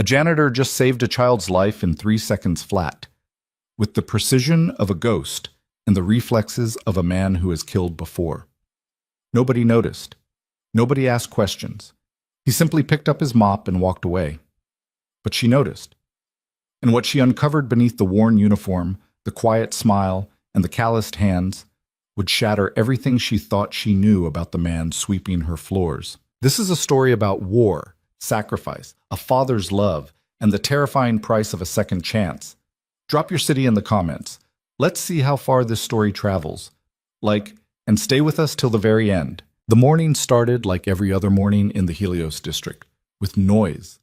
A janitor just saved a child's life in 3 seconds flat, with the precision of a ghost and the reflexes of a man who has killed before. Nobody noticed. Nobody asked questions. He simply picked up his mop and walked away. But she noticed. And what she uncovered beneath the worn uniform, the quiet smile, and the calloused hands would shatter everything she thought she knew about the man sweeping her floors. This is a story about war, sacrifice, a father's love, and the terrifying price of a second chance. Drop your city in the comments. Let's see how far this story travels. Like, and stay with us till the very end. The morning started like every other morning in the Helios district, with noise.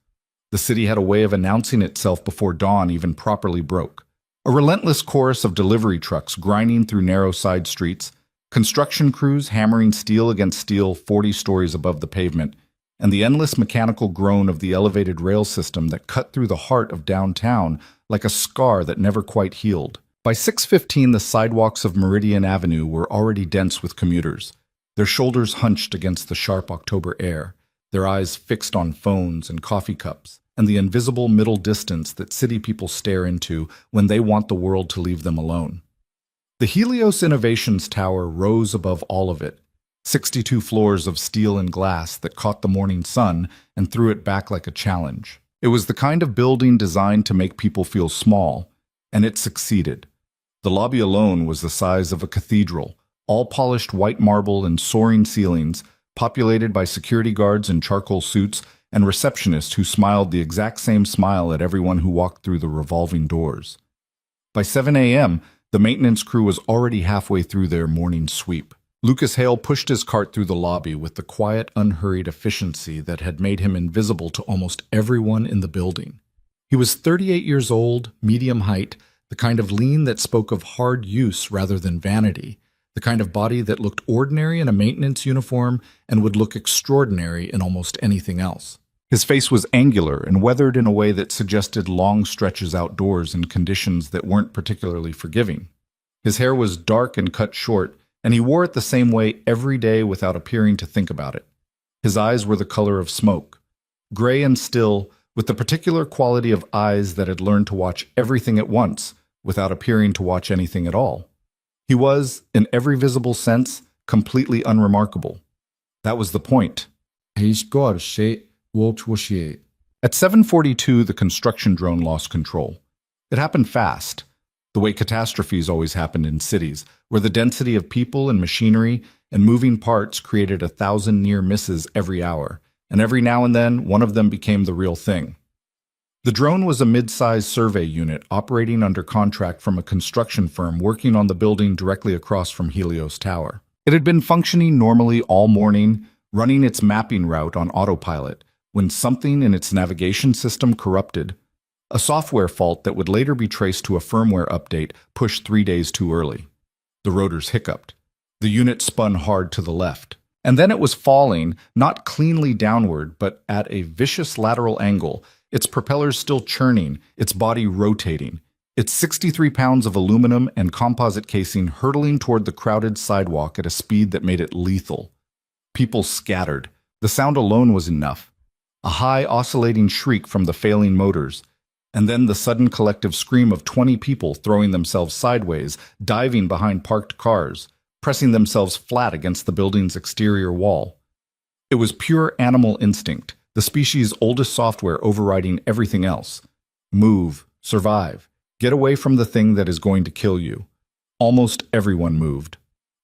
The city had a way of announcing itself before dawn even properly broke. A relentless chorus of delivery trucks grinding through narrow side streets, construction crews hammering steel against steel 40 stories above the pavement, and the endless mechanical groan of the elevated rail system that cut through the heart of downtown like a scar that never quite healed. By 6:15, the sidewalks of Meridian Avenue were already dense with commuters, their shoulders hunched against the sharp October air, their eyes fixed on phones and coffee cups, and the invisible middle distance that city people stare into when they want the world to leave them alone. The Helios Innovations Tower rose above all of it, 62 floors of steel and glass that caught the morning sun and threw it back like a challenge. It was the kind of building designed to make people feel small, and it succeeded. The lobby alone was the size of a cathedral, all polished white marble and soaring ceilings, populated by security guards in charcoal suits and receptionists who smiled the exact same smile at everyone who walked through the revolving doors. By 7 a.m., the maintenance crew was already halfway through their morning sweep. Lucas Hale pushed his cart through the lobby with the quiet, unhurried efficiency that had made him invisible to almost everyone in the building. He was 38 years old, medium height, the kind of lean that spoke of hard use rather than vanity, the kind of body that looked ordinary in a maintenance uniform and would look extraordinary in almost anything else. His face was angular and weathered in a way that suggested long stretches outdoors in conditions that weren't particularly forgiving. His hair was dark and cut short, and he wore it the same way every day without appearing to think about it. His eyes were the color of smoke, gray and still, with the particular quality of eyes that had learned to watch everything at once without appearing to watch anything at all. He was, in every visible sense, completely unremarkable. That was the point. At 7:42, the construction drone lost control. It happened fast, the way catastrophes always happened in cities, where the density of people and machinery and moving parts created 1,000 near misses every hour, and every now and then one of them became the real thing. The drone was a mid-sized survey unit operating under contract from a construction firm working on the building directly across from Helios Tower. It had been functioning normally all morning, running its mapping route on autopilot, when something in its navigation system corrupted. A software fault that would later be traced to a firmware update pushed 3 days too early. The rotors hiccuped. The unit spun hard to the left. And then it was falling, not cleanly downward, but at a vicious lateral angle, its propellers still churning, its body rotating, its 63 pounds of aluminum and composite casing hurtling toward the crowded sidewalk at a speed that made it lethal. People scattered. The sound alone was enough. A high, oscillating shriek from the failing motors, and then the sudden collective scream of 20 people throwing themselves sideways, diving behind parked cars, pressing themselves flat against the building's exterior wall. It was pure animal instinct, the species' oldest software overriding everything else. Move, survive, get away from the thing that is going to kill you. Almost everyone moved.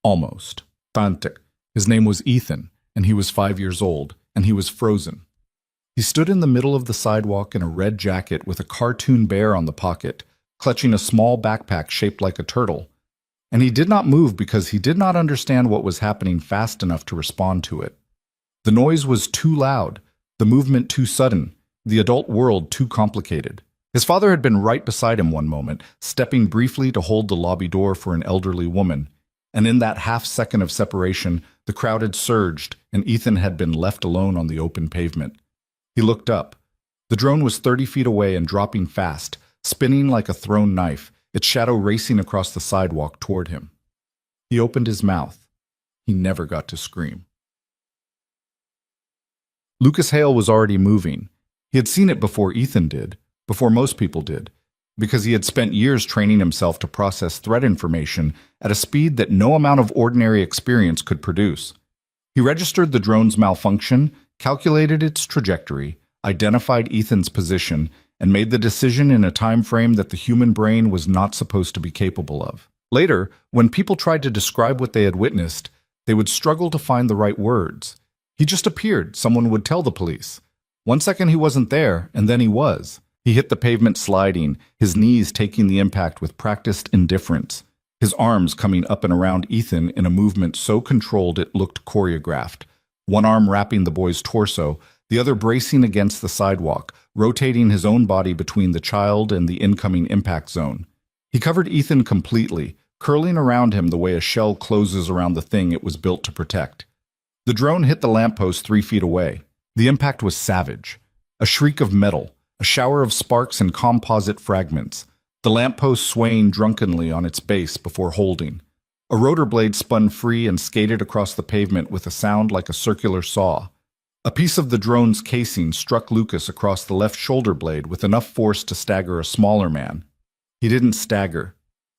Almost. Fantic. His name was Ethan, and he was 5 years old, and he was frozen. He stood in the middle of the sidewalk in a red jacket with a cartoon bear on the pocket, clutching a small backpack shaped like a turtle. And he did not move because he did not understand what was happening fast enough to respond to it. The noise was too loud, the movement too sudden, the adult world too complicated. His father had been right beside him one moment, stepping briefly to hold the lobby door for an elderly woman. And in that half-second of separation, the crowd had surged, and Ethan had been left alone on the open pavement. He looked up. The drone was 30 feet away and dropping fast, spinning like a thrown knife, its shadow racing across the sidewalk toward him. He opened his mouth. He never got to scream. Lucas Hale was already moving. He had seen it before Ethan did, before most people did, because he had spent years training himself to process threat information at a speed that no amount of ordinary experience could produce. He registered the drone's malfunction, calculated its trajectory, identified Ethan's position, and made the decision in a time frame that the human brain was not supposed to be capable of. Later, when people tried to describe what they had witnessed, they would struggle to find the right words. He just appeared, someone would tell the police. 1 second he wasn't there, and then he was. He hit the pavement sliding, his knees taking the impact with practiced indifference, his arms coming up and around Ethan in a movement so controlled it looked choreographed, one arm wrapping the boy's torso, the other bracing against the sidewalk, rotating his own body between the child and the incoming impact zone. He covered Ethan completely, curling around him the way a shell closes around the thing it was built to protect. The drone hit the lamppost 3 feet away. The impact was savage. A shriek of metal, a shower of sparks and composite fragments, the lamppost swaying drunkenly on its base before holding. A rotor blade spun free and skated across the pavement with a sound like a circular saw. A piece of the drone's casing struck Lucas across the left shoulder blade with enough force to stagger a smaller man. He didn't stagger.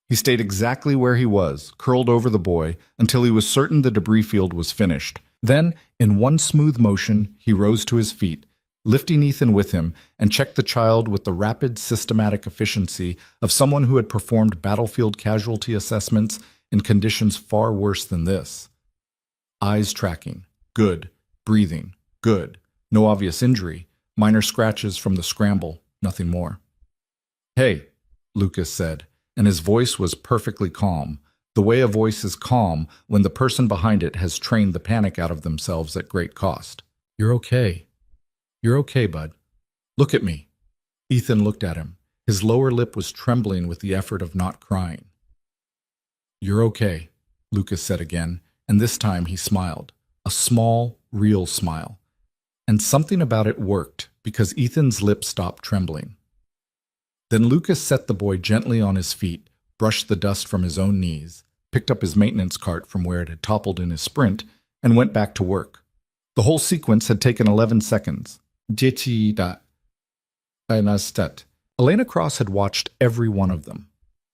He stayed exactly where he was, curled over the boy, until he was certain the debris field was finished. Then, in one smooth motion, he rose to his feet, lifting Ethan with him, and checked the child with the rapid, systematic efficiency of someone who had performed battlefield casualty assessments in conditions far worse than this. Eyes tracking. Good. Breathing. Good. No obvious injury. Minor scratches from the scramble. Nothing more. "Hey," Lucas said, and his voice was perfectly calm, the way a voice is calm when the person behind it has trained the panic out of themselves at great cost. "You're okay. You're okay, bud. Look at me." Ethan looked at him. His lower lip was trembling with the effort of not crying. "You're okay," Lucas said again, and this time he smiled. A small, real smile. And something about it worked, because Ethan's lips stopped trembling. Then Lucas set the boy gently on his feet, brushed the dust from his own knees, picked up his maintenance cart from where it had toppled in his sprint, and went back to work. The whole sequence had taken 11 seconds. Elena Cross had watched every one of them.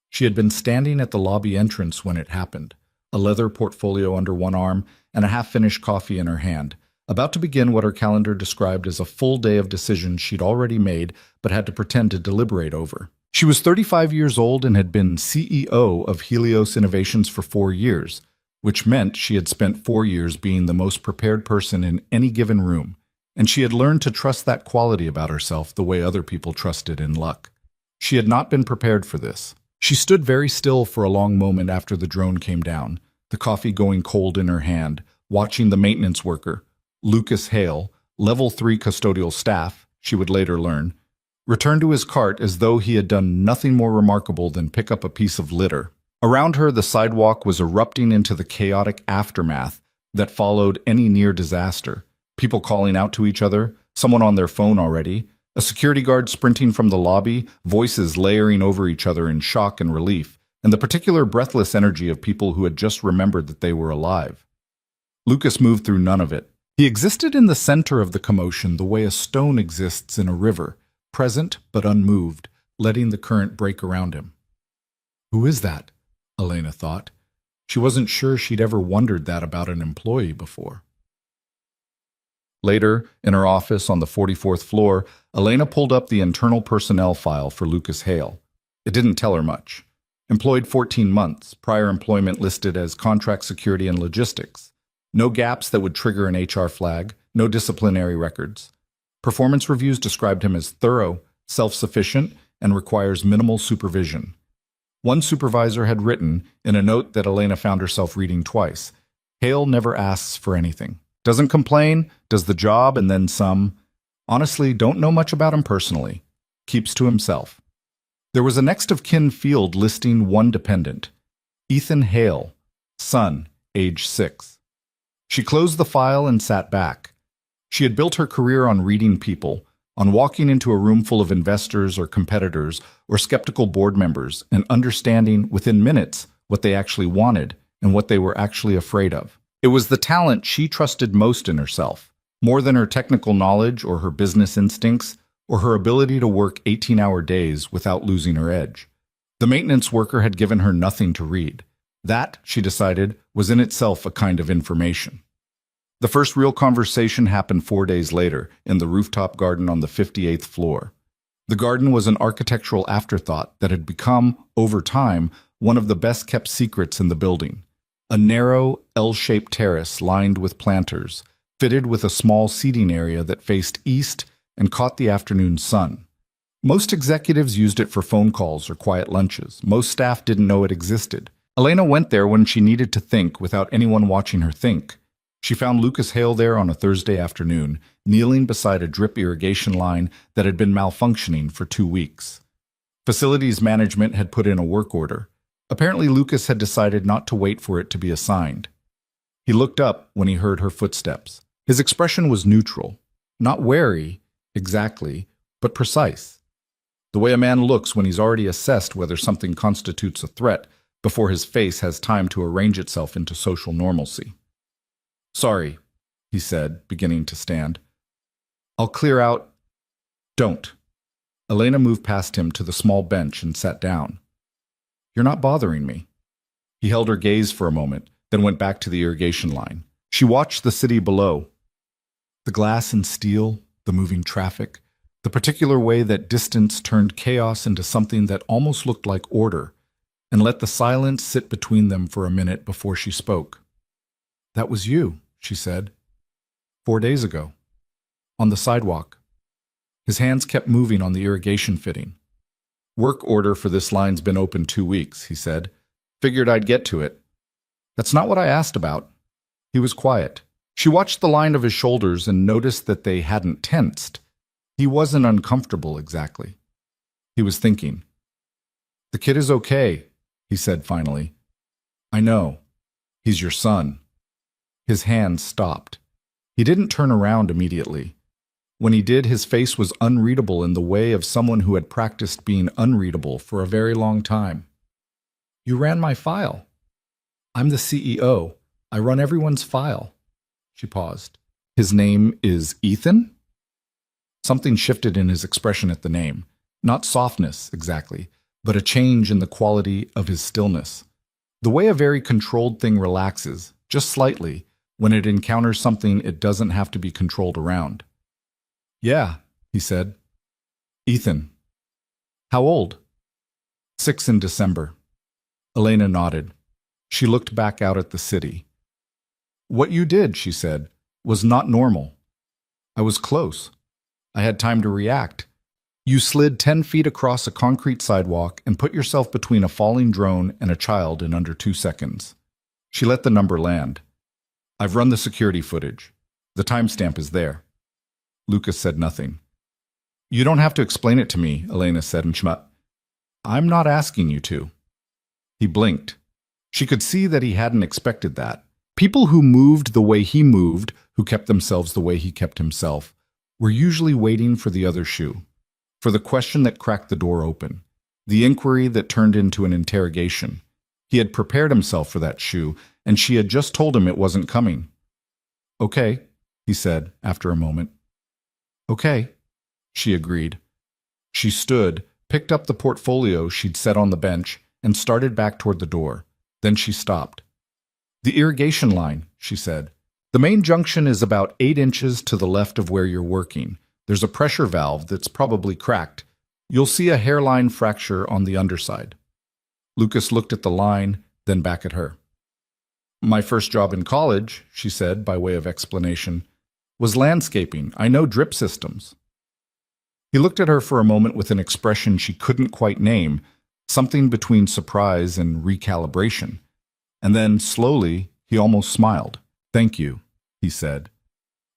She had been standing at the lobby entrance when it happened, a leather portfolio under one arm and a half-finished coffee in her hand, about to begin what her calendar described as a full day of decisions she'd already made but had to pretend to deliberate over. She was 35 years old and had been CEO of Helios Innovations for 4 years, which meant she had spent 4 years being the most prepared person in any given room, and she had learned to trust that quality about herself the way other people trusted in luck. She had not been prepared for this. She stood very still for a long moment after the drone came down, the coffee going cold in her hand, watching the maintenance worker, Lucas Hale, level 3 custodial staff, she would later learn, return to his cart as though he had done nothing more remarkable than pick up a piece of litter. Around her, the sidewalk was erupting into the chaotic aftermath that followed any near disaster. People calling out to each other, someone on their phone already, a security guard sprinting from the lobby, voices layering over each other in shock and relief, and the particular breathless energy of people who had just remembered that they were alive. Lucas moved through none of it. He existed in the center of the commotion the way a stone exists in a river, present but unmoved, letting the current break around him. Who is that? Elena thought. She wasn't sure she'd ever wondered that about an employee before. Later, in her office on the 44th floor, Elena pulled up the internal personnel file for Lucas Hale. It didn't tell her much. Employed 14 months, prior employment listed as contract security and logistics. No gaps that would trigger an HR flag, no disciplinary records. Performance reviews described him as thorough, self-sufficient, and requires minimal supervision. One supervisor had written, in a note that Elena found herself reading twice, Hale never asks for anything. Doesn't complain, does the job and then some. Honestly, don't know much about him personally. Keeps to himself. There was a next of kin field listing one dependent. Ethan Hale, son, age 6. She closed the file and sat back. She had built her career on reading people, on walking into a room full of investors or competitors or skeptical board members and understanding within minutes what they actually wanted and what they were actually afraid of. It was the talent she trusted most in herself, more than her technical knowledge or her business instincts, or her ability to work 18-hour days without losing her edge. The maintenance worker had given her nothing to read. That, she decided, was in itself a kind of information. The first real conversation happened 4 days later, in the rooftop garden on the 58th floor. The garden was an architectural afterthought that had become, over time, one of the best-kept secrets in the building. A narrow, L-shaped terrace lined with planters, fitted with a small seating area that faced east and caught the afternoon sun. Most executives used it for phone calls or quiet lunches. Most staff didn't know it existed. Elena went there when she needed to think without anyone watching her think. She found Lucas Hale there on a Thursday afternoon, kneeling beside a drip irrigation line that had been malfunctioning for 2 weeks. Facilities management had put in a work order. Apparently, Lucas had decided not to wait for it to be assigned. He looked up when he heard her footsteps. His expression was neutral, not wary, exactly, but precise. The way a man looks when he's already assessed whether something constitutes a threat before his face has time to arrange itself into social normalcy. "Sorry," he said, beginning to stand. "I'll clear out." "Don't." Elena moved past him to the small bench and sat down. "You're not bothering me." He held her gaze for a moment, then went back to the irrigation line. She watched the city below. The glass and steel, the moving traffic, the particular way that distance turned chaos into something that almost looked like order, and let the silence sit between them for a minute before she spoke. "That was you," she said. 4 days ago. On the sidewalk." His hands kept moving on the irrigation fitting. "Work order for this line's been open 2 weeks," he said. "Figured I'd get to it." "That's not what I asked about." He was quiet. She watched the line of his shoulders and noticed that they hadn't tensed. He wasn't uncomfortable exactly. He was thinking. "The kid is okay," he said finally. "I know. He's your son." His hands stopped. He didn't turn around immediately. When he did, his face was unreadable in the way of someone who had practiced being unreadable for a very long time. "You ran my file." "I'm the CEO. I run everyone's file." She paused. "His name is Ethan?" Something shifted in his expression at the name. Not softness, exactly, but a change in the quality of his stillness. The way a very controlled thing relaxes, just slightly, when it encounters something it doesn't have to be controlled around. "Yeah," he said. "Ethan." "How old?" 6 in December. Elena nodded. She looked back out at the city. "What you did," she said, "was not normal. I was close. I had time to react. You slid 10 feet across a concrete sidewalk and put yourself between a falling drone and a child in under 2 seconds. She let the number land. "I've run the security footage. The timestamp is there." Lucas said nothing. "You don't have to explain it to me," Elena said in Shmut. "I'm not asking you to." He blinked. She could see that he hadn't expected that. People who moved the way he moved, who kept themselves the way he kept himself, were usually waiting for the other shoe, for the question that cracked the door open, the inquiry that turned into an interrogation. He had prepared himself for that shoe, and she had just told him it wasn't coming. "Okay," he said after a moment. "Okay," she agreed. She stood, picked up the portfolio she'd set on the bench, and started back toward the door. Then she stopped. "The irrigation line," she said. "The main junction is about 8 inches to the left of where you're working. There's a pressure valve that's probably cracked. You'll see a hairline fracture on the underside." Lucas looked at the line, then back at her. "My first job in college," she said by way of explanation, "was landscaping. I know drip systems." He looked at her for a moment with an expression she couldn't quite name, something between surprise and recalibration. And then, slowly, he almost smiled. "Thank you," he said.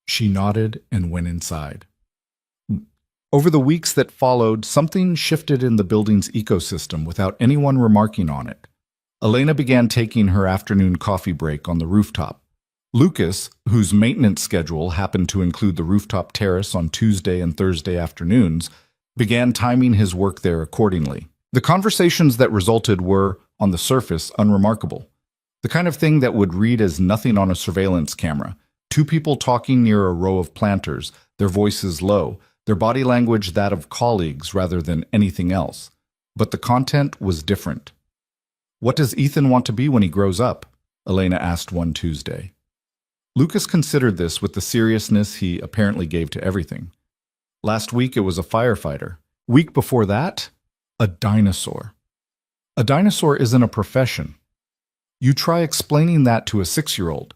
She nodded and went inside. Over the weeks that followed, something shifted in the building's ecosystem without anyone remarking on it. Elena began taking her afternoon coffee break on the rooftop. Lucas, whose maintenance schedule happened to include the rooftop terrace on Tuesday and Thursday afternoons, began timing his work there accordingly. The conversations that resulted were, on the surface, unremarkable. The kind of thing that would read as nothing on a surveillance camera. 2 people talking near a row of planters, their voices low, their body language that of colleagues rather than anything else. But the content was different. "What does Ethan want to be when he grows up?" Elena asked one Tuesday. Lucas considered this with the seriousness he apparently gave to everything. Last week it was a firefighter. Week before that, a dinosaur. A dinosaur isn't a profession. You try explaining that to a 6-year-old.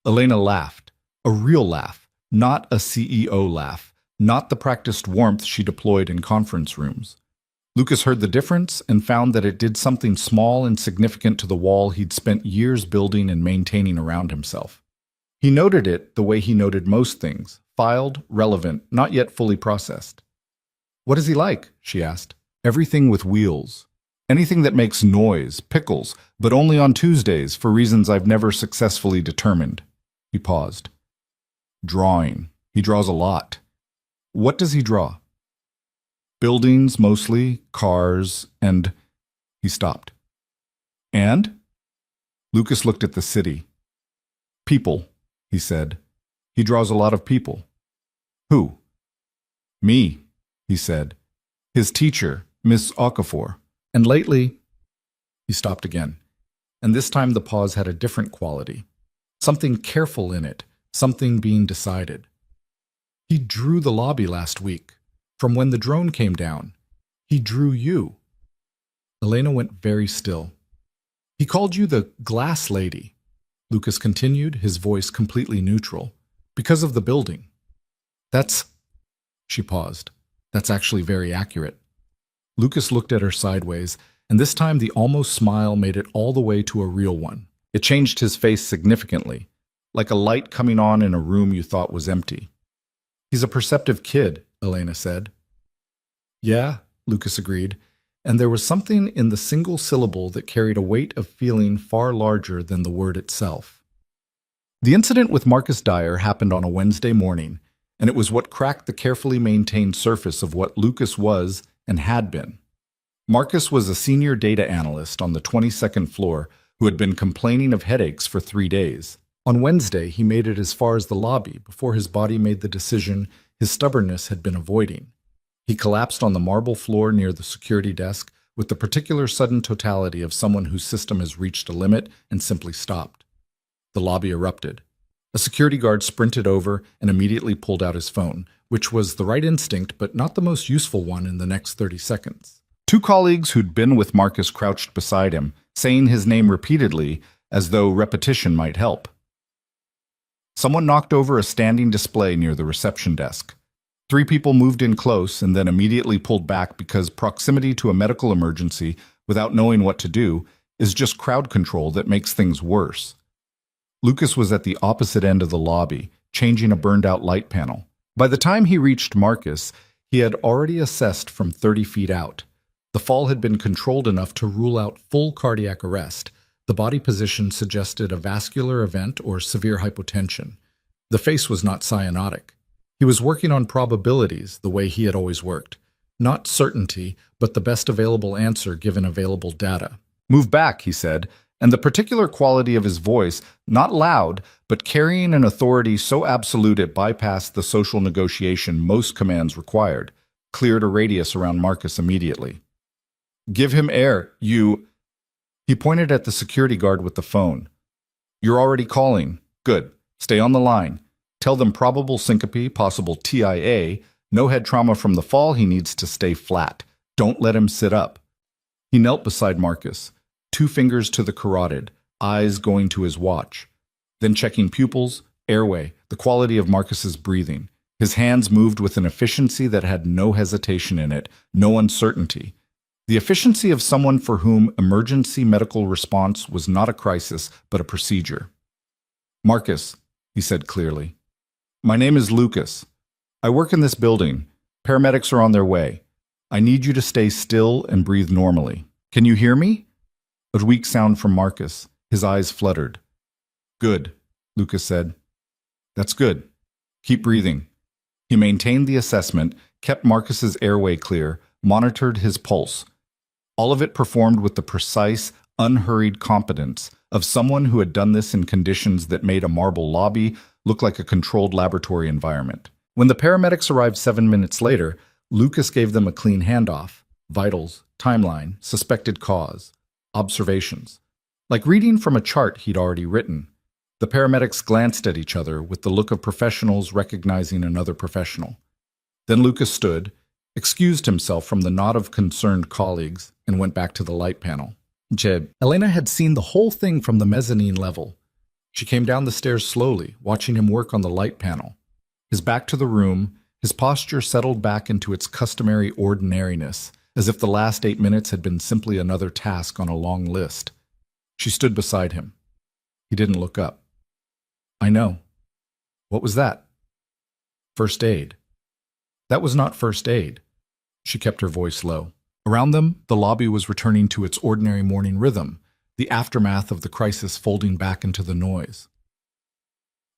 Elena laughed. A real laugh, not a CEO laugh, not the practiced warmth she deployed in conference rooms. Lucas heard the difference and found that it did something small and significant to the wall he'd spent years building and maintaining around himself. He noted it the way he noted most things, filed, relevant, not yet fully processed. "What is he like?" she asked. "Everything with wheels. Anything that makes noise, pickles, but only on Tuesdays for reasons I've never successfully determined." He paused. "Drawing. He draws a lot." "What does he draw?" "Buildings, mostly, cars, and—" He stopped. "And?" Lucas looked at the city. "People," he said. "He draws a lot of people." "Who?" "Me," he said. "His teacher, Miss Okafor. And lately—" He stopped again, and this time the pause had a different quality. Something careful in it, something being decided. "He drew the lobby last week, from when the drone came down. He drew you." Elena went very still. "He called you the glass lady," Lucas continued, his voice completely neutral, "because of the building." "That's—" She paused. "That's actually very accurate." Lucas looked at her sideways, and this time the almost smile made it all the way to a real one. It changed his face significantly, like a light coming on in a room you thought was empty. "He's a perceptive kid," Elena said. "Yeah," Lucas agreed, and there was something in the single syllable that carried a weight of feeling far larger than the word itself. The incident with Marcus Dyer happened on a Wednesday morning, and it was what cracked the carefully maintained surface of what Lucas was and had been. Marcus was a senior data analyst on the 22nd floor who had been complaining of headaches for 3 days. On Wednesday, he made it as far as the lobby before his body made the decision his stubbornness had been avoiding. He collapsed on the marble floor near the security desk with the particular sudden totality of someone whose system has reached a limit and simply stopped. The lobby erupted. A security guard sprinted over and immediately pulled out his phone, which was the right instinct but not the most useful one in the next 30 seconds. 2 colleagues who'd been with Marcus crouched beside him, saying his name repeatedly as though repetition might help. Someone knocked over a standing display near the reception desk. 3 people moved in close and then immediately pulled back because proximity to a medical emergency without knowing what to do is just crowd control that makes things worse. Lucas was at the opposite end of the lobby, changing a burned-out light panel. By the time he reached Marcus, he had already assessed from 30 feet out. The fall had been controlled enough to rule out full cardiac arrest. The body position suggested a vascular event or severe hypotension. The face was not cyanotic. He was working on probabilities the way he had always worked. Not certainty, but the best available answer given available data. "Move back," he said, and the particular quality of his voice, not loud, but carrying an authority so absolute it bypassed the social negotiation most commands required, cleared a radius around Marcus immediately. "Give him air, you—" He pointed at the security guard with the phone. "You're already calling. Good. Stay on the line. Tell them probable syncope, possible TIA, no head trauma from the fall, he needs to stay flat. Don't let him sit up." He knelt beside Marcus, 2 fingers to the carotid, eyes going to his watch, then checking pupils, airway, the quality of Marcus's breathing. His hands moved with an efficiency that had no hesitation in it, no uncertainty. The efficiency of someone for whom emergency medical response was not a crisis, but a procedure. "Marcus," he said clearly. "My name is Lucas. I work in this building. Paramedics are on their way. I need you to stay still and breathe normally. Can you hear me?" A weak sound from Marcus. His eyes fluttered. "Good," Lucas said. "That's good. Keep breathing." He maintained the assessment, kept Marcus's airway clear, monitored his pulse. All of it performed with the precise, unhurried competence of someone who had done this in conditions that made a marble lobby look like a controlled laboratory environment. When the paramedics arrived 7 minutes later, Lucas gave them a clean handoff: vitals, timeline, suspected cause, observations. Like reading from a chart he'd already written. The paramedics glanced at each other with the look of professionals recognizing another professional. Then Lucas stood, excused himself from the knot of concerned colleagues, and went back to the light panel. Elena had seen the whole thing from the mezzanine level. She came down the stairs slowly, watching him work on the light panel. His back to the room, his posture settled back into its customary ordinariness, as if the last 8 minutes had been simply another task on a long list. She stood beside him. He didn't look up. "I know." "What was that?" "First aid." "That was not first aid." She kept her voice low. Around them, the lobby was returning to its ordinary morning rhythm, the aftermath of the crisis folding back into the noise.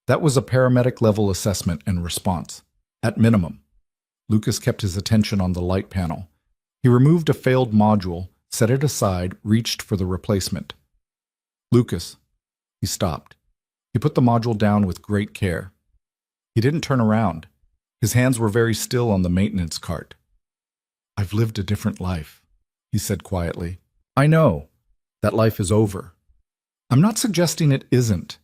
"That was a paramedic-level assessment and response, at minimum." Lucas kept his attention on the light panel. He removed a failed module, set it aside, reached for the replacement. "Lucas." He stopped. He put the module down with great care. He didn't turn around. His hands were very still on the maintenance cart. "I've lived a different life," he said quietly. "I know. That life is over. I'm not suggesting it isn't."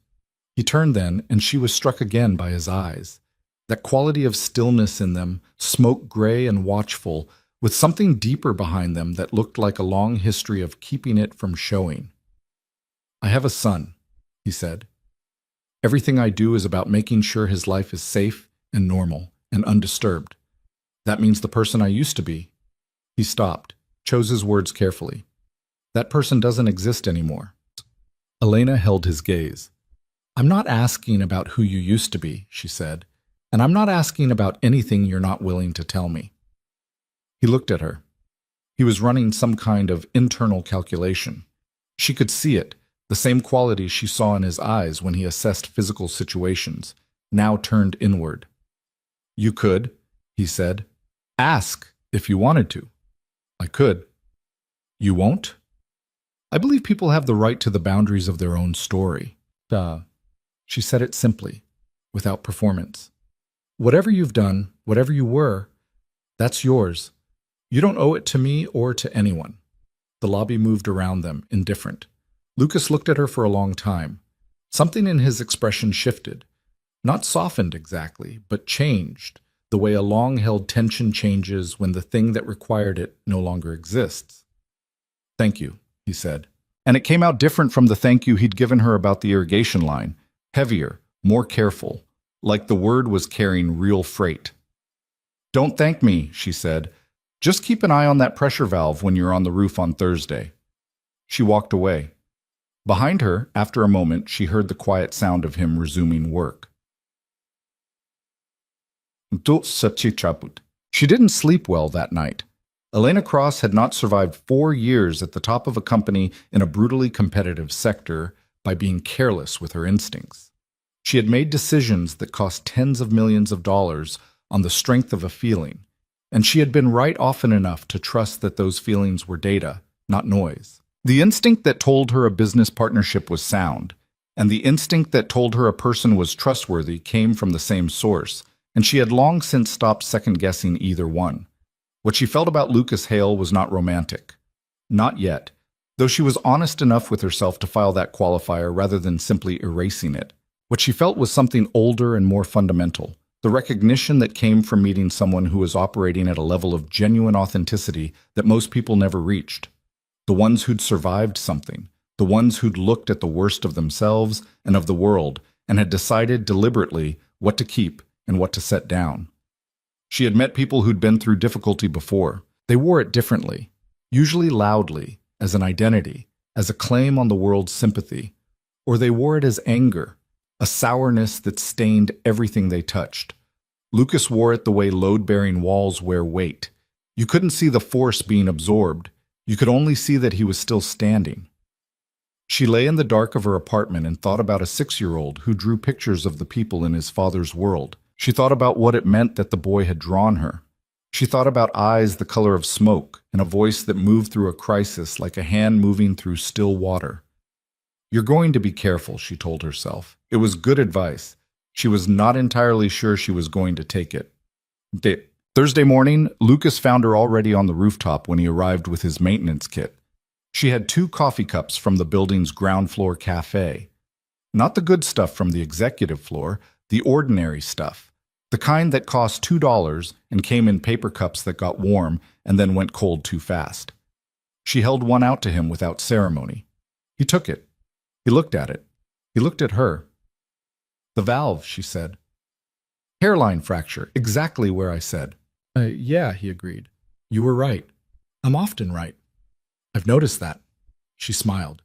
He turned then, and she was struck again by his eyes. That quality of stillness in them, smoke gray and watchful, with something deeper behind them that looked like a long history of keeping it from showing. "I have a son," he said. "Everything I do is about making sure his life is safe and normal and undisturbed. That means the person I used to be." He stopped, chose his words carefully. "That person doesn't exist anymore." Elena held his gaze. "I'm not asking about who you used to be," she said, "and I'm not asking about anything you're not willing to tell me." He looked at her. He was running some kind of internal calculation. She could see it, the same quality she saw in his eyes when he assessed physical situations, now turned inward. "You could," he said. "Ask if you wanted to." "I could." "You won't?" "I believe people have the right to the boundaries of their own story." She said it simply, without performance. "Whatever you've done, whatever you were, that's yours. You don't owe it to me or to anyone." The lobby moved around them, indifferent. Lucas looked at her for a long time. Something in his expression shifted. Not softened exactly, but changed, the way a long-held tension changes when the thing that required it no longer exists. "Thank you," he said. And it came out different from the thank you he'd given her about the irrigation line. Heavier, more careful, like the word was carrying real freight. "Don't thank me," she said. "Just keep an eye on that pressure valve when you're on the roof on Thursday." She walked away. Behind her, after a moment, she heard the quiet sound of him resuming work. She didn't sleep well that night. Elena Cross had not survived 4 years at the top of a company in a brutally competitive sector by being careless with her instincts. She had made decisions that cost tens of millions of dollars on the strength of a feeling, and she had been right often enough to trust that those feelings were data, not noise. The instinct that told her a business partnership was sound, and the instinct that told her a person was trustworthy came from the same source, and she had long since stopped second-guessing either one. What she felt about Lucas Hale was not romantic. Not yet, though she was honest enough with herself to file that qualifier rather than simply erasing it. What she felt was something older and more fundamental, the recognition that came from meeting someone who was operating at a level of genuine authenticity that most people never reached. The ones who'd survived something, the ones who'd looked at the worst of themselves and of the world and had decided deliberately what to keep and what to set down. She had met people who'd been through difficulty before. They wore it differently, usually loudly, as an identity, as a claim on the world's sympathy, or they wore it as anger, a sourness that stained everything they touched. Lucas wore it the way load-bearing walls wear weight. You couldn't see the force being absorbed. You could only see that he was still standing. She lay in the dark of her apartment and thought about a 6-year-old who drew pictures of the people in his father's world. She thought about what it meant that the boy had drawn her. She thought about eyes the color of smoke and a voice that moved through a crisis like a hand moving through still water. "You're going to be careful," she told herself. It was good advice. She was not entirely sure she was going to take it. Thursday morning, Lucas found her already on the rooftop when he arrived with his maintenance kit. She had 2 coffee cups from the building's ground floor cafe. Not the good stuff from the executive floor, the ordinary stuff. The kind that cost $2 and came in paper cups that got warm and then went cold too fast. She held one out to him without ceremony. He took it. He looked at it. He looked at her. "The valve," she said. "Hairline fracture, exactly where I said." Yeah, he agreed. "You were right. I'm often right. I've noticed that." She smiled.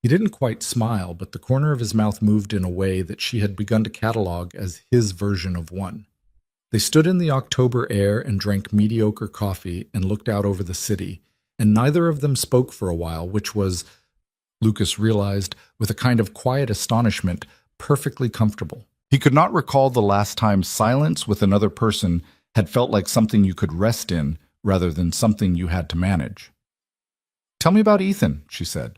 He didn't quite smile, but the corner of his mouth moved in a way that she had begun to catalog as his version of one. They stood in the October air and drank mediocre coffee and looked out over the city, and neither of them spoke for a while, which was, Lucas realized, with a kind of quiet astonishment, perfectly comfortable. He could not recall the last time silence with another person had felt like something you could rest in rather than something you had to manage. "Tell me about Ethan," she said.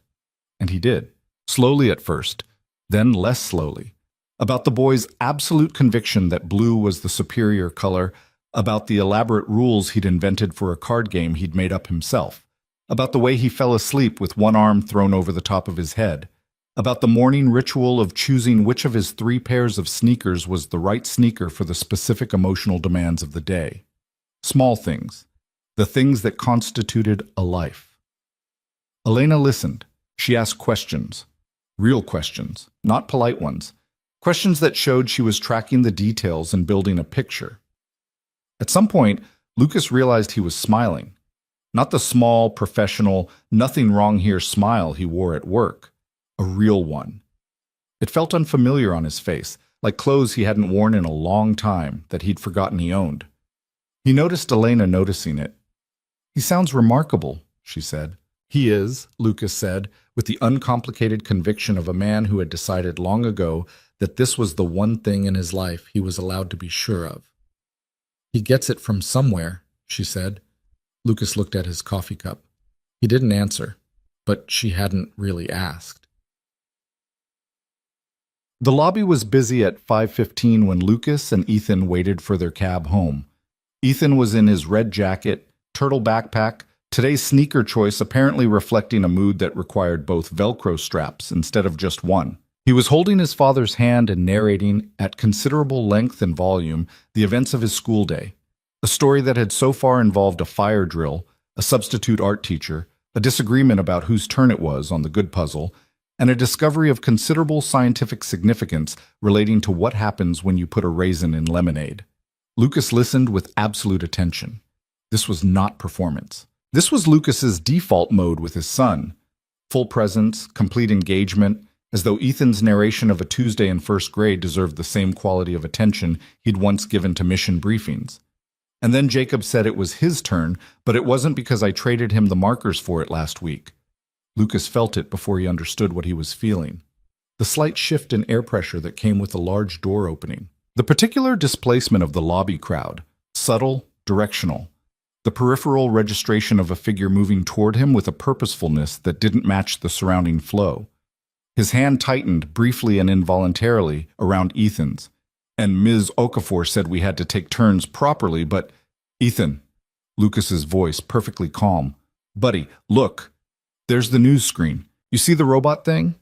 And he did, slowly at first, then less slowly. About the boy's absolute conviction that blue was the superior color, about the elaborate rules he'd invented for a card game he'd made up himself, about the way he fell asleep with one arm thrown over the top of his head, about the morning ritual of choosing which of his 3 pairs of sneakers was the right sneaker for the specific emotional demands of the day. Small things, the things that constituted a life. Elena listened. She asked questions, real questions, not polite ones, questions that showed she was tracking the details and building a picture. At some point, Lucas realized he was smiling. Not the small, professional, nothing wrong here smile he wore at work. A real one. It felt unfamiliar on his face, like clothes he hadn't worn in a long time that he'd forgotten he owned. He noticed Elena noticing it. "He sounds remarkable," she said. "He is," Lucas said, with the uncomplicated conviction of a man who had decided long ago that this was the one thing in his life he was allowed to be sure of. "He gets it from somewhere," she said. Lucas looked at his coffee cup. He didn't answer, but she hadn't really asked. The lobby was busy at 5:15 when Lucas and Ethan waited for their cab home. Ethan was in his red jacket, turtle backpack, today's sneaker choice apparently reflecting a mood that required both Velcro straps instead of just one. He was holding his father's hand and narrating, at considerable length and volume, the events of his school day. A story that had so far involved a fire drill, a substitute art teacher, a disagreement about whose turn it was on the good puzzle, and a discovery of considerable scientific significance relating to what happens when you put a raisin in lemonade. Lucas listened with absolute attention. This was not performance. This was Lucas's default mode with his son. Full presence, complete engagement, as though Ethan's narration of a Tuesday in first grade deserved the same quality of attention he'd once given to mission briefings. And then Jacob said it was his turn, but it wasn't because I traded him the markers for it last week. Lucas felt it before he understood what he was feeling. The slight shift in air pressure that came with the large door opening. The particular displacement of the lobby crowd. Subtle, directional. The peripheral registration of a figure moving toward him with a purposefulness that didn't match the surrounding flow. His hand tightened, briefly and involuntarily, around Ethan's. And Ms. Okafor said we had to take turns properly, but... "Ethan," Lucas's voice perfectly calm. "Buddy, look. There's the news screen. You see the robot thing?"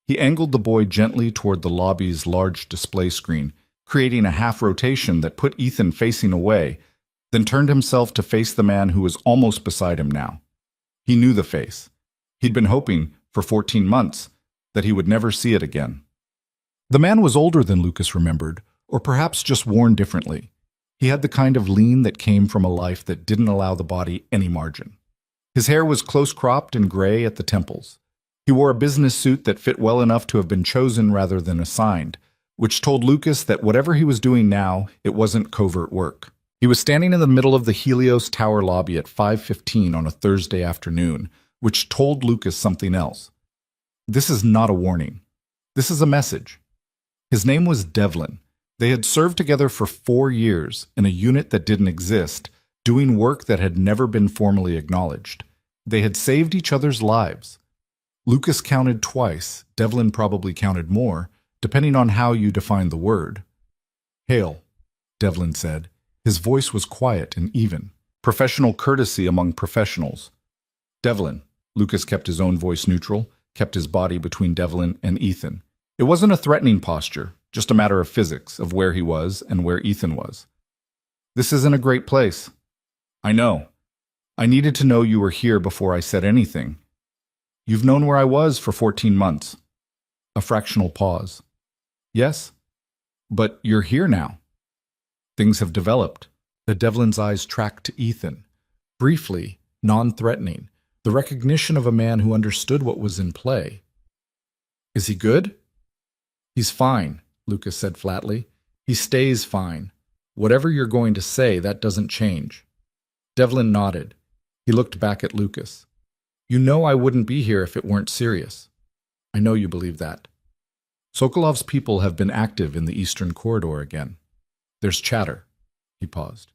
He angled the boy gently toward the lobby's large display screen, creating a half rotation that put Ethan facing away, then turned himself to face the man who was almost beside him now. He knew the face. He'd been hoping, for 14 months, that he would never see it again. The man was older than Lucas remembered, or perhaps just worn differently. He had the kind of lean that came from a life that didn't allow the body any margin. His hair was close-cropped and gray at the temples. He wore a business suit that fit well enough to have been chosen rather than assigned, which told Lucas that whatever he was doing now, it wasn't covert work. He was standing in the middle of the Helios Tower lobby at 5:15 on a Thursday afternoon, which told Lucas something else. This is not a warning. This is a message. His name was Devlin. They had served together for 4 years in a unit that didn't exist, doing work that had never been formally acknowledged. They had saved each other's lives. Lucas counted twice, Devlin probably counted more, depending on how you define the word. Hail, Devlin said. His voice was quiet and even. Professional courtesy among professionals. Devlin. Lucas kept his own voice neutral, kept his body between Devlin and Ethan. It wasn't a threatening posture, just a matter of physics, of where he was and where Ethan was. This isn't a great place. I know. I needed to know you were here before I said anything. You've known where I was for 14 months. A fractional pause. Yes? But you're here now. Things have developed. Devlin's eyes tracked to Ethan. Briefly, non-threatening. The recognition of a man who understood what was in play. Is he good? He's fine, Lucas said flatly. He stays fine. Whatever you're going to say, that doesn't change. Devlin nodded. He looked back at Lucas. You know I wouldn't be here if it weren't serious. I know you believe that. Sokolov's people have been active in the Eastern Corridor again. There's chatter. He paused.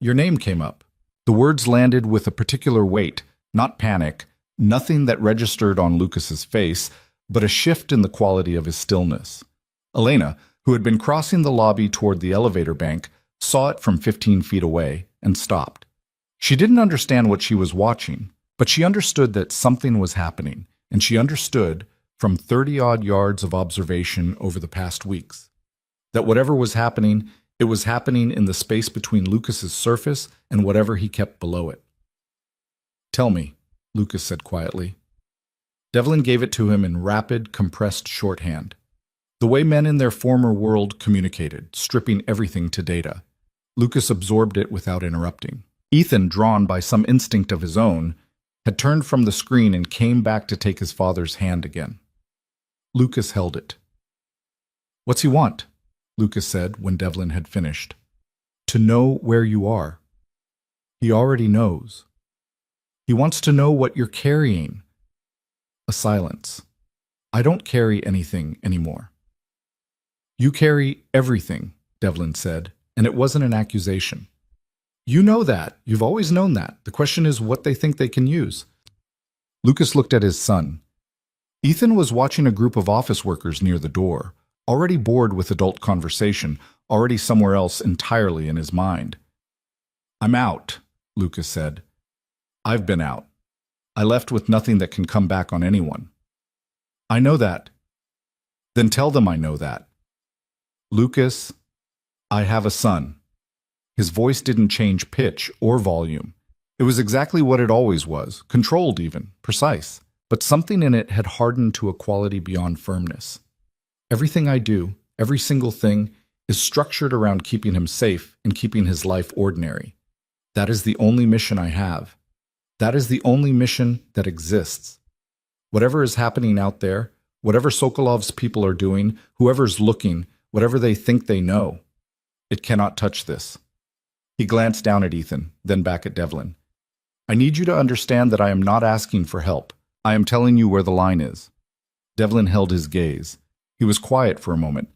Your name came up. The words landed with a particular weight, not panic, nothing that registered on Lucas's face, but a shift in the quality of his stillness. Elena, who had been crossing the lobby toward the elevator bank, saw it from 15 feet away and stopped. She didn't understand what she was watching, but she understood that something was happening, and she understood, from 30-odd yards of observation over the past weeks, that whatever was happening, it was happening in the space between Lucas's surface and whatever he kept below it. Tell me, Lucas said quietly. Devlin gave it to him in rapid, compressed shorthand. The way men in their former world communicated, stripping everything to data. Lucas absorbed it without interrupting. Ethan, drawn by some instinct of his own, had turned from the screen and came back to take his father's hand again. Lucas held it. What's he want? Lucas said when Devlin had finished. To know where you are. He already knows. He wants to know what you're carrying. A silence. I don't carry anything anymore. You carry everything, Devlin said, and it wasn't an accusation. You know that. You've always known that. The question is what they think they can use. Lucas looked at his son. Ethan was watching a group of office workers near the door, already bored with adult conversation, already somewhere else entirely in his mind. I'm out, Lucas said. I've been out. I left with nothing that can come back on anyone. I know that. Then tell them I know that. Lucas, I have a son. His voice didn't change pitch or volume. It was exactly what it always was, controlled even, precise, but something in it had hardened to a quality beyond firmness. Everything I do, every single thing, is structured around keeping him safe and keeping his life ordinary. That is the only mission I have. That is the only mission that exists. Whatever is happening out there, whatever Sokolov's people are doing, whoever's looking, whatever they think they know, it cannot touch this. He glanced down at Ethan, then back at Devlin. I need you to understand that I am not asking for help. I am telling you where the line is. Devlin held his gaze. He was quiet for a moment.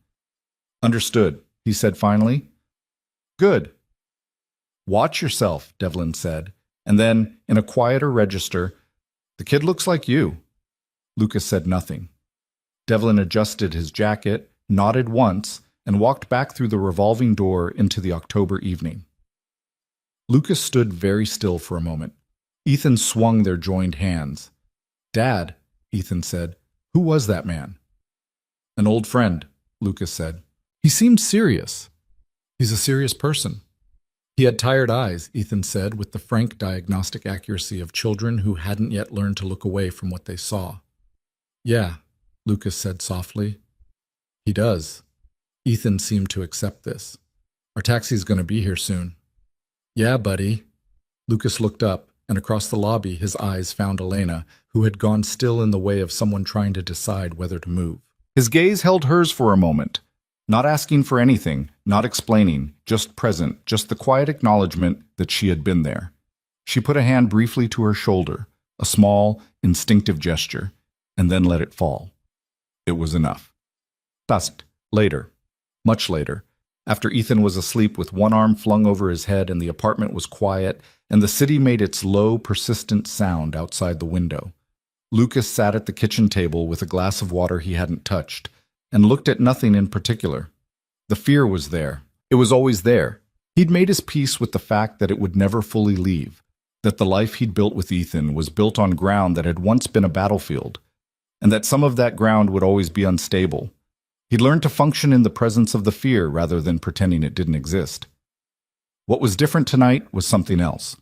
Understood, he said finally. Good. Watch yourself, Devlin said, and then, in a quieter register, the kid looks like you. Lucas said nothing. Devlin adjusted his jacket, nodded once, and walked back through the revolving door into the October evening. Lucas stood very still for a moment. Ethan swung their joined hands. Dad, Ethan said, who was that man? An old friend, Lucas said. He seemed serious. He's a serious person. He had tired eyes, Ethan said, with the frank diagnostic accuracy of children who hadn't yet learned to look away from what they saw. Yeah, Lucas said softly. He does. Ethan seemed to accept this. Our taxi's going to be here soon. Yeah, buddy. Lucas looked up, and across the lobby his eyes found Elena, who had gone still in the way of someone trying to decide whether to move. His gaze held hers for a moment, not asking for anything, not explaining, just present, just the quiet acknowledgement that she had been there. She put a hand briefly to her shoulder, a small, instinctive gesture, and then let it fall. It was enough. Dusk, later, much later, after Ethan was asleep with one arm flung over his head and the apartment was quiet and the city made its low, persistent sound outside the window, Lucas sat at the kitchen table with a glass of water he hadn't touched and looked at nothing in particular. The fear was there. It was always there. He'd made his peace with the fact that it would never fully leave, that the life he'd built with Ethan was built on ground that had once been a battlefield, and that some of that ground would always be unstable. He'd learned to function in the presence of the fear rather than pretending it didn't exist. What was different tonight was something else.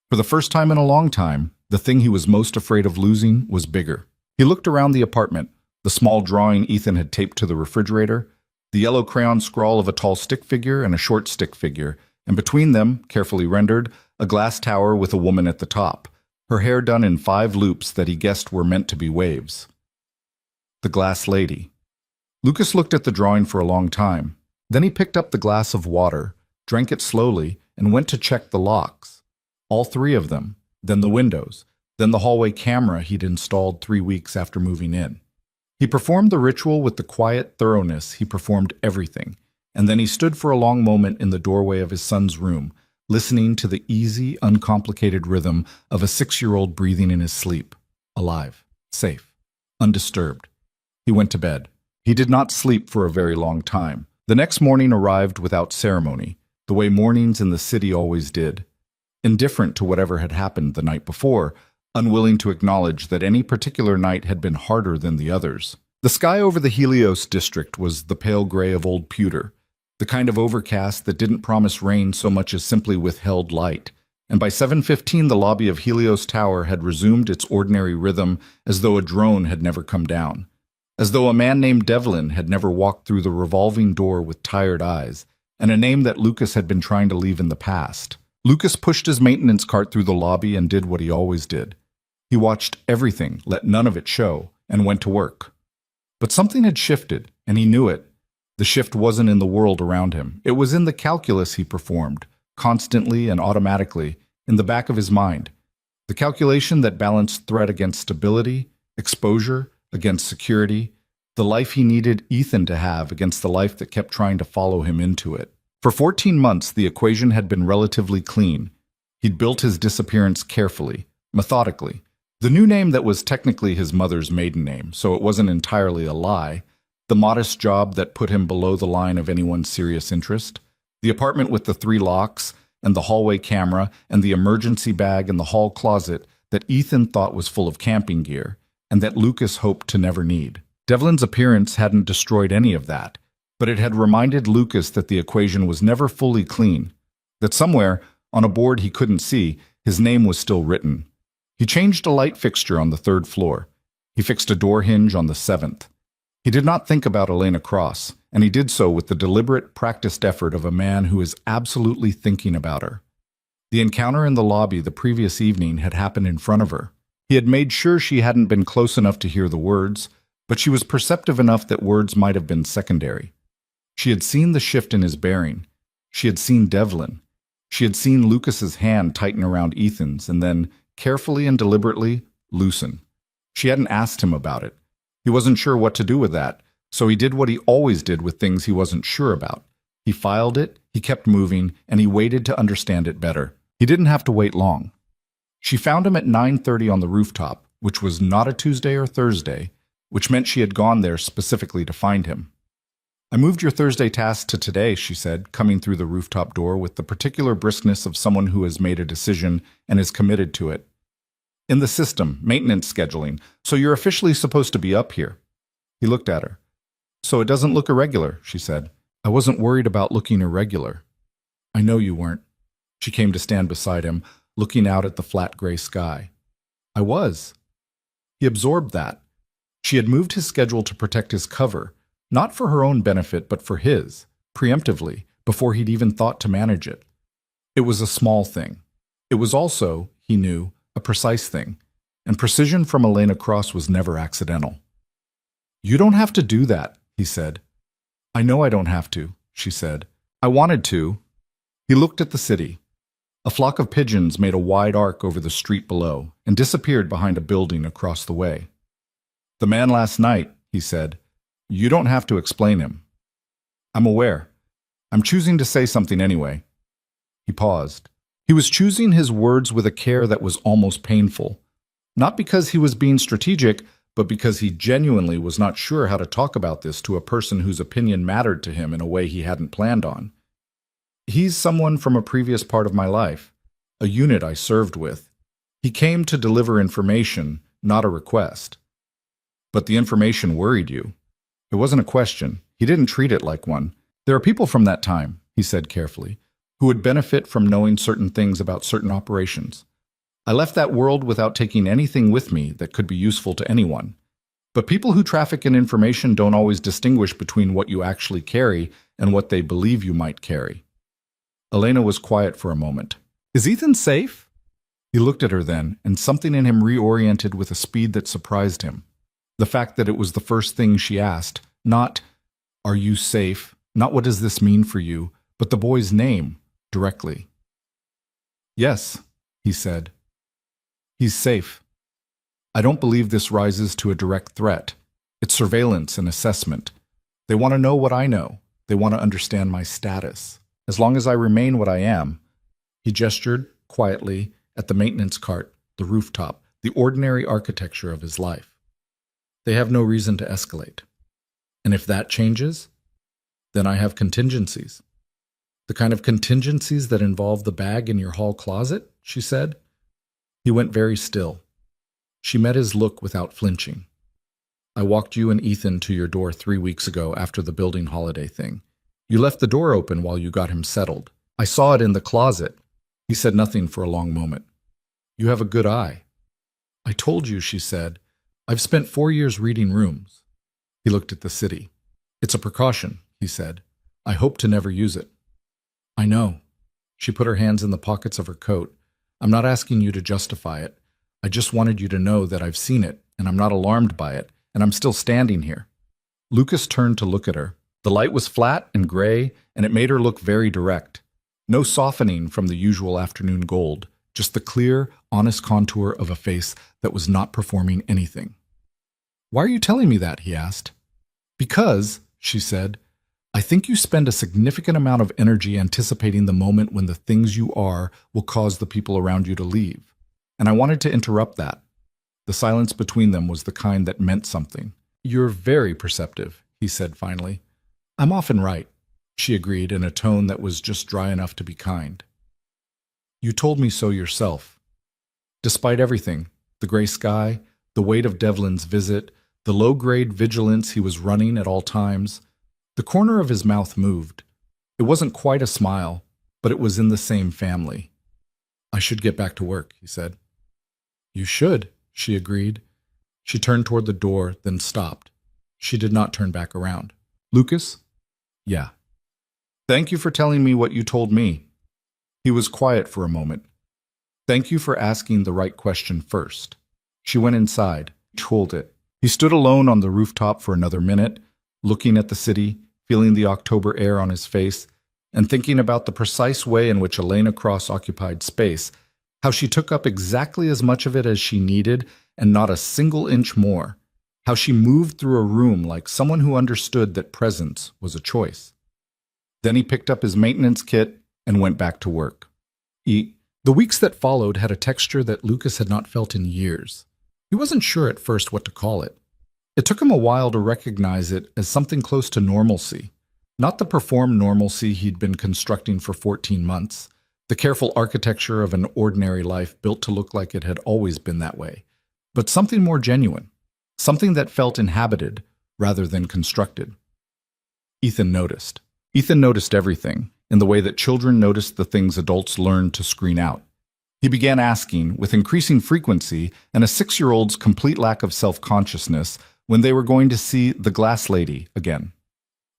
For the first time in a long time, the thing he was most afraid of losing was bigger. He looked around the apartment, the small drawing Ethan had taped to the refrigerator, the yellow crayon scrawl of a tall stick figure and a short stick figure, and between them, carefully rendered, a glass tower with a woman at the top, her hair done in 5 loops that he guessed were meant to be waves. The glass lady. Lucas looked at the drawing for a long time. Then he picked up the glass of water, drank it slowly, and went to check the locks. All 3 of them, then the windows, then the hallway camera he'd installed 3 weeks after moving in. He performed the ritual with the quiet thoroughness he performed everything, and then he stood for a long moment in the doorway of his son's room, listening to the easy, uncomplicated rhythm of a 6-year-old breathing in his sleep, alive, safe, undisturbed. He went to bed. He did not sleep for a very long time. The next morning arrived without ceremony, the way mornings in the city always did. Indifferent to whatever had happened the night before, unwilling to acknowledge that any particular night had been harder than the others. The sky over the Helios district was the pale gray of old pewter, the kind of overcast that didn't promise rain so much as simply withheld light, and by 7:15 the lobby of Helios Tower had resumed its ordinary rhythm as though a drone had never come down, as though a man named Devlin had never walked through the revolving door with tired eyes, and a name that Lucas had been trying to leave in the past. Lucas pushed his maintenance cart through the lobby and did what he always did. He watched everything, let none of it show, and went to work. But something had shifted, and he knew it. The shift wasn't in the world around him. It was in the calculus he performed, constantly and automatically, in the back of his mind. The calculation that balanced threat against stability, exposure against security, the life he needed Ethan to have against the life that kept trying to follow him into it. For 14 months, the equation had been relatively clean. He'd built his disappearance carefully, methodically. The new name that was technically his mother's maiden name, so it wasn't entirely a lie, the modest job that put him below the line of anyone's serious interest, the apartment with the 3 locks, and the hallway camera, and the emergency bag in the hall closet that Ethan thought was full of camping gear, and that Lucas hoped to never need. Devlin's appearance hadn't destroyed any of that, but it had reminded Lucas that the equation was never fully clean, that somewhere, on a board he couldn't see, his name was still written. He changed a light fixture on the 3rd floor. He fixed a door hinge on the 7th. He did not think about Elena Cross, and he did so with the deliberate, practiced effort of a man who is absolutely thinking about her. The encounter in the lobby the previous evening had happened in front of her. He had made sure she hadn't been close enough to hear the words, but she was perceptive enough that words might have been secondary. She had seen the shift in his bearing. She had seen Devlin. She had seen Lucas's hand tighten around Ethan's and then, carefully and deliberately, loosen. She hadn't asked him about it. He wasn't sure what to do with that, so he did what he always did with things he wasn't sure about. He filed it, he kept moving, and he waited to understand it better. He didn't have to wait long. She found him at 9:30 on the rooftop, which was not a Tuesday or Thursday, which meant she had gone there specifically to find him. "I moved your Thursday task to today," she said, coming through the rooftop door with the particular briskness of someone who has made a decision and is committed to it. "In the system, maintenance scheduling, so you're officially supposed to be up here." He looked at her. "So it doesn't look irregular," she said. "I wasn't worried about looking irregular." "I know you weren't." She came to stand beside him, looking out at the flat gray sky. "I was." He absorbed that. She had moved his schedule to protect his cover, not for her own benefit, but for his, preemptively, before he'd even thought to manage it. It was a small thing. It was also, he knew, a precise thing, and precision from Elena Cross was never accidental. "You don't have to do that," he said. "I know I don't have to," she said. "I wanted to." He looked at the city. A flock of pigeons made a wide arc over the street below and disappeared behind a building across the way. "The man last night," he said. "You don't have to explain him." "I'm aware. I'm choosing to say something anyway." He paused. He was choosing his words with a care that was almost painful. Not because he was being strategic, but because he genuinely was not sure how to talk about this to a person whose opinion mattered to him in a way he hadn't planned on. He's someone from a previous part of my life, a unit I served with. He came to deliver information, not a request. But the information worried you. It wasn't a question. He didn't treat it like one. There are people from that time, he said carefully, who would benefit from knowing certain things about certain operations. I left that world without taking anything with me that could be useful to anyone. But people who traffic in information don't always distinguish between what you actually carry and what they believe you might carry. Elena was quiet for a moment. Is Ethan safe? He looked at her then, and something in him reoriented with a speed that surprised him. The fact that it was the first thing she asked, not, "Are you safe?" Not, "What does this mean for you?" but the boy's name, directly. "Yes," he said. "He's safe. I don't believe this rises to a direct threat. It's surveillance and assessment. They want to know what I know. They want to understand my status. As long as I remain what I am." He gestured, quietly, at the maintenance cart, the rooftop, the ordinary architecture of his life. "They have no reason to escalate. And if that changes, then I have contingencies." "The kind of contingencies that involve the bag in your hall closet?" she said. He went very still. She met his look without flinching. "I walked you and Ethan to your door 3 weeks ago after the building holiday thing. You left the door open while you got him settled. I saw it in the closet." He said nothing for a long moment. "You have a good eye." "I told you," she said. "I've spent 4 years reading rooms." He looked at the city. "It's a precaution," he said. "I hope to never use it." "I know." She put her hands in the pockets of her coat. "I'm not asking you to justify it. I just wanted you to know that I've seen it, and I'm not alarmed by it, and I'm still standing here." Lucas turned to look at her. The light was flat and gray, and it made her look very direct. No softening from the usual afternoon gold, just the clear, honest contour of a face that was not performing anything. "Why are you telling me that?" he asked. "Because," she said, "I think you spend a significant amount of energy anticipating the moment when the things you are will cause the people around you to leave. And I wanted to interrupt that." The silence between them was the kind that meant something. "You're very perceptive," he said finally. "I'm often right," she agreed in a tone that was just dry enough to be kind. "You told me so yourself." Despite everything, the gray sky, the weight of Devlin's visit, the low-grade vigilance he was running at all times, the corner of his mouth moved. It wasn't quite a smile, but it was in the same family. "I should get back to work," he said. "You should," she agreed. She turned toward the door, then stopped. She did not turn back around. "Lucas?" "Yeah." "Thank you for telling me what you told me." He was quiet for a moment. "Thank you for asking the right question first." She went inside, told it. He stood alone on the rooftop for another minute, looking at the city, feeling the October air on his face, and thinking about the precise way in which Elena Cross occupied space, how she took up exactly as much of it as she needed and not a single inch more, how she moved through a room like someone who understood that presence was a choice. Then he picked up his maintenance kit and went back to work. The weeks that followed had a texture that Lucas had not felt in years. He wasn't sure at first what to call it. It took him a while to recognize it as something close to normalcy, not the performed normalcy he'd been constructing for 14 months, the careful architecture of an ordinary life built to look like it had always been that way, but something more genuine, something that felt inhabited rather than constructed. Ethan noticed. Ethan noticed everything, in the way that children notice the things adults learn to screen out. He began asking, with increasing frequency and a 6-year-old's complete lack of self-consciousness, when they were going to see the glass lady again.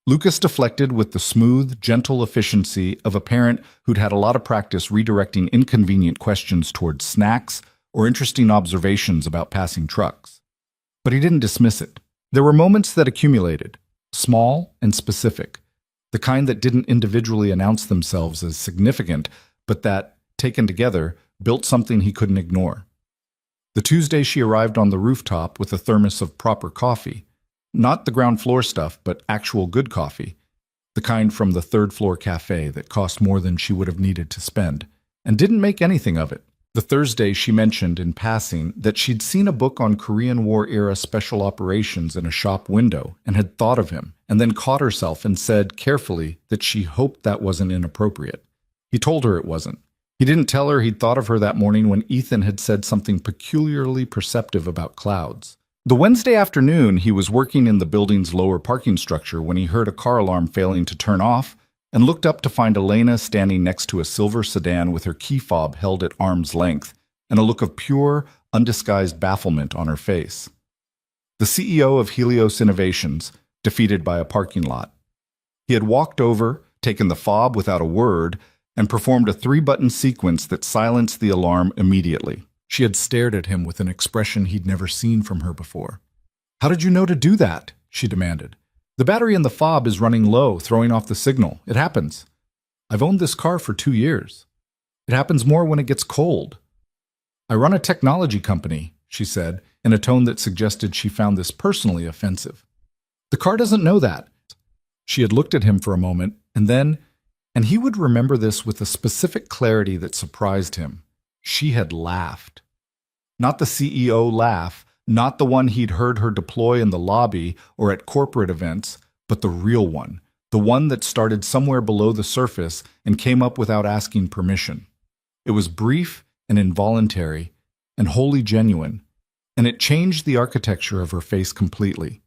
Lucas deflected with the smooth, gentle efficiency of a parent who'd had a lot of practice redirecting inconvenient questions towards snacks or interesting observations about passing trucks. But he didn't dismiss it. There were moments that accumulated, small and specific, the kind that didn't individually announce themselves as significant, but that, taken together, built something he couldn't ignore. The Tuesday she arrived on the rooftop with a thermos of proper coffee, not the ground floor stuff, but actual good coffee, the kind from the third-floor cafe that cost more than she would have needed to spend, and didn't make anything of it. The Thursday she mentioned in passing that she'd seen a book on Korean War-era special operations in a shop window and had thought of him, and then caught herself and said carefully that she hoped that wasn't inappropriate. He told her it wasn't. He didn't tell her he'd thought of her that morning when Ethan had said something peculiarly perceptive about clouds. The Wednesday afternoon, he was working in the building's lower parking structure when he heard a car alarm failing to turn off and looked up to find Elena standing next to a silver sedan with her key fob held at arm's length and a look of pure, undisguised bafflement on her face. The CEO of Helios Innovations, defeated by a parking lot. He had walked over, taken the fob without a word, and performed a 3-button sequence that silenced the alarm immediately. She had stared at him with an expression he'd never seen from her before. "How did you know to do that?" she demanded. "The battery in the fob is running low, throwing off the signal. It happens. I've owned this car for 2 years. It happens more when it gets cold." "I run a technology company," she said, in a tone that suggested she found this personally offensive. "The car doesn't know that." She had looked at him for a moment, and he would remember this with a specific clarity that surprised him. She had laughed. Not the CEO laugh, not the one he'd heard her deploy in the lobby or at corporate events, but the real one, the one that started somewhere below the surface and came up without asking permission. It was brief and involuntary and wholly genuine, and it changed the architecture of her face completely.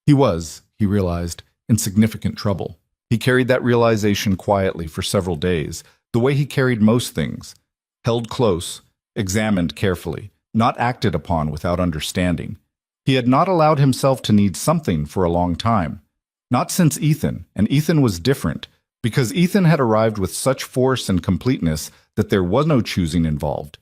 He was, he realized, in significant trouble. He carried that realization quietly for several days, the way he carried most things, held close, examined carefully, not acted upon without understanding. He had not allowed himself to need something for a long time. Not since Ethan, and Ethan was different, because Ethan had arrived with such force and completeness that there was no choosing involved.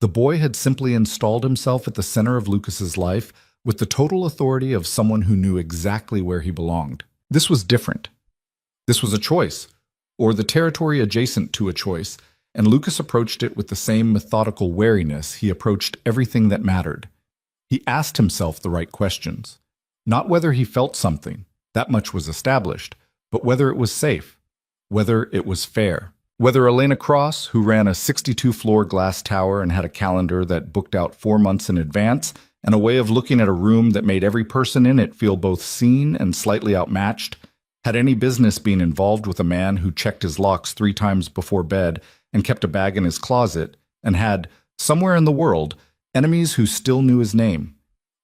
The boy had simply installed himself at the center of Lucas's life with the total authority of someone who knew exactly where he belonged. This was different. This was a choice, or the territory adjacent to a choice, and Lucas approached it with the same methodical wariness he approached everything that mattered. He asked himself the right questions. Not whether he felt something, that much was established, but whether it was safe, whether it was fair. Whether Elena Cross, who ran a 62-floor glass tower and had a calendar that booked out 4 months in advance, and a way of looking at a room that made every person in it feel both seen and slightly outmatched, had any business being involved with a man who checked his locks 3 times before bed and kept a bag in his closet, and had, somewhere in the world, enemies who still knew his name.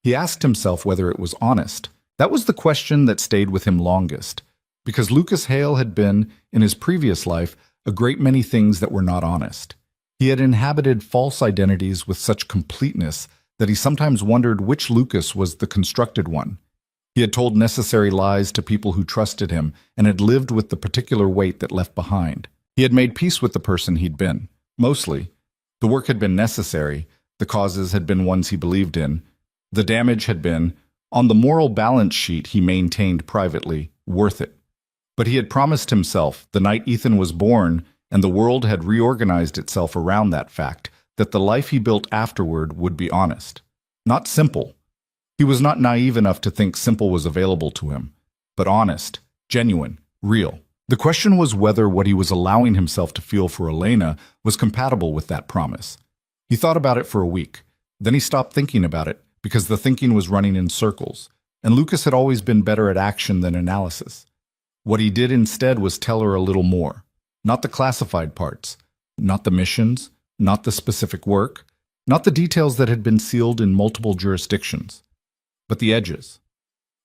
He asked himself whether it was honest. That was the question that stayed with him longest, because Lucas Hale had been, in his previous life, a great many things that were not honest. He had inhabited false identities with such completeness that he sometimes wondered which Lucas was the constructed one. He had told necessary lies to people who trusted him and had lived with the particular weight that left behind. He had made peace with the person he'd been, mostly. The work had been necessary, the causes had been ones he believed in, the damage had been, on the moral balance sheet he maintained privately, worth it. But he had promised himself, the night Ethan was born, and the world had reorganized itself around that fact, that the life he built afterward would be honest. Not simple. He was not naive enough to think simple was available to him, but honest, genuine, real. The question was whether what he was allowing himself to feel for Elena was compatible with that promise. He thought about it for a week. Then he stopped thinking about it because the thinking was running in circles, and Lucas had always been better at action than analysis. What he did instead was tell her a little more. Not the classified parts, not the missions, not the specific work, not the details that had been sealed in multiple jurisdictions, but the edges,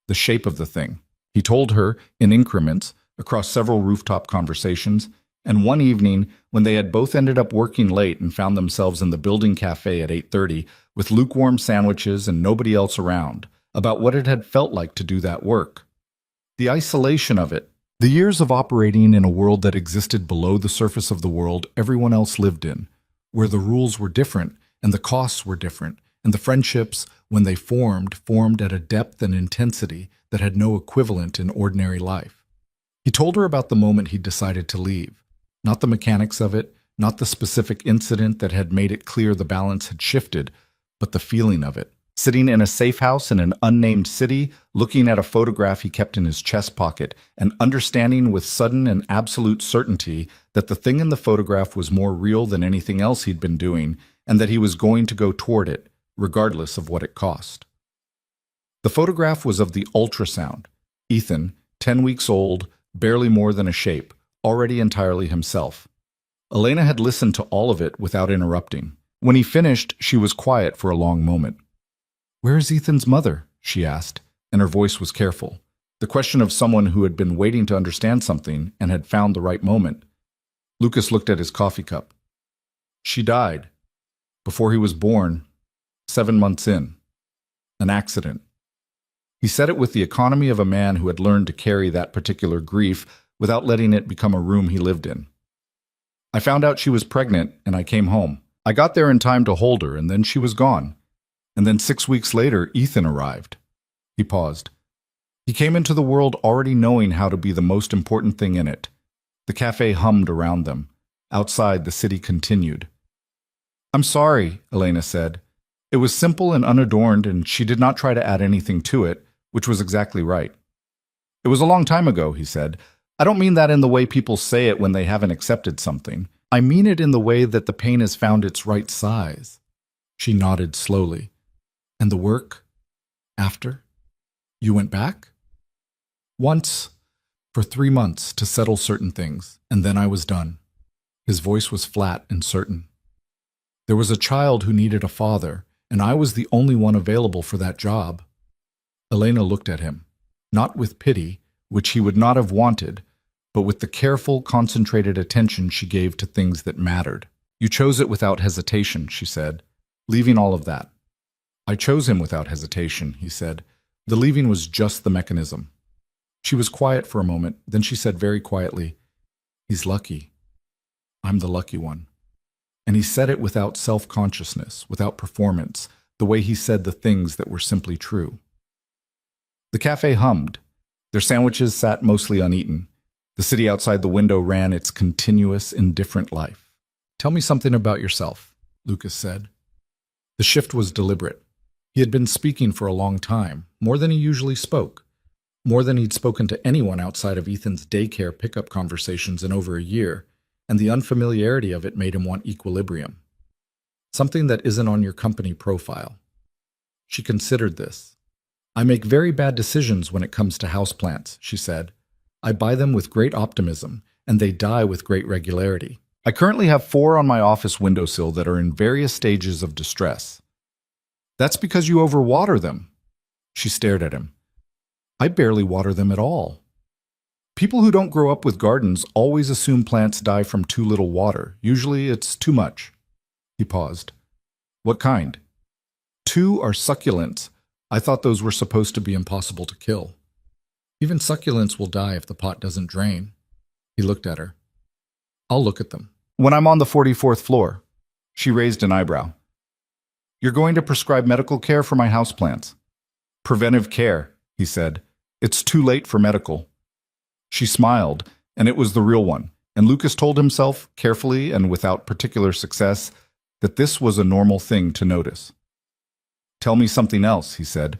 the shape of the thing. He told her, in increments, across several rooftop conversations, and one evening, when they had both ended up working late and found themselves in the building cafe at 8:30 with lukewarm sandwiches and nobody else around, about what it had felt like to do that work. The isolation of it, the years of operating in a world that existed below the surface of the world everyone else lived in, where the rules were different and the costs were different, and the friendships, when they formed at a depth and intensity that had no equivalent in ordinary life. He told her about the moment he'd decided to leave. Not the mechanics of it, not the specific incident that had made it clear the balance had shifted, but the feeling of it. Sitting in a safe house in an unnamed city, looking at a photograph he kept in his chest pocket, and understanding with sudden and absolute certainty that the thing in the photograph was more real than anything else he'd been doing, and that he was going to go toward it, regardless of what it cost. The photograph was of the ultrasound. Ethan, 10 weeks old, barely more than a shape, already entirely himself. Elena had listened to all of it without interrupting. When he finished, she was quiet for a long moment. "Where is Ethan's mother?" she asked, and her voice was careful. The question of someone who had been waiting to understand something and had found the right moment. Lucas looked at his coffee cup. "She died. Before he was born, 7 months in. An accident." He said it with the economy of a man who had learned to carry that particular grief without letting it become a room he lived in. "I found out she was pregnant, and I came home. I got there in time to hold her, and then she was gone. And then 6 weeks later, Ethan arrived." He paused. He came into the world already knowing how to be the most important thing in it. The cafe hummed around them. Outside, the city continued. "I'm sorry," Elena said. It was simple and unadorned, and she did not try to add anything to it, which was exactly right. "It was a long time ago," he said. "I don't mean that in the way people say it when they haven't accepted something. I mean it in the way that the pain has found its right size." She nodded slowly. "And the work? After? You went back?" "Once, for 3 months, to settle certain things, and then I was done." His voice was flat and certain. "There was a child who needed a father, and I was the only one available for that job." Elena looked at him, not with pity, which he would not have wanted, but with the careful, concentrated attention she gave to things that mattered. "You chose it without hesitation," she said, "leaving all of that." "I chose him without hesitation," he said. "The leaving was just the mechanism." She was quiet for a moment, then she said very quietly, "He's lucky. I'm the lucky one." And he said it without self-consciousness, without performance, the way he said the things that were simply true. The cafe hummed. Their sandwiches sat mostly uneaten. The city outside the window ran its continuous, indifferent life. "Tell me something about yourself," Lucas said. The shift was deliberate. He had been speaking for a long time, more than he usually spoke, more than he'd spoken to anyone outside of Ethan's daycare pickup conversations in over a year, and the unfamiliarity of it made him want equilibrium. "Something that isn't on your company profile." She considered this. "I make very bad decisions when it comes to houseplants," she said. "I buy them with great optimism, and they die with great regularity. I currently have 4 on my office windowsill that are in various stages of distress." "That's because you overwater them." She stared at him. "I barely water them at all." People who don't grow up with gardens always assume plants die from too little water. Usually it's too much. He paused. "What kind?" "2 are succulents. I thought those were supposed to be impossible to kill." "Even succulents will die if the pot doesn't drain." He looked at her. "I'll look at them." "When I'm on the 44th floor." She raised an eyebrow. "You're going to prescribe medical care for my houseplants." "Preventive care," he said. "It's too late for medical." She smiled, and it was the real one, and Lucas told himself, carefully and without particular success, that this was a normal thing to notice. "Tell me something else," he said.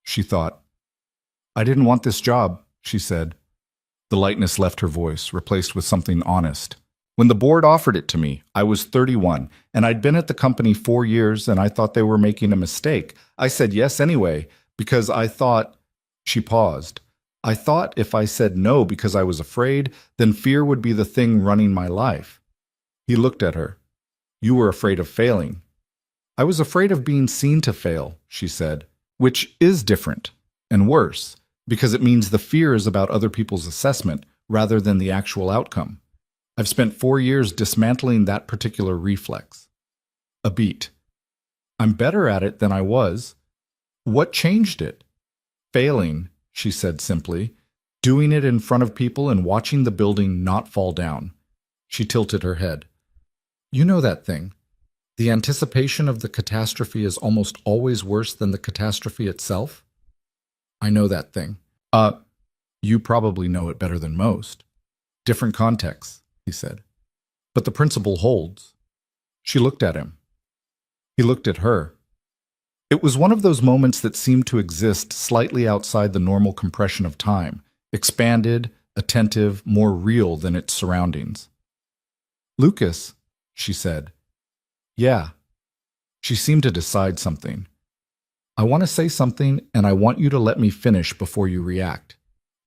She thought. "I didn't want this job," she said. The lightness left her voice, replaced with something honest. "When the board offered it to me, I was 31, and I'd been at the company 4 years, and I thought they were making a mistake. I said yes anyway, because I thought—" She paused. "I thought if I said no because I was afraid, then fear would be the thing running my life." He looked at her. "You were afraid of failing." "I was afraid of being seen to fail," she said, "which is different and worse, because it means the fear is about other people's assessment rather than the actual outcome. I've spent 4 years dismantling that particular reflex." A beat. "I'm better at it than I was." "What changed it?" "Failing," she said simply, "doing it in front of people and watching the building not fall down." She tilted her head. "You know that thing. The anticipation of the catastrophe is almost always worse than the catastrophe itself." "I know that thing." You probably know it better than most." "Different contexts," he said. "But the principle holds." She looked at him. He looked at her. It was one of those moments that seemed to exist slightly outside the normal compression of time, expanded, attentive, more real than its surroundings. "Lucas," she said. "Yeah," She seemed to decide something. I want to say something, and I want you to let me finish before you react.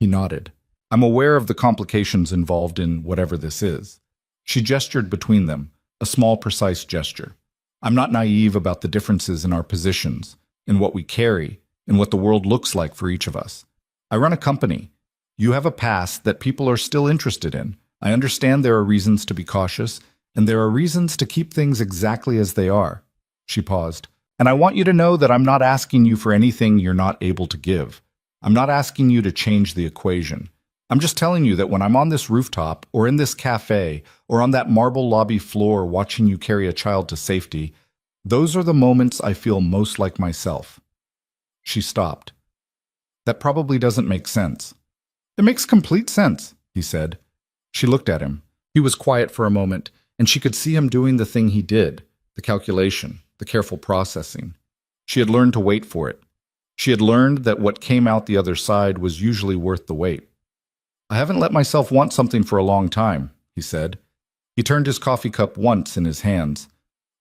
He nodded. I'm aware of the complications involved in whatever this is. She gestured between them, a small, precise gesture. I'm not naive about the differences in our positions, in what we carry, in what the world looks like for each of us. I run a company. You have a past that people are still interested in. I understand there are reasons to be cautious, and there are reasons to keep things exactly as they are. She paused. And I want you to know that I'm not asking you for anything you're not able to give. I'm not asking you to change the equation. I'm just telling you that when I'm on this rooftop, or in this cafe, or on that marble lobby floor watching you carry a child to safety, those are the moments I feel most like myself. She stopped. That probably doesn't make sense. It makes complete sense, he said. She looked at him. He was quiet for a moment, and she could see him doing the thing he did, the calculation, the careful processing. She had learned to wait for it. She had learned that what came out the other side was usually worth the wait. I haven't let myself want something for a long time, he said. He turned his coffee cup once in his hands.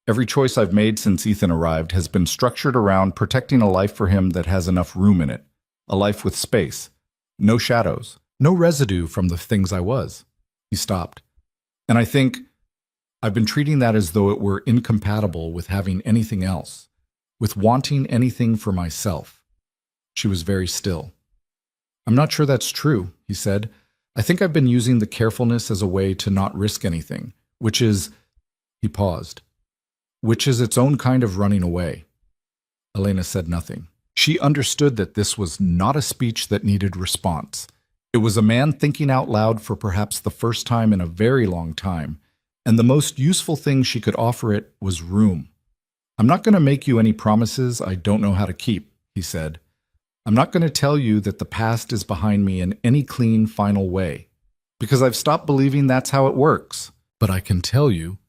Every choice I've made since Ethan arrived has been structured around protecting a life for him that has enough room in it, a life with space, no shadows, no residue from the things I was. He stopped. And I think I've been treating that as though it were incompatible with having anything else, with wanting anything for myself. She was very still. I'm not sure that's true, he said. I think I've been using the carefulness as a way to not risk anything, which is, he paused, which is its own kind of running away. Elena said nothing. She understood that this was not a speech that needed response. It was a man thinking out loud for perhaps the first time in a very long time, and the most useful thing she could offer it was room. I'm not going to make you any promises I don't know how to keep, he said. I'm not going to tell you that the past is behind me in any clean, final way, because I've stopped believing that's how it works. But I can tell you,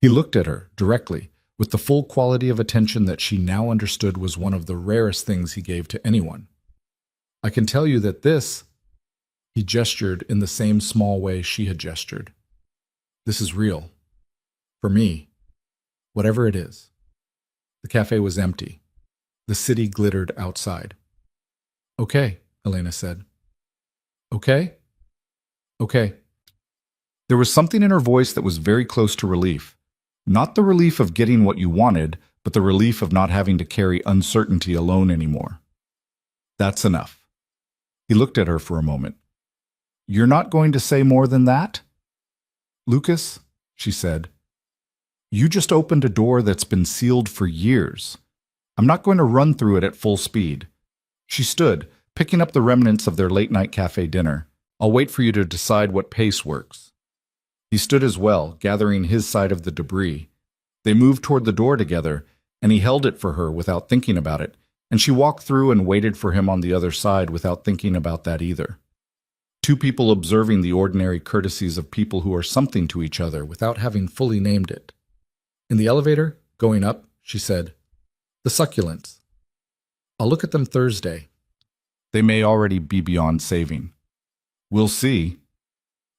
he looked at her directly, with the full quality of attention that she now understood was one of the rarest things he gave to anyone. I can tell you that this, he gestured in the same small way she had gestured. This is real. For me, whatever it is. The cafe was empty. The city glittered outside. Okay, Elena said. Okay? Okay. There was something in her voice that was very close to relief. Not the relief of getting what you wanted, but the relief of not having to carry uncertainty alone anymore. That's enough. He looked at her for a moment. You're not going to say more than that? Lucas, she said, you just opened a door that's been sealed for years. I'm not going to run through it at full speed. She stood, picking up the remnants of their late-night cafe dinner. I'll wait for you to decide what pace works. He stood as well, gathering his side of the debris. They moved toward the door together, and he held it for her without thinking about it, and she walked through and waited for him on the other side without thinking about that either. Two people observing the ordinary courtesies of people who are something to each other without having fully named it. In the elevator, going up, she said, the succulents. I'll look at them Thursday. They may already be beyond saving. We'll see.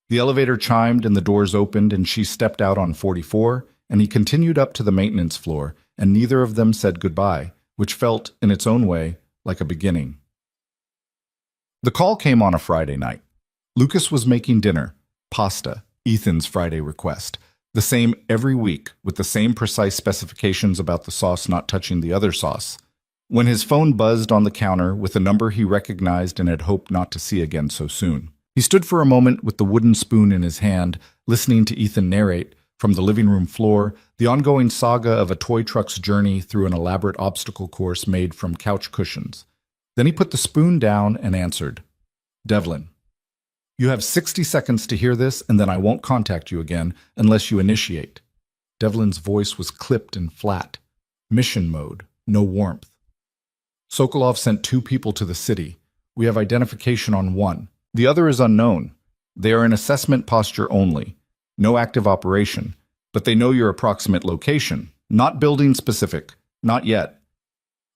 The elevator chimed and the doors opened and she stepped out on 44, and he continued up to the maintenance floor, and neither of them said goodbye, which felt, in its own way, like a beginning. The call came on a Friday night. Lucas was making dinner, pasta, Ethan's Friday request, the same every week, with the same precise specifications about the sauce not touching the other sauce. When his phone buzzed on the counter with a number he recognized and had hoped not to see again so soon, he stood for a moment with the wooden spoon in his hand, listening to Ethan narrate, from the living room floor, the ongoing saga of a toy truck's journey through an elaborate obstacle course made from couch cushions. Then he put the spoon down and answered, Devlin, you have 60 seconds to hear this, and then I won't contact you again unless you initiate. Devlin's voice was clipped and flat. Mission mode, no warmth. Sokolov sent 2 people to the city. We have identification on 1. The other is unknown. They are in assessment posture only. No active operation. But they know your approximate location. Not building specific. Not yet.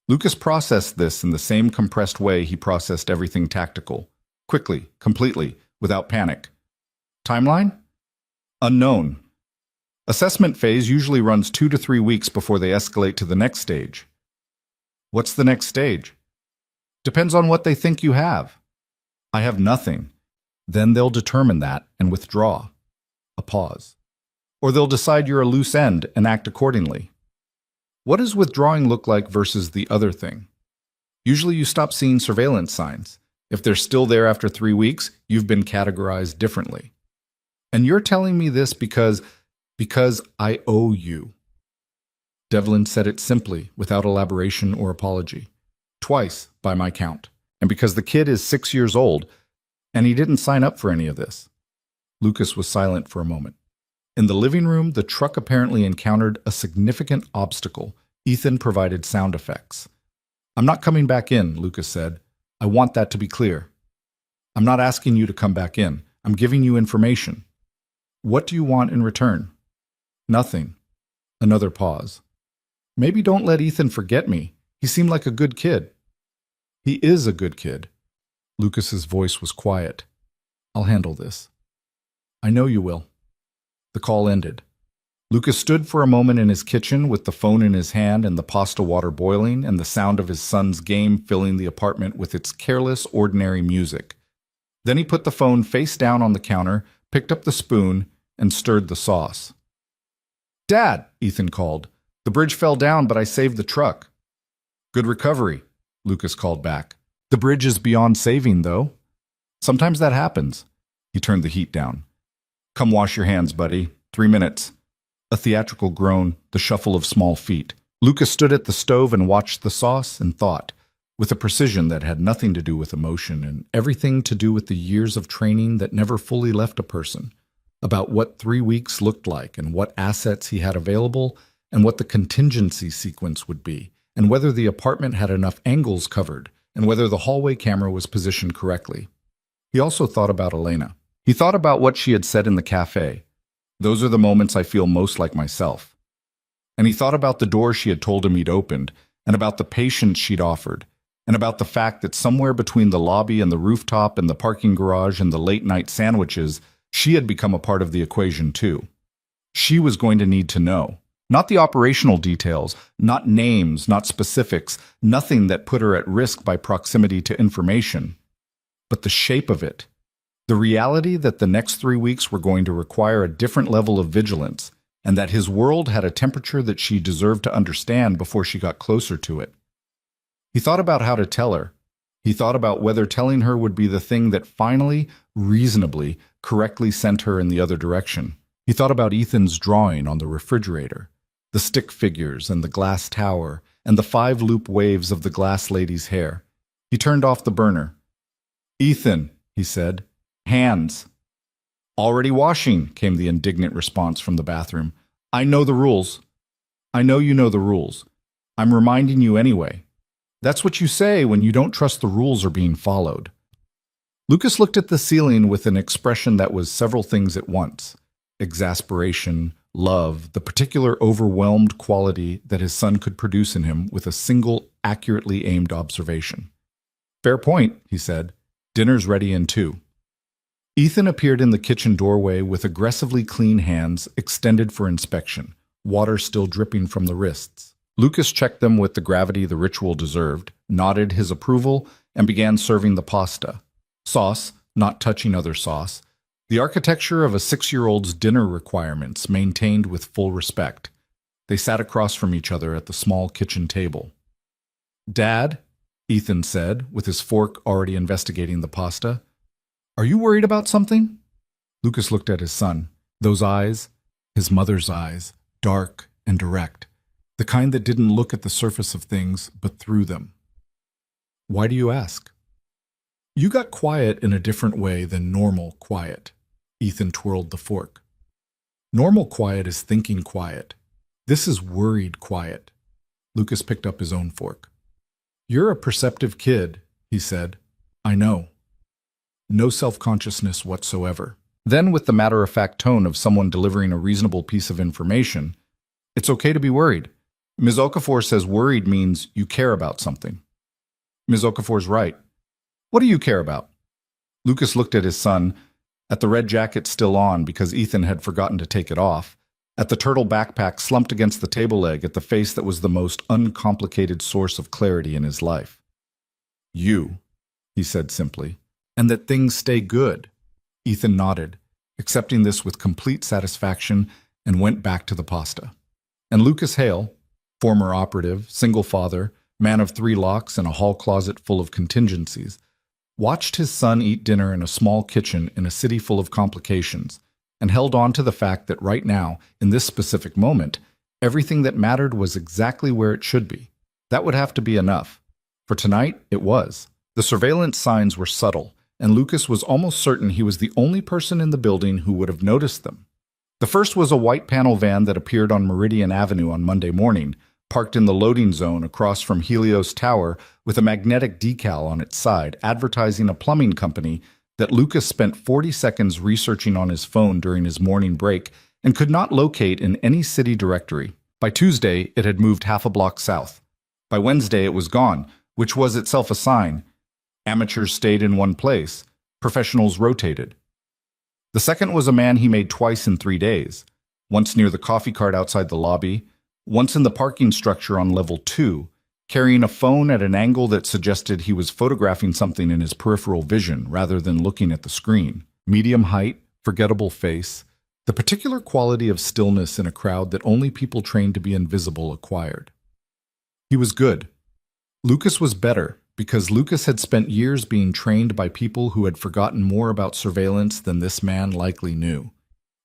Lucas processed this in the same compressed way he processed everything tactical. Quickly, completely, without panic. Timeline? Unknown. Assessment phase usually runs 2 to 3 weeks before they escalate to the next stage. What's the next stage? Depends on what they think you have. I have nothing. Then they'll determine that and withdraw. A pause. Or they'll decide you're a loose end and act accordingly. What does withdrawing look like versus the other thing? Usually you stop seeing surveillance signs. If they're still there after 3 weeks, you've been categorized differently. And you're telling me this because I owe you. Devlin said it simply, without elaboration or apology. Twice, by my count. And because the kid is 6 years old, and he didn't sign up for any of this. Lucas was silent for a moment. In the living room, the truck apparently encountered a significant obstacle. Ethan provided sound effects. I'm not coming back in, Lucas said. I want that to be clear. I'm not asking you to come back in. I'm giving you information. What do you want in return? Nothing. Another pause. Maybe don't let Ethan forget me. He seemed like a good kid. He is a good kid. Lucas's voice was quiet. I'll handle this. I know you will. The call ended. Lucas stood for a moment in his kitchen with the phone in his hand and the pasta water boiling and the sound of his son's game filling the apartment with its careless, ordinary music. Then he put the phone face down on the counter, picked up the spoon, and stirred the sauce. Dad, Ethan called. The bridge fell down, but I saved the truck. Good recovery, Lucas called back. The bridge is beyond saving, though. Sometimes that happens. He turned the heat down. Come wash your hands, buddy. 3 minutes. A theatrical groan, the shuffle of small feet. Lucas stood at the stove and watched the sauce and thought, with a precision that had nothing to do with emotion and everything to do with the years of training that never fully left a person, about what 3 weeks looked like and what assets he had available and what the contingency sequence would be, and whether the apartment had enough angles covered, and whether the hallway camera was positioned correctly. He also thought about Elena. He thought about what she had said in the cafe. Those are the moments I feel most like myself. And he thought about the door she had told him he'd opened, and about the patience she'd offered, and about the fact that somewhere between the lobby and the rooftop and the parking garage and the late-night sandwiches, she had become a part of the equation too. She was going to need to know. Not the operational details, not names, not specifics, nothing that put her at risk by proximity to information, but the shape of it. The reality that the next 3 weeks were going to require a different level of vigilance, and that his world had a temperature that she deserved to understand before she got closer to it. He thought about how to tell her. He thought about whether telling her would be the thing that finally, reasonably, correctly sent her in the other direction. He thought about Ethan's drawing on the refrigerator, the stick figures and the glass tower, and the 5-loop waves of the glass lady's hair. He turned off the burner. Ethan, he said. Hands. Already washing, came the indignant response from the bathroom. I know the rules. I know you know the rules. I'm reminding you anyway. That's what you say when you don't trust the rules are being followed. Lucas looked at the ceiling with an expression that was several things at once. Exasperation, love, the particular overwhelmed quality that his son could produce in him with a single, accurately aimed observation. Fair point, he said. Dinner's ready in 2. Ethan appeared in the kitchen doorway with aggressively clean hands extended for inspection, water still dripping from the wrists. Lucas checked them with the gravity the ritual deserved, nodded his approval, and began serving the pasta. Sauce, not touching other sauce. The architecture of a 6-year-old's dinner requirements maintained with full respect. They sat across from each other at the small kitchen table. Dad, Ethan said, with his fork already investigating the pasta. Are you worried about something? Lucas looked at his son. Those eyes, his mother's eyes, dark and direct, the kind that didn't look at the surface of things, but through them. Why do you ask? You got quiet in a different way than normal quiet. Ethan twirled the fork. Normal quiet is thinking quiet. This is worried quiet. Lucas picked up his own fork. You're a perceptive kid, he said. I know. No self-consciousness whatsoever. Then, with the matter-of-fact tone of someone delivering a reasonable piece of information, it's okay to be worried. Ms. Okafor says worried means you care about something. Ms. Okafor's right. What do you care about? Lucas looked at his son, at the red jacket still on because Ethan had forgotten to take it off, at the turtle backpack slumped against the table leg, at the face that was the most uncomplicated source of clarity in his life. "You," he said simply, "and that things stay good." Ethan nodded, accepting this with complete satisfaction, and went back to the pasta. And Lucas Hale, former operative, single father, man of 3 locks and a hall closet full of contingencies, watched his son eat dinner in a small kitchen in a city full of complications, and held on to the fact that right now, in this specific moment, everything that mattered was exactly where it should be. That would have to be enough. For tonight, it was. The surveillance signs were subtle, and Lucas was almost certain he was the only person in the building who would have noticed them. The first was a white panel van that appeared on Meridian Avenue on Monday morning, parked in the loading zone across from Helios Tower with a magnetic decal on its side advertising a plumbing company that Lucas spent 40 seconds researching on his phone during his morning break and could not locate in any city directory. By Tuesday, it had moved half a block south. By Wednesday, it was gone, which was itself a sign. Amateurs stayed in one place. Professionals rotated. The second was a man he made twice in 3 days, once near the coffee cart outside the lobby, once in the parking structure on level 2, carrying a phone at an angle that suggested he was photographing something in his peripheral vision rather than looking at the screen. Medium height, forgettable face, the particular quality of stillness in a crowd that only people trained to be invisible acquired. He was good. Lucas was better, because Lucas had spent years being trained by people who had forgotten more about surveillance than this man likely knew.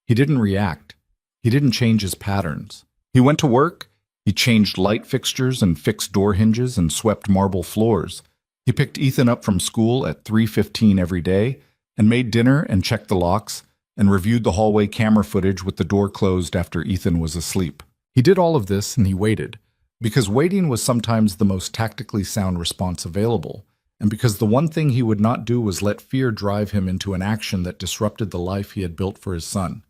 He didn't react. He didn't change his patterns. He went to work. He changed light fixtures and fixed door hinges and swept marble floors. He picked Ethan up from school at 3:15 every day and made dinner and checked the locks and reviewed the hallway camera footage with the door closed after Ethan was asleep. He did all of this and he waited, because waiting was sometimes the most tactically sound response available, and because the one thing he would not do was let fear drive him into an action that disrupted the life he had built for his son.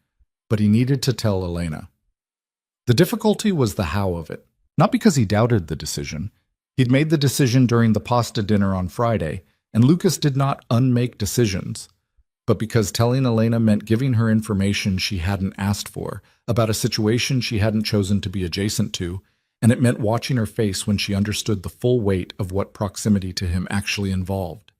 But he needed to tell Elena. The difficulty was the how of it. Not because he doubted the decision. He'd made the decision during the pasta dinner on Friday, and Lucas did not unmake decisions. But because telling Elena meant giving her information she hadn't asked for, about a situation she hadn't chosen to be adjacent to, and it meant watching her face when she understood the full weight of what proximity to him actually involved.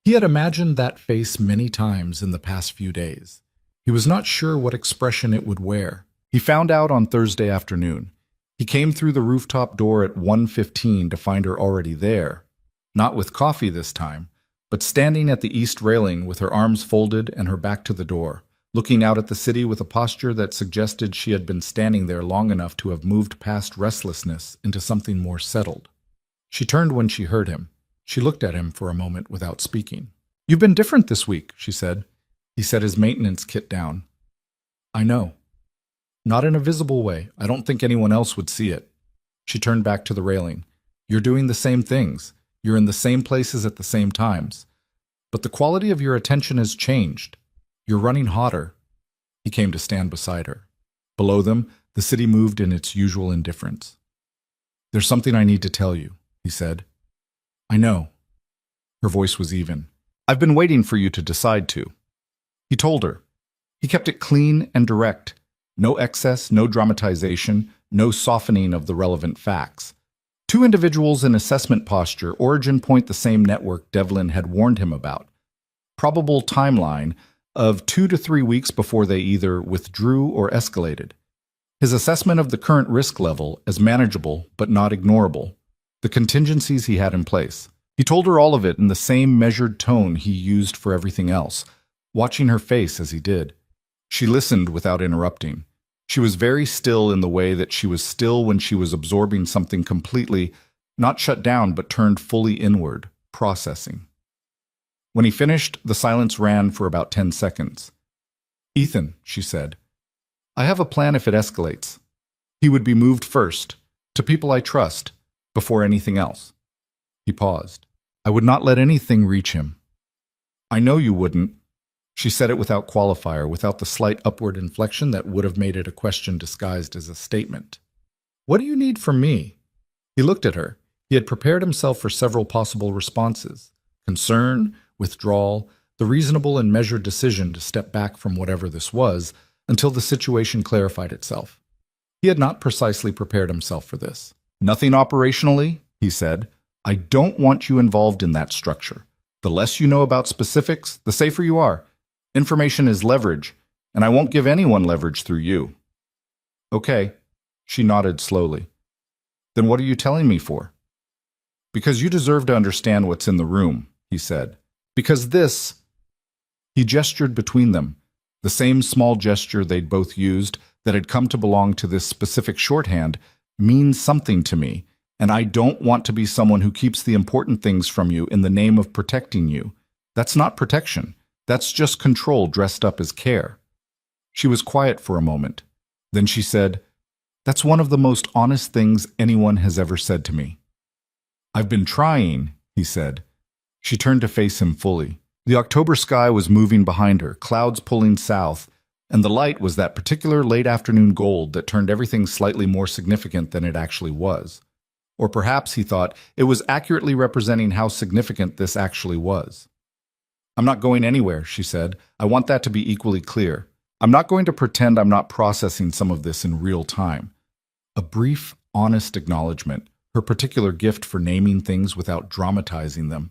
He had imagined that face many times in the past few days. He was not sure what expression it would wear. He found out on Thursday afternoon. He came through the rooftop door at 1:15 to find her already there, not with coffee this time, but standing at the east railing with her arms folded and her back to the door, looking out at the city with a posture that suggested she had been standing there long enough to have moved past restlessness into something more settled. She turned when she heard him. She looked at him for a moment without speaking. "You've been different this week," she said. He set his maintenance kit down. "I know. Not in a visible way. I don't think anyone else would see it." She turned back to the railing. "You're doing the same things. You're in the same places at the same times. But the quality of your attention has changed. You're running hotter." He came to stand beside her. Below them, the city moved in its usual indifference. "There's something I need to tell you," he said. "I know." Her voice was even. "I've been waiting for you to decide to." He told her. He kept it clean and direct. No excess, no dramatization, no softening of the relevant facts. 2 individuals in assessment posture, origin point the same network Devlin had warned him about. Probable timeline of 2 to 3 weeks before they either withdrew or escalated. His assessment of the current risk level as manageable but not ignorable. The contingencies he had in place. He told her all of it in the same measured tone he used for everything else, watching her face as he did. She listened without interrupting. She was very still in the way that she was still when she was absorbing something completely, not shut down but turned fully inward, processing. When he finished, the silence ran for about 10 seconds. "Ethan," she said, "I have a plan if it escalates. He would be moved first, to people I trust, before anything else." He paused. "I would not let anything reach him." "I know you wouldn't." She said it without qualifier, without the slight upward inflection that would have made it a question disguised as a statement. "What do you need from me?" He looked at her. He had prepared himself for several possible responses. Concern, withdrawal, the reasonable and measured decision to step back from whatever this was until the situation clarified itself. He had not precisely prepared himself for this. Nothing operationally, he said. I don't want you involved in that structure. The less you know about specifics, the safer you are. Information is leverage, and I won't give anyone leverage through you. Okay, she nodded slowly. Then what are you telling me for? Because you deserve to understand what's in the room, he said. Because this... He gestured between them, the same small gesture they'd both used that had come to belong to this specific shorthand, means something to me, and I don't want to be someone who keeps the important things from you in the name of protecting you. That's not protection. That's just control dressed up as care. She was quiet for a moment. Then she said, That's one of the most honest things anyone has ever said to me. I've been trying, he said. She turned to face him fully. The October sky was moving behind her, clouds pulling south, and the light was that particular late afternoon gold that turned everything slightly more significant than it actually was. Or perhaps, he thought, it was accurately representing how significant this actually was. I'm not going anywhere, she said. I want that to be equally clear. I'm not going to pretend I'm not processing some of this in real time. A brief, honest acknowledgement, her particular gift for naming things without dramatizing them.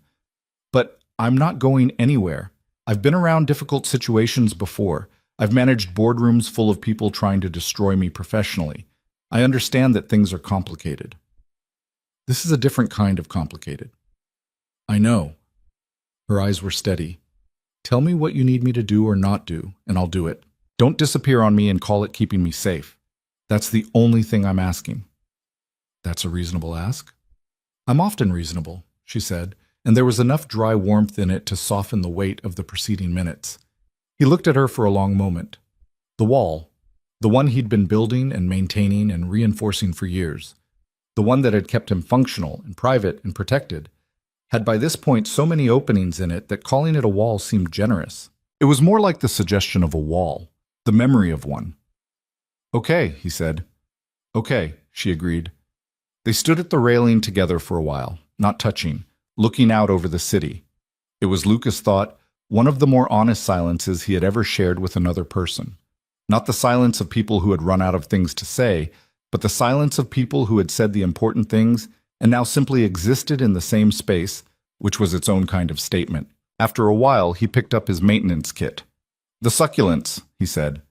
But I'm not going anywhere. I've been around difficult situations before. I've managed boardrooms full of people trying to destroy me professionally. I understand that things are complicated. This is a different kind of complicated. I know. Her eyes were steady. Tell me what you need me to do or not do, and I'll do it. Don't disappear on me and call it keeping me safe. That's the only thing I'm asking. That's a reasonable ask. I'm often reasonable, she said, and there was enough dry warmth in it to soften the weight of the preceding minutes. He looked at her for a long moment. The wall, the one he'd been building and maintaining and reinforcing for years, the one that had kept him functional and private and protected, had by this point so many openings in it that calling it a wall seemed generous. It was more like the suggestion of a wall, the memory of one. Okay, he said. Okay, she agreed. They stood at the railing together for a while, not touching, looking out over the city. It was, Lucas thought, one of the more honest silences he had ever shared with another person. Not the silence of people who had run out of things to say, but the silence of people who had said the important things and now simply existed in the same space, which was its own kind of statement. After a while, he picked up his maintenance kit. The succulents, he said.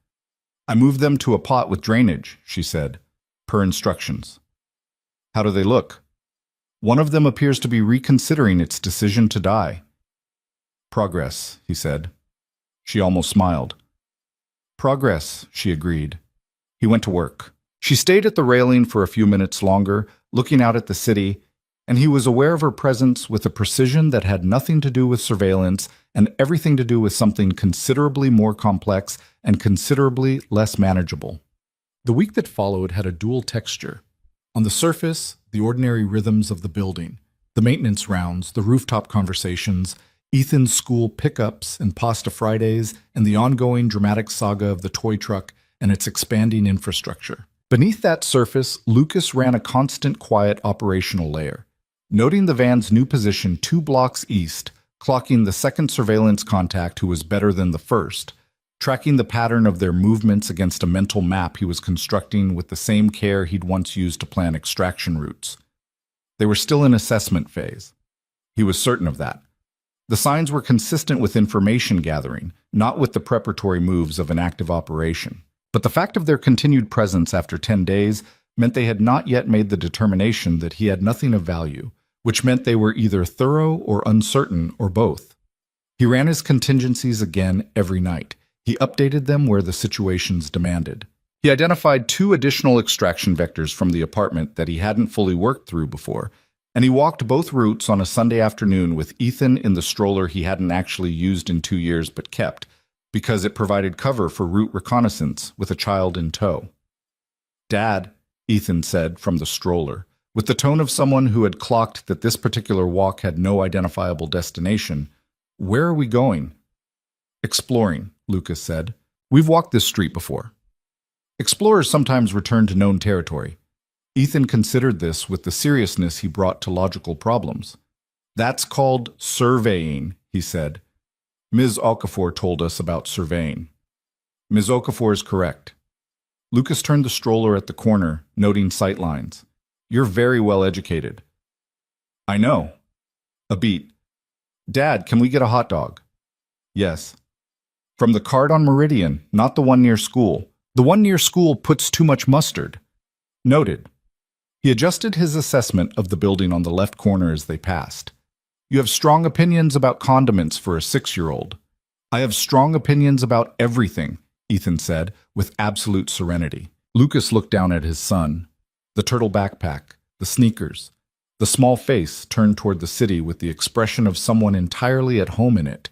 I moved them to a pot with drainage, she said, per instructions. How do they look? One of them appears to be reconsidering its decision to die. Progress, he said. She almost smiled. Progress, she agreed. He went to work. She stayed at the railing for a few minutes longer, looking out at the city, and he was aware of her presence with a precision that had nothing to do with surveillance and everything to do with something considerably more complex and considerably less manageable. The week that followed had a dual texture. On the surface, the ordinary rhythms of the building, the maintenance rounds, the rooftop conversations, Ethan's school pickups and pasta Fridays, and the ongoing dramatic saga of the toy truck and its expanding infrastructure. Beneath that surface, Lucas ran a constant, quiet operational layer, noting the van's new position 2 blocks east, clocking the second surveillance contact who was better than the first, tracking the pattern of their movements against a mental map he was constructing with the same care he'd once used to plan extraction routes. They were still in assessment phase. He was certain of that. The signs were consistent with information gathering, not with the preparatory moves of an active operation. But the fact of their continued presence after 10 days meant they had not yet made the determination that he had nothing of value, which meant they were either thorough or uncertain or both. He ran his contingencies again every night. He updated them where the situations demanded. He identified 2 additional extraction vectors from the apartment that he hadn't fully worked through before, and he walked both routes on a Sunday afternoon with Ethan in the stroller he hadn't actually used in 2 years but kept, because it provided cover for route reconnaissance with a child in tow. Dad, Ethan said from the stroller, with the tone of someone who had clocked that this particular walk had no identifiable destination, where are we going? Exploring, Lucas said. We've walked this street before. Explorers sometimes return to known territory. Ethan considered this with the seriousness he brought to logical problems. That's called surveying, he said. Ms. Okafor told us about surveying. Ms. Okafor is correct. Lucas turned the stroller at the corner, noting sight lines. You're very well educated. I know. A beat. Dad, can we get a hot dog? Yes. From the cart on Meridian, not the one near school. The one near school puts too much mustard. Noted. He adjusted his assessment of the building on the left corner as they passed. You have strong opinions about condiments for a 6-year-old. I have strong opinions about everything, Ethan said, with absolute serenity. Lucas looked down at his son. The turtle backpack, the sneakers, the small face turned toward the city with the expression of someone entirely at home in it,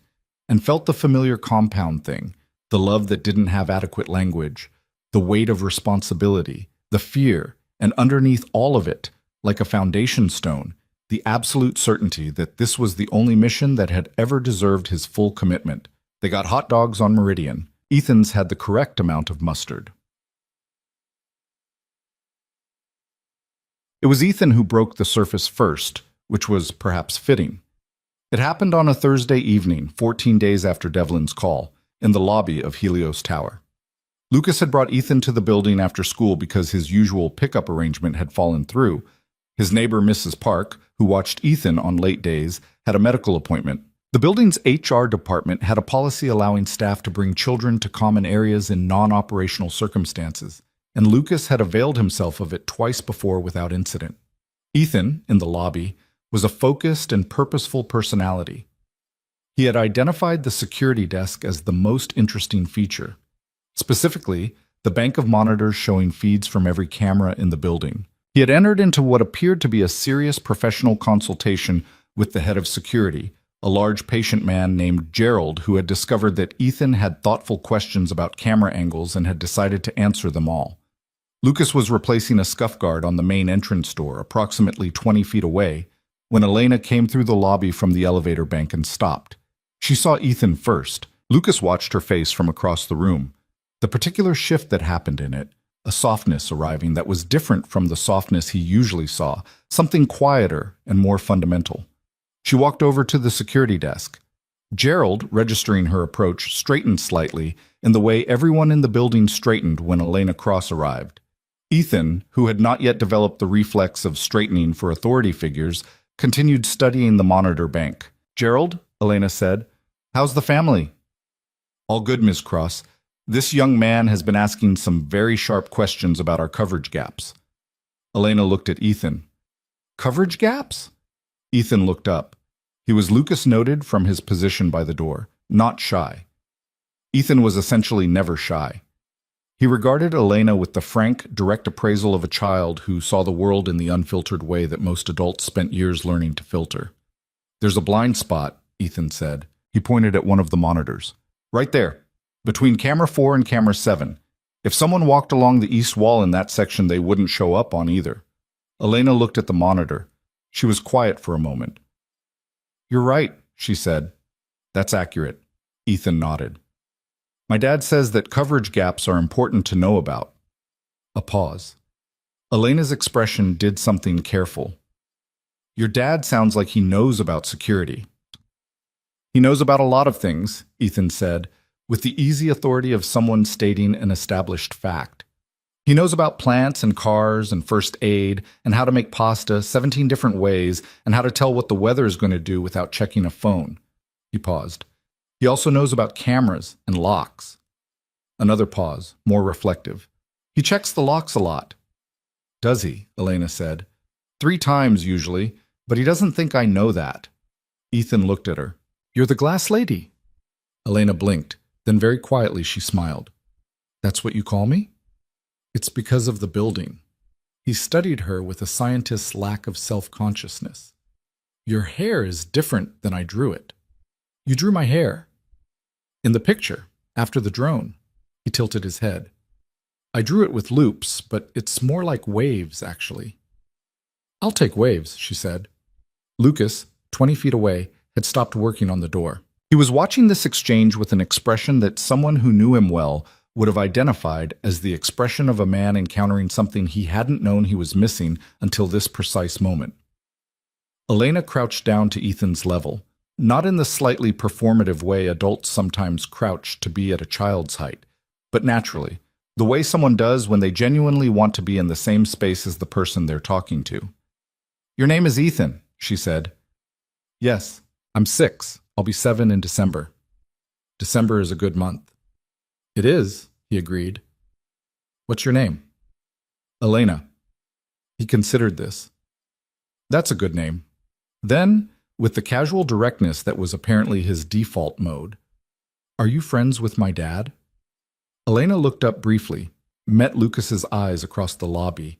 and felt the familiar compound thing, the love that didn't have adequate language, the weight of responsibility, the fear, and underneath all of it, like a foundation stone, the absolute certainty that this was the only mission that had ever deserved his full commitment. They got hot dogs on Meridian. Ethan's had the correct amount of mustard. It was Ethan who broke the surface first, which was perhaps fitting. It happened on a Thursday evening, 14 days after Devlin's call, in the lobby of Helios Tower. Lucas had brought Ethan to the building after school because his usual pickup arrangement had fallen through. His neighbor, Mrs. Park, who watched Ethan on late days, had a medical appointment. The building's HR department had a policy allowing staff to bring children to common areas in non-operational circumstances, and Lucas had availed himself of it twice before without incident. Ethan, in the lobby, was a focused and purposeful personality. He had identified the security desk as the most interesting feature. Specifically, the bank of monitors showing feeds from every camera in the building. He had entered into what appeared to be a serious professional consultation with the head of security, a large patient man named Gerald who had discovered that Ethan had thoughtful questions about camera angles and had decided to answer them all. Lucas was replacing a scuff guard on the main entrance door, approximately 20 feet away, when Elena came through the lobby from the elevator bank and stopped. She saw Ethan first. Lucas watched her face from across the room. The particular shift that happened in it, a softness arriving that was different from the softness he usually saw, something quieter and more fundamental. She walked over to the security desk. Gerald, registering her approach, straightened slightly in the way everyone in the building straightened when Elena Cross arrived. Ethan, who had not yet developed the reflex of straightening for authority figures, continued studying the monitor bank. Gerald, Elena said, how's the family? All good, Ms. Cross. This young man has been asking some very sharp questions about our coverage gaps. Elena looked at Ethan. Coverage gaps? Ethan looked up. He was Lucas noted from his position by the door, not shy. Ethan was essentially never shy. He regarded Elena with the frank, direct appraisal of a child who saw the world in the unfiltered way that most adults spent years learning to filter. There's a blind spot, Ethan said. He pointed at one of the monitors. Right there, between camera 4 and camera 7. If someone walked along the east wall in that section, they wouldn't show up on either. Elena looked at the monitor. She was quiet for a moment. You're right, she said. That's accurate. Ethan nodded. My dad says that coverage gaps are important to know about. A pause. Elena's expression did something careful. Your dad sounds like he knows about security. He knows about a lot of things, Ethan said, with the easy authority of someone stating an established fact. He knows about plants and cars and first aid and how to make pasta 17 different ways and how to tell what the weather is going to do without checking a phone. He paused. He also knows about cameras and locks. Another pause, more reflective. He checks the locks a lot. Does he? Elena said. 3 times usually, but he doesn't think I know that. Ethan looked at her. You're the glass lady. Elena blinked. Then very quietly she smiled. That's what you call me? It's because of the building. He studied her with a scientist's lack of self-consciousness. Your hair is different than I drew it. You drew my hair. In the picture, after the drone. He tilted his head. I drew it with loops, but it's more like waves, actually. I'll take waves, she said. Lucas, 20 feet away, had stopped working on the door. He was watching this exchange with an expression that someone who knew him well would have identified as the expression of a man encountering something he hadn't known he was missing until this precise moment. Elena crouched down to Ethan's level, not in the slightly performative way adults sometimes crouch to be at a child's height, but naturally, The way someone does when they genuinely want to be in the same space as the person they're talking to. "Your name is Ethan," she said. "Yes, I'm 6. I'll be 7 in December. December is a good month." "It is," he agreed. "What's your name?" "Elena." He considered this. "That's a good name." Then, with the casual directness that was apparently his default mode, "Are you friends with my dad?" Elena looked up briefly, met Lucas's eyes across the lobby.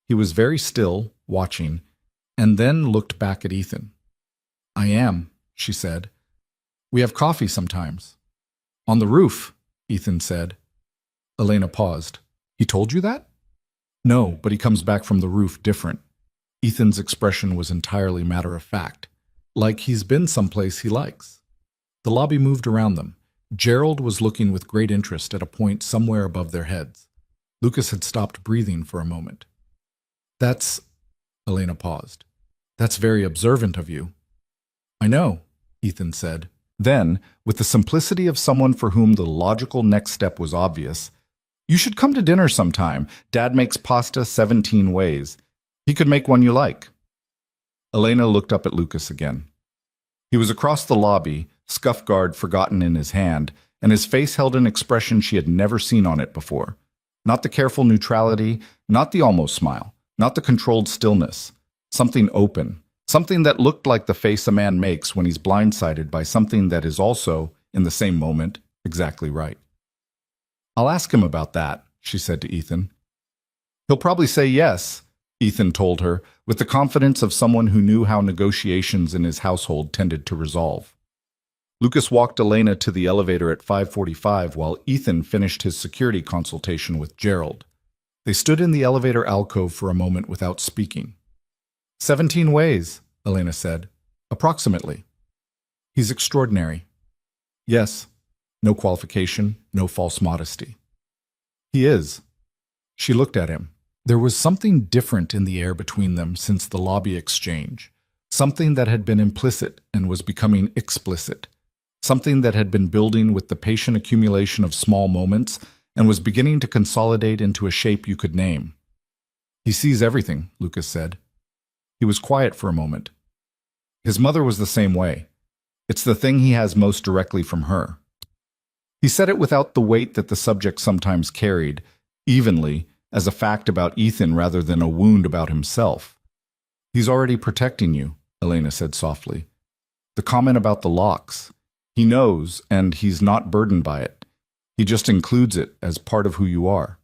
He was very still, watching, and then looked back at Ethan. "I am," she said. "We have coffee sometimes." "On the roof," Ethan said. Elena paused. "He told you that?" "No, but he comes back from the roof different." Ethan's expression was entirely matter-of-fact, like he's been someplace he likes. The lobby moved around them. Gerald was looking with great interest at a point somewhere above their heads. Lucas had stopped breathing for a moment. "That's—" Elena paused. "That's very observant of you." "I know," Ethan said. Then, with the simplicity of someone for whom the logical next step was obvious, "You should come to dinner sometime. Dad makes pasta 17 ways. He could make one you like." Elena looked up at Lucas again. He was across the lobby, scuff guard forgotten in his hand, and his face held an expression she had never seen on it before. Not the careful neutrality, not the almost smile, not the controlled stillness. Something open, something that looked like the face a man makes when he's blindsided by something that is also, in the same moment, exactly right. "I'll ask him about that," she said to Ethan. "He'll probably say yes," Ethan told her, with the confidence of someone who knew how negotiations in his household tended to resolve. Lucas walked Elena to the elevator at 5:45 while Ethan finished his security consultation with Gerald. They stood in the elevator alcove for a moment without speaking. 17 ways, Elena said. Approximately. He's extraordinary. Yes. No qualification, no false modesty. He is. She looked at him. There was something different in the air between them since the lobby exchange. Something that had been implicit and was becoming explicit. Something that had been building with the patient accumulation of small moments and was beginning to consolidate into a shape you could name. He sees everything, Lucas said. He was quiet for a moment. His mother was the same way. It's the thing he has most directly from her. He said it without the weight that the subject sometimes carried, evenly, as a fact about Ethan rather than a wound about himself. He's already protecting you, Elena said softly. The comment about the locks. He knows, and he's not burdened by it. He just includes it as part of who you are.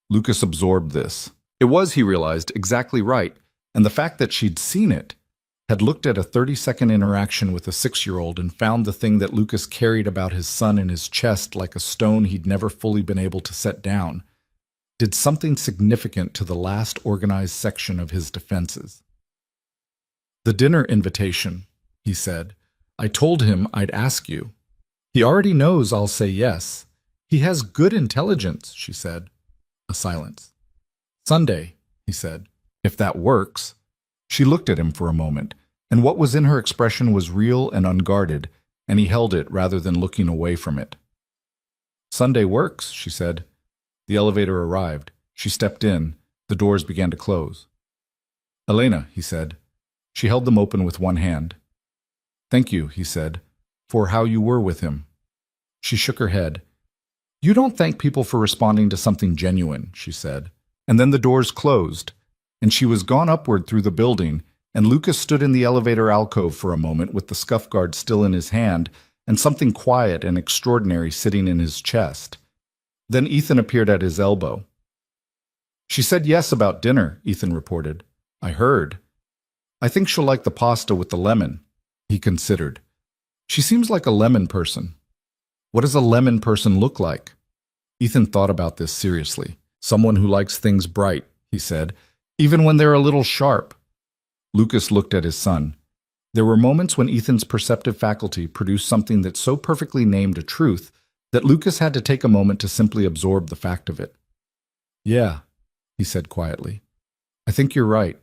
Lucas absorbed this. It was, he realized, exactly right, and the fact that she'd seen it, had looked at a 30-second interaction with a 6-year-old and found the thing that Lucas carried about his son in his chest like a stone he'd never fully been able to set down, did something significant to the last organized section of his defenses. The dinner invitation, he said. I told him I'd ask you. He already knows I'll say yes. He has good intelligence, she said. A silence. Sunday, he said. If that works. She looked at him for a moment, and what was in her expression was real and unguarded, and he held it rather than looking away from it. Sunday works, she said. The elevator arrived. She stepped in. The doors began to close. Elena, he said. She held them open with one hand. Thank you, he said, for how you were with him. She shook her head. You don't thank people for responding to something genuine, she said. And then the doors closed, and she was gone upward through the building, and Lucas stood in the elevator alcove for a moment with the scuff guard still in his hand and something quiet and extraordinary sitting in his chest. Then Ethan appeared at his elbow. She said yes about dinner, Ethan reported. I heard. I think she'll like the pasta with the lemon, he considered. She seems like a lemon person. What does a lemon person look like? Ethan thought about this seriously. Someone who likes things bright, he said, even when they're a little sharp. Lucas looked at his son. There were moments when Ethan's perceptive faculty produced something that so perfectly named a truth that Lucas had to take a moment to simply absorb the fact of it. Yeah, he said quietly. I think you're right.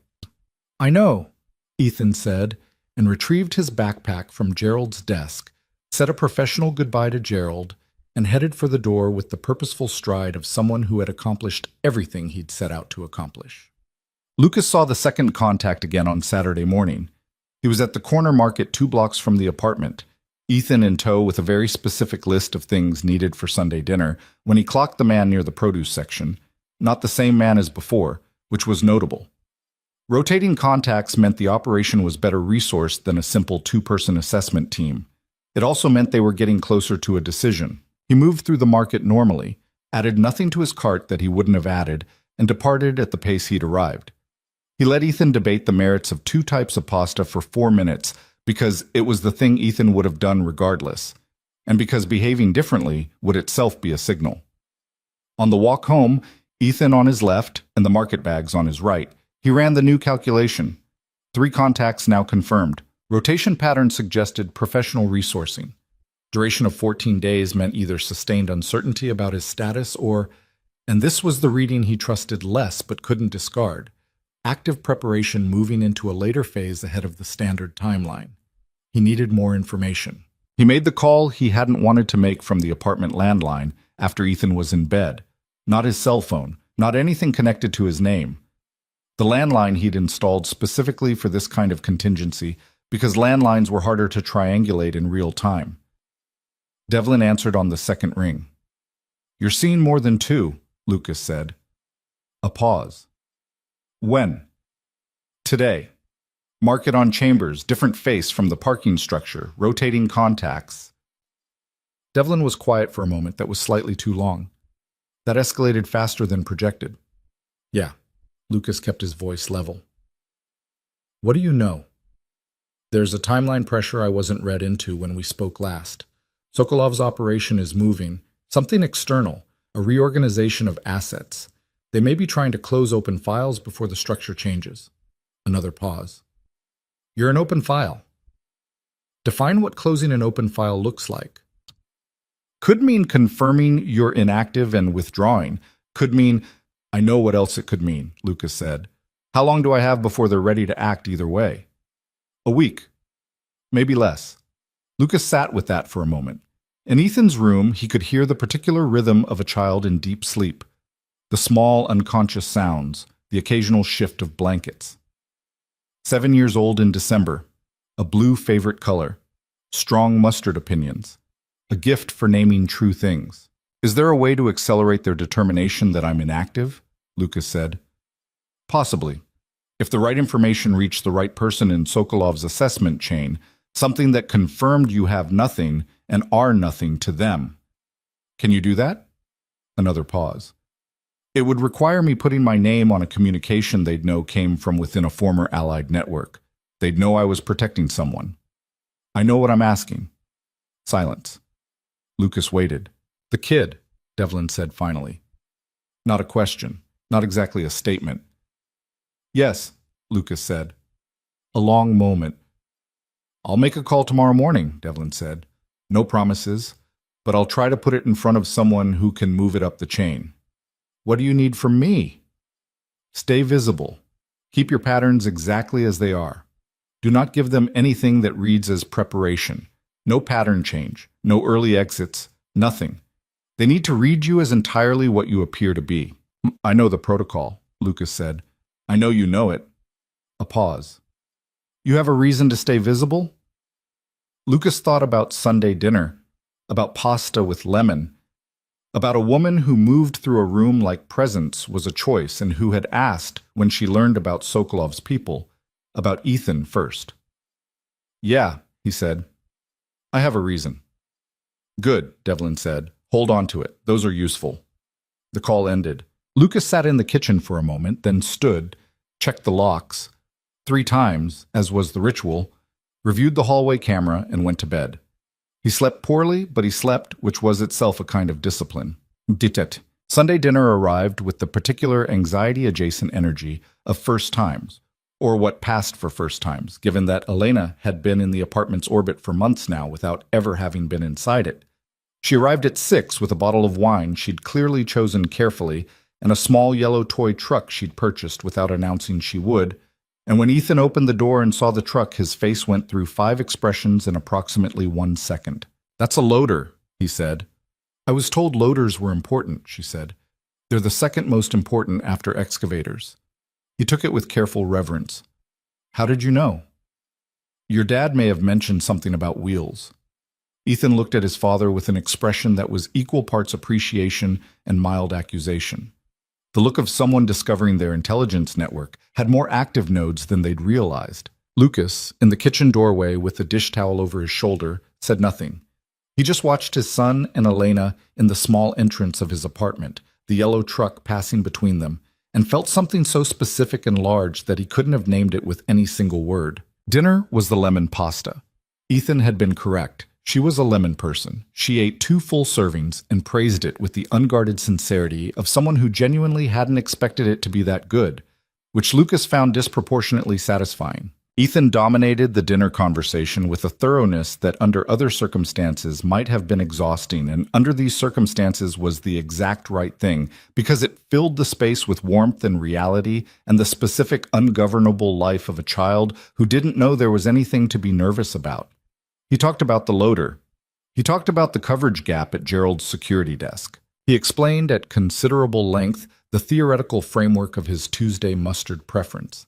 I know, Ethan said, and retrieved his backpack from Gerald's desk, said a professional goodbye to Gerald, and headed for the door with the purposeful stride of someone who had accomplished everything he'd set out to accomplish. Lucas saw the second contact again on Saturday morning. He was at the corner market 2 blocks from the apartment, Ethan in tow with a very specific list of things needed for Sunday dinner, when he clocked the man near the produce section, not the same man as before, which was notable. Rotating contacts meant the operation was better resourced than a simple 2-person assessment team. It also meant they were getting closer to a decision. He moved through the market normally, added nothing to his cart that he wouldn't have added, and departed at the pace he'd arrived. He let Ethan debate the merits of 2 types of pasta for 4 minutes because it was the thing Ethan would have done regardless, and because behaving differently would itself be a signal. On the walk home, Ethan on his left and the market bags on his right, he ran the new calculation. 3 contacts now confirmed. Rotation pattern suggested professional resourcing. Duration of 14 days meant either sustained uncertainty about his status or, and this was the reading he trusted less but couldn't discard, active preparation moving into a later phase ahead of the standard timeline. He needed more information. He made the call he hadn't wanted to make from the apartment landline after Ethan was in bed. Not his cell phone, not anything connected to his name. The landline he'd installed specifically for this kind of contingency because landlines were harder to triangulate in real time. Devlin answered on the second ring. "You're seeing more than 2, Lucas said. A pause. "When?" "Today. Market on Chambers, different face from the parking structure, rotating contacts." Devlin was quiet for a moment that was slightly too long. That escalated faster than projected. "Yeah." Lucas kept his voice level. "What do you know?" "There's a timeline pressure I wasn't read into when we spoke last. Sokolov's operation is moving. Something external, a reorganization of assets. They may be trying to close open files before the structure changes." Another pause. "You're an open file. Define what closing an open file looks like." "Could mean confirming you're inactive and withdrawing. Could mean—" "I know what else it could mean," Lucas said. "How long do I have before they're ready to act either way?" "A week. Maybe less." Lucas sat with that for a moment. In Ethan's room, he could hear the particular rhythm of a child in deep sleep. The small, unconscious sounds, the occasional shift of blankets. 7 years old in December, a blue favorite color, strong mustard opinions, a gift for naming true things. "Is there a way to accelerate their determination that I'm inactive?" Lucas said. "Possibly. If the right information reached the right person in Sokolov's assessment chain, something that confirmed you have nothing and are nothing to them. Can you do that?" Another pause. "It would require me putting my name on a communication they'd know came from within a former allied network. They'd know I was protecting someone. I know what I'm asking." Silence. Lucas waited. "The kid," Devlin said finally. Not a question, not exactly a statement. "Yes," Lucas said. A long moment. "I'll make a call tomorrow morning," Devlin said. "No promises, but I'll try to put it in front of someone who can move it up the chain." "What do you need from me?" "Stay visible. Keep your patterns exactly as they are. Do not give them anything that reads as preparation. No pattern change, no early exits, nothing. They need to read you as entirely what you appear to be." "I know the protocol," Lucas said. "I know you know it." A pause. "You have a reason to stay visible?" Lucas thought about Sunday dinner, about pasta with lemon, about a woman who moved through a room like presence was a choice and who had asked, when she learned about Sokolov's people, about Ethan first. "Yeah," he said. "I have a reason." "Good," Devlin said. "Hold on to it. Those are useful." The call ended. Lucas sat in the kitchen for a moment, then stood, checked the locks 3 times, as was the ritual, reviewed the hallway camera, and went to bed. He slept poorly, but he slept, which was itself a kind of discipline. Ditet. Sunday dinner arrived with the particular anxiety-adjacent energy of first times, or what passed for first times, given that Elena had been in the apartment's orbit for months now without ever having been inside it. She arrived at 6 with a bottle of wine she'd clearly chosen carefully and a small yellow toy truck she'd purchased without announcing she would, and when Ethan opened the door and saw the truck, his face went through 5 expressions in approximately 1 second. "That's a loader," he said. I was told loaders were important, she said. They're the second most important after excavators. He took it with careful reverence. How did you know? Your dad may have mentioned something about wheels. Ethan looked at his father with an expression that was equal parts appreciation and mild accusation. The look of someone discovering their intelligence network had more active nodes than they'd realized. Lucas, in the kitchen doorway with a dish towel over his shoulder, said nothing. He just watched his son and Elena in the small entrance of his apartment, the yellow truck passing between them, and felt something so specific and large that he couldn't have named it with any single word. Dinner was the lemon pasta. Ethan had been correct. She was a lemon person. She ate 2 full servings and praised it with the unguarded sincerity of someone who genuinely hadn't expected it to be that good, which Lucas found disproportionately satisfying. Ethan dominated the dinner conversation with a thoroughness that under other circumstances might have been exhausting, and under these circumstances was the exact right thing, because it filled the space with warmth and reality and the specific ungovernable life of a child who didn't know there was anything to be nervous about. He talked about the loader. He talked about the coverage gap at Gerald's security desk. He explained at considerable length the theoretical framework of his Tuesday mustard preference.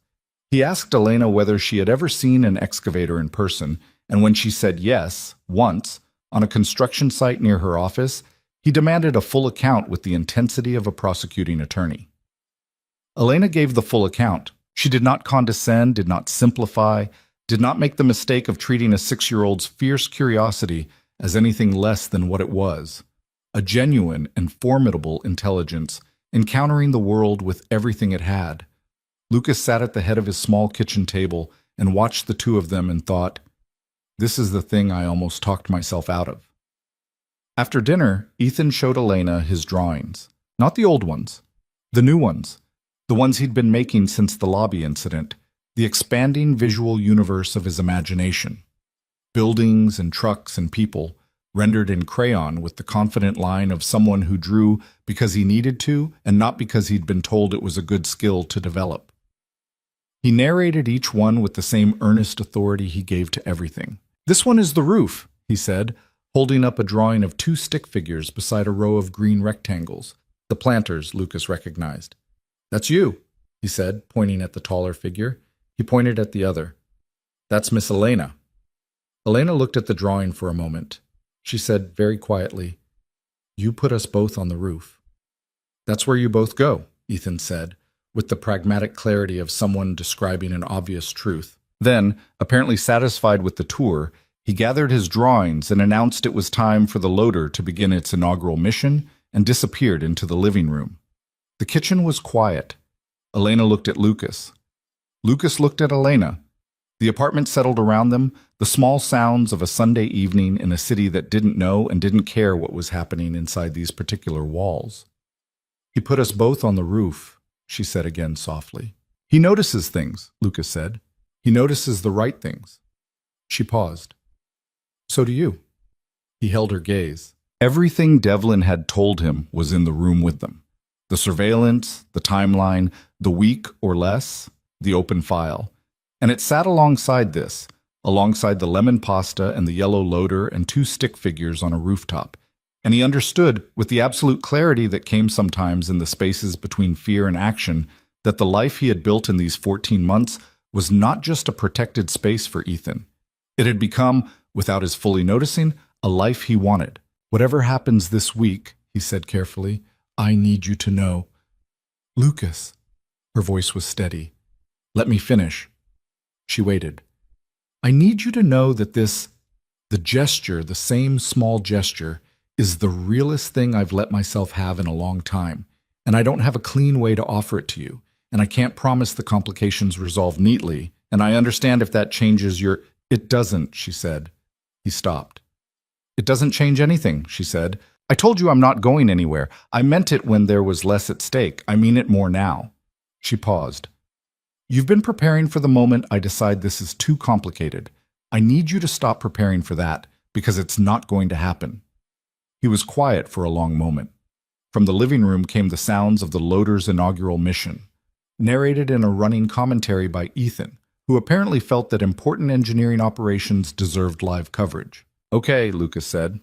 He asked Elena whether she had ever seen an excavator in person, and when she said yes, once, on a construction site near her office, he demanded a full account with the intensity of a prosecuting attorney. Elena gave the full account. She did not condescend, did not simplify, did not make the mistake of treating a 6-year-old's fierce curiosity as anything less than what it was, a genuine and formidable intelligence, encountering the world with everything it had. Lucas sat at the head of his small kitchen table and watched the two of them and thought, this is the thing I almost talked myself out of. After dinner, Ethan showed Elena his drawings. Not the old ones, the new ones, the ones he'd been making since the lobby incident, the expanding visual universe of his imagination. Buildings and trucks and people, rendered in crayon with the confident line of someone who drew because he needed to and not because he'd been told it was a good skill to develop. He narrated each one with the same earnest authority he gave to everything. This one is the roof, he said, holding up a drawing of 2 stick figures beside a row of green rectangles. The planters, Lucas recognized. That's you, he said, pointing at the taller figure. He pointed at the other. That's Miss Elena. Elena looked at the drawing for a moment. She said very quietly, you put us both on the roof. That's where you both go, Ethan said, with the pragmatic clarity of someone describing an obvious truth. Then, apparently satisfied with the tour, he gathered his drawings and announced it was time for the loader to begin its inaugural mission and disappeared into the living room. The kitchen was quiet. Elena looked at Lucas. Lucas looked at Elena. The apartment settled around them, the small sounds of a Sunday evening in a city that didn't know and didn't care what was happening inside these particular walls. He put us both on the roof, she said again softly. He notices things, Lucas said. He notices the right things. She paused. So do you. He held her gaze. Everything Devlin had told him was in the room with them. The surveillance, the timeline, the week or less, the open file. And it sat alongside this, alongside the lemon pasta and the yellow loader and 2 stick figures on a rooftop. And he understood, with the absolute clarity that came sometimes in the spaces between fear and action, that the life he had built in these 14 months was not just a protected space for Ethan. It had become, without his fully noticing, a life he wanted. Whatever happens this week, he said carefully, I need you to know. Lucas. Her voice was steady. Let me finish. She waited. I need you to know that the gesture, the same small gesture, is the realest thing I've let myself have in a long time, and I don't have a clean way to offer it to you, and I can't promise the complications resolve neatly, and I understand if that changes your— It doesn't, she said. He stopped. It doesn't change anything, she said. I told you I'm not going anywhere. I meant it when there was less at stake. I mean it more now. She paused. You've been preparing for the moment I decide this is too complicated. I need you to stop preparing for that, because it's not going to happen. He was quiet for a long moment. From the living room came the sounds of the loader's inaugural mission, narrated in a running commentary by Ethan, who apparently felt that important engineering operations deserved live coverage. Okay, Lucas said.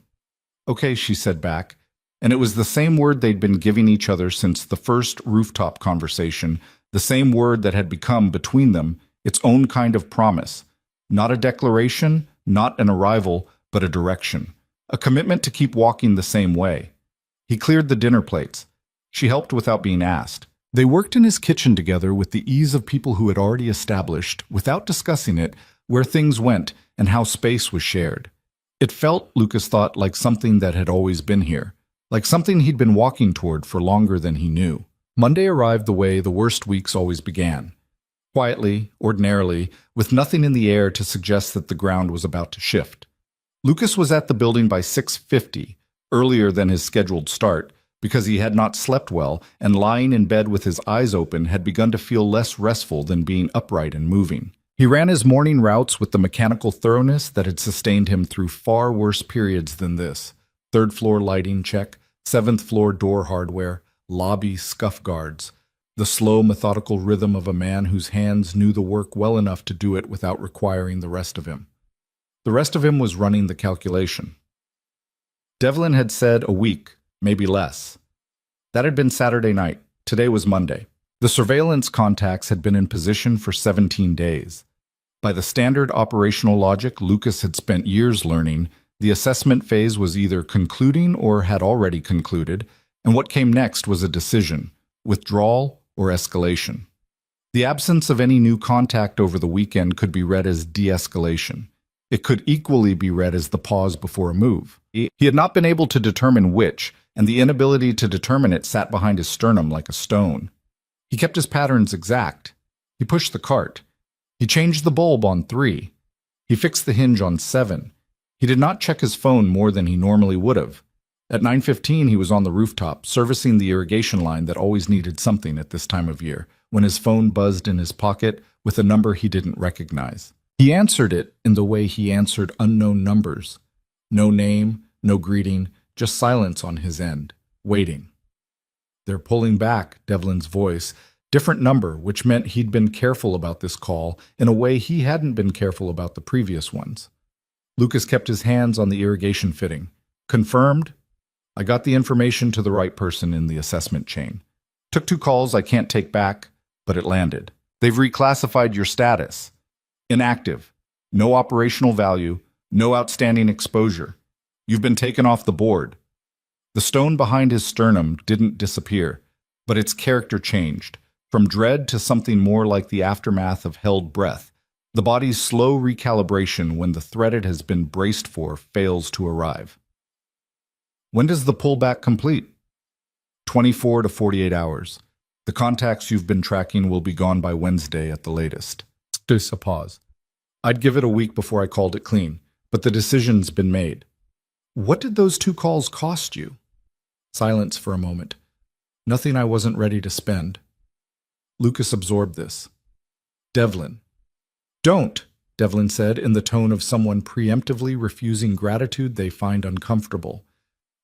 Okay, she said back. And it was the same word they'd been giving each other since the first rooftop conversation, the same word that had become, between them, its own kind of promise. Not a declaration, not an arrival, but a direction. A commitment to keep walking the same way. He cleared the dinner plates. She helped without being asked. They worked in his kitchen together with the ease of people who had already established, without discussing it, where things went and how space was shared. It felt, Lucas thought, like something that had always been here, like something he'd been walking toward for longer than he knew. Monday arrived the way the worst weeks always began. Quietly, ordinarily, with nothing in the air to suggest that the ground was about to shift. Lucas was at the building by 6:50, earlier than his scheduled start, because he had not slept well and lying in bed with his eyes open had begun to feel less restful than being upright and moving. He ran his morning routes with the mechanical thoroughness that had sustained him through far worse periods than this. Third floor lighting check, seventh floor door hardware, lobby scuff guards. The slow, methodical rhythm of a man whose hands knew the work well enough to do it without requiring the rest of him. The rest of him was running the calculation. Devlin had said a week, maybe less. That had been Saturday night. Today was Monday. The surveillance contacts had been in position for 17 days. By the standard operational logic Lucas had spent years learning, the assessment phase was either concluding or had already concluded, and what came next was a decision, withdrawal or escalation. The absence of any new contact over the weekend could be read as de-escalation. It could equally be read as the pause before a move. He had not been able to determine which, and the inability to determine it sat behind his sternum like a stone. He kept his patterns exact. He pushed the cart. He changed the bulb on 3. He fixed the hinge on 7. He did not check his phone more than he normally would have. At 9:15 he was on the rooftop, servicing the irrigation line that always needed something at this time of year, when his phone buzzed in his pocket with a number he didn't recognize. He answered it in the way he answered unknown numbers. No name, no greeting, just silence on his end, waiting. "They're pulling back," Devlin's voice. Different number, which meant he'd been careful about this call in a way he hadn't been careful about the previous ones. Lucas kept his hands on the irrigation fitting. "Confirmed? I got the information to the right person in the assessment chain. Took 2 calls I can't take back, but it landed. They've reclassified your status. Inactive. No operational value. No outstanding exposure. You've been taken off the board." The stone behind his sternum didn't disappear, but its character changed, from dread to something more like the aftermath of held breath, the body's slow recalibration when the threat it has been braced for fails to arrive. "When does the pullback complete?" 24 to 48 hours. The contacts you've been tracking will be gone by Wednesday at the latest. Just a pause. "I'd give it a week before I called it clean, but the decision's been made." "What did those 2 calls cost you?" Silence for a moment. "Nothing I wasn't ready to spend." Lucas absorbed this. "Devlin." "Don't," Devlin said in the tone of someone preemptively refusing gratitude they find uncomfortable.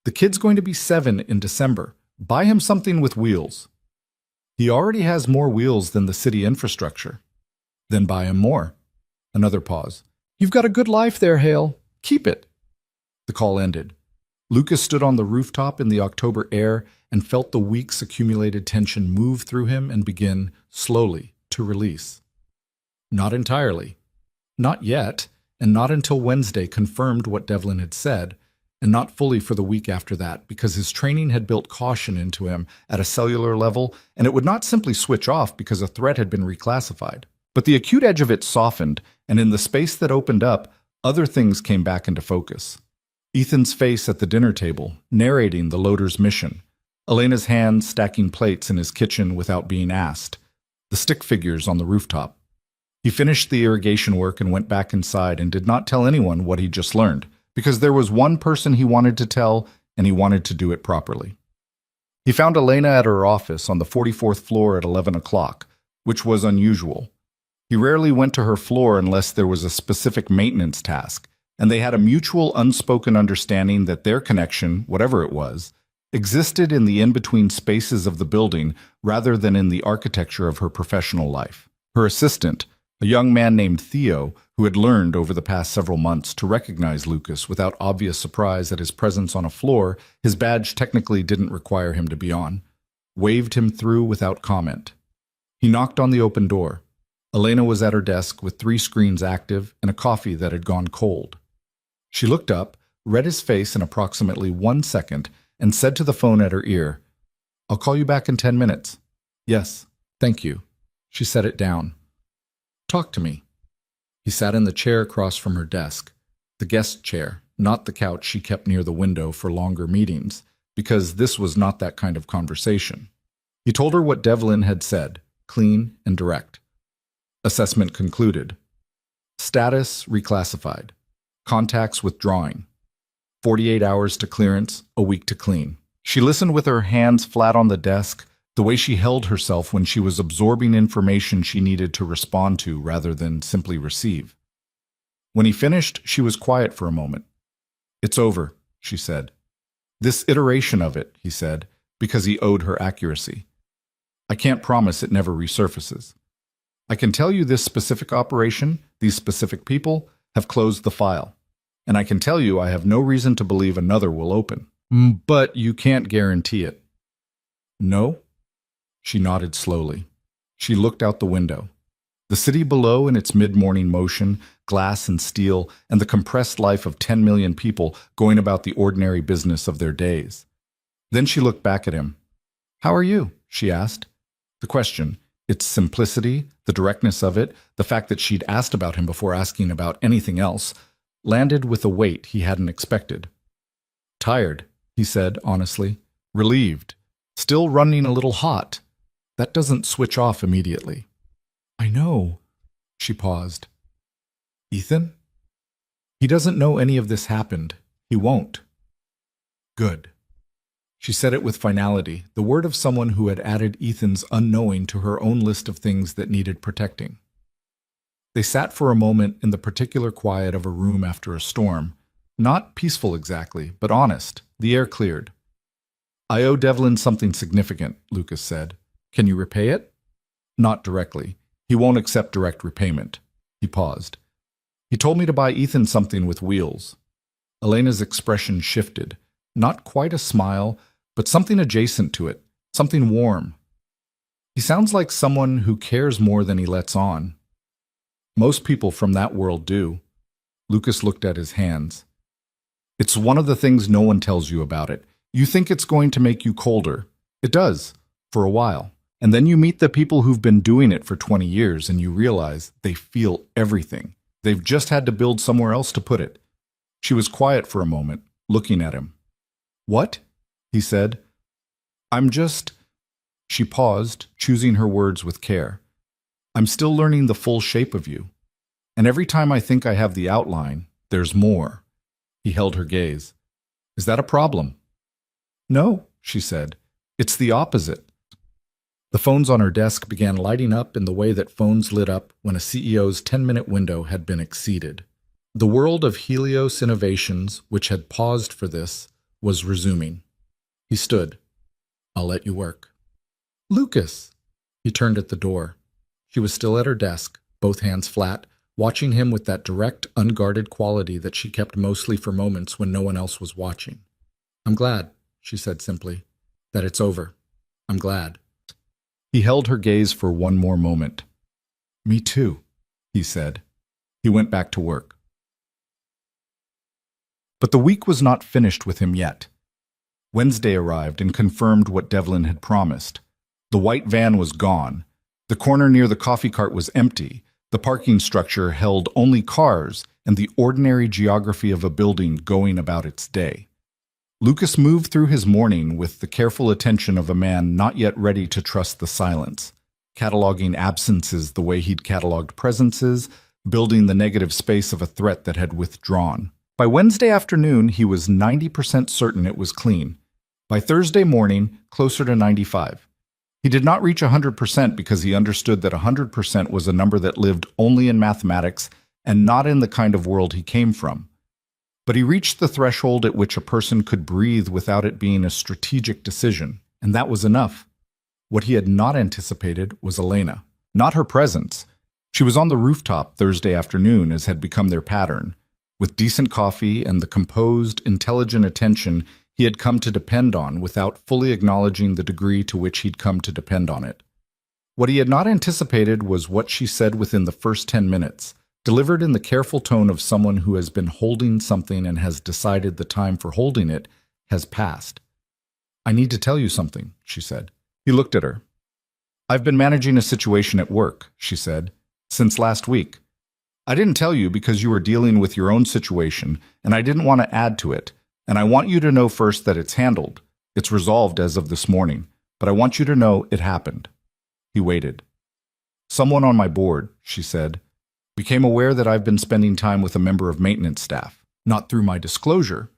"The kid's going to be 7 in December. Buy him something with wheels." "He already has more wheels than the city infrastructure." "Then buy him more." Another pause. "You've got a good life there, Hale. Keep it." The call ended. Lucas stood on the rooftop in the October air and felt the week's accumulated tension move through him and begin, slowly, to release. Not entirely. Not yet, and not until Wednesday confirmed what Devlin had said, and not fully for the week after that, because his training had built caution into him at a cellular level, and it would not simply switch off because a threat had been reclassified. But the acute edge of it softened, and in the space that opened up, other things came back into focus. Ethan's face at the dinner table, narrating the loader's mission. Elena's hands stacking plates in his kitchen without being asked. The stick figures on the rooftop. He finished the irrigation work and went back inside and did not tell anyone what he just learned, because there was one person he wanted to tell, and he wanted to do it properly. He found Elena at her office on the 44th floor at 11 o'clock, which was unusual. He rarely went to her floor unless there was a specific maintenance task, and they had a mutual unspoken understanding that their connection, whatever it was, existed in the in-between spaces of the building rather than in the architecture of her professional life. Her assistant, A young man named Theo, who had learned over the past several months to recognize Lucas without obvious surprise at his presence on a floor his badge technically didn't require him to be on, waved him through without comment. He knocked on the open door. Elena was at her desk with 3 screens active and a coffee that had gone cold. She looked up, read his face in approximately 1 second, and said to the phone at her ear, "I'll call you back in 10 minutes. "Yes, thank you." She set it down. "Talk to me." He sat in the chair across from her desk, the guest chair, not the couch she kept near the window for longer meetings, because this was not that kind of conversation. He told her what Devlin had said, clean and direct. Assessment concluded. Status reclassified. Contacts withdrawing. 48 hours to clearance, a week to clean. She listened with her hands flat on the desk, the way she held herself when she was absorbing information she needed to respond to rather than simply receive. When he finished, she was quiet for a moment. "It's over," she said. "This iteration of it," he said, because he owed her accuracy. "I can't promise it never resurfaces. I can tell you this specific operation, these specific people, have closed the file. And I can tell you I have no reason to believe another will open. But you can't guarantee it." "No?" She nodded slowly. She looked out the window. The city below in its mid-morning motion, glass and steel, and the compressed life of 10 million people going about the ordinary business of their days. Then she looked back at him. "How are you?" she asked. The question, its simplicity, the directness of it, the fact that she'd asked about him before asking about anything else, landed with a weight he hadn't expected. "Tired," he said honestly. "Relieved. Still running a little hot. That doesn't switch off immediately." "I know." She paused. "Ethan?" "He doesn't know any of this happened. He won't." "Good." She said it with finality, the word of someone who had added Ethan's unknowing to her own list of things that needed protecting. They sat for a moment in the particular quiet of a room after a storm. Not peaceful exactly, but honest. The air cleared. "I owe Devlin something significant," Lucas said. "Can you repay it?" "Not directly. He won't accept direct repayment." He paused. "He told me to buy Ethan something with wheels." Elena's expression shifted. Not quite a smile, but something adjacent to it, something warm. "He sounds like someone who cares more than he lets on." "Most people from that world do." Lucas looked at his hands. "It's one of the things no one tells you about it. You think it's going to make you colder. It does, for a while. And then you meet the people who've been doing it for 20 years and you realize they feel everything. They've just had to build somewhere else to put it." She was quiet for a moment, looking at him. "What?" he said. "I'm just—" She paused, choosing her words with care. "I'm still learning the full shape of you. And every time I think I have the outline, there's more." He held her gaze. "Is that a problem?" "No," she said. "It's the opposite." The phones on her desk began lighting up in the way that phones lit up when a CEO's 10-minute window had been exceeded. The world of Helios Innovations, which had paused for this, was resuming. He stood. "I'll let you work." "Lucas!" He turned at the door. She was still at her desk, both hands flat, watching him with that direct, unguarded quality that she kept mostly for moments when no one else was watching. "I'm glad," she said simply, "that it's over. I'm glad." He held her gaze for one more moment. "Me too," he said. He went back to work. But the week was not finished with him yet. Wednesday arrived and confirmed what Devlin had promised. The white van was gone. The corner near the coffee cart was empty. The parking structure held only cars and the ordinary geography of a building going about its day. Lucas moved through his morning with the careful attention of a man not yet ready to trust the silence, cataloging absences the way he'd cataloged presences, building the negative space of a threat that had withdrawn. By Wednesday afternoon, he was 90% certain it was clean. By Thursday morning, closer to 95. He did not reach 100% because he understood that 100% was a number that lived only in mathematics and not in the kind of world he came from. But he reached the threshold at which a person could breathe without it being a strategic decision, and that was enough. What he had not anticipated was Elena. Not her presence. She was on the rooftop Thursday afternoon, as had become their pattern, with decent coffee and the composed, intelligent attention he had come to depend on without fully acknowledging the degree to which he'd come to depend on it. What he had not anticipated was what she said within the first 10 minutes, delivered in the careful tone of someone who has been holding something and has decided the time for holding it has passed. "I need to tell you something," she said. He looked at her. "I've been managing a situation at work," she said, "since last week. I didn't tell you because you were dealing with your own situation, and I didn't want to add to it, and I want you to know first that it's handled. It's resolved as of this morning, but I want you to know it happened." He waited. "Someone on my board," she said, "became aware that I've been spending time with a member of maintenance staff, not through my disclosure,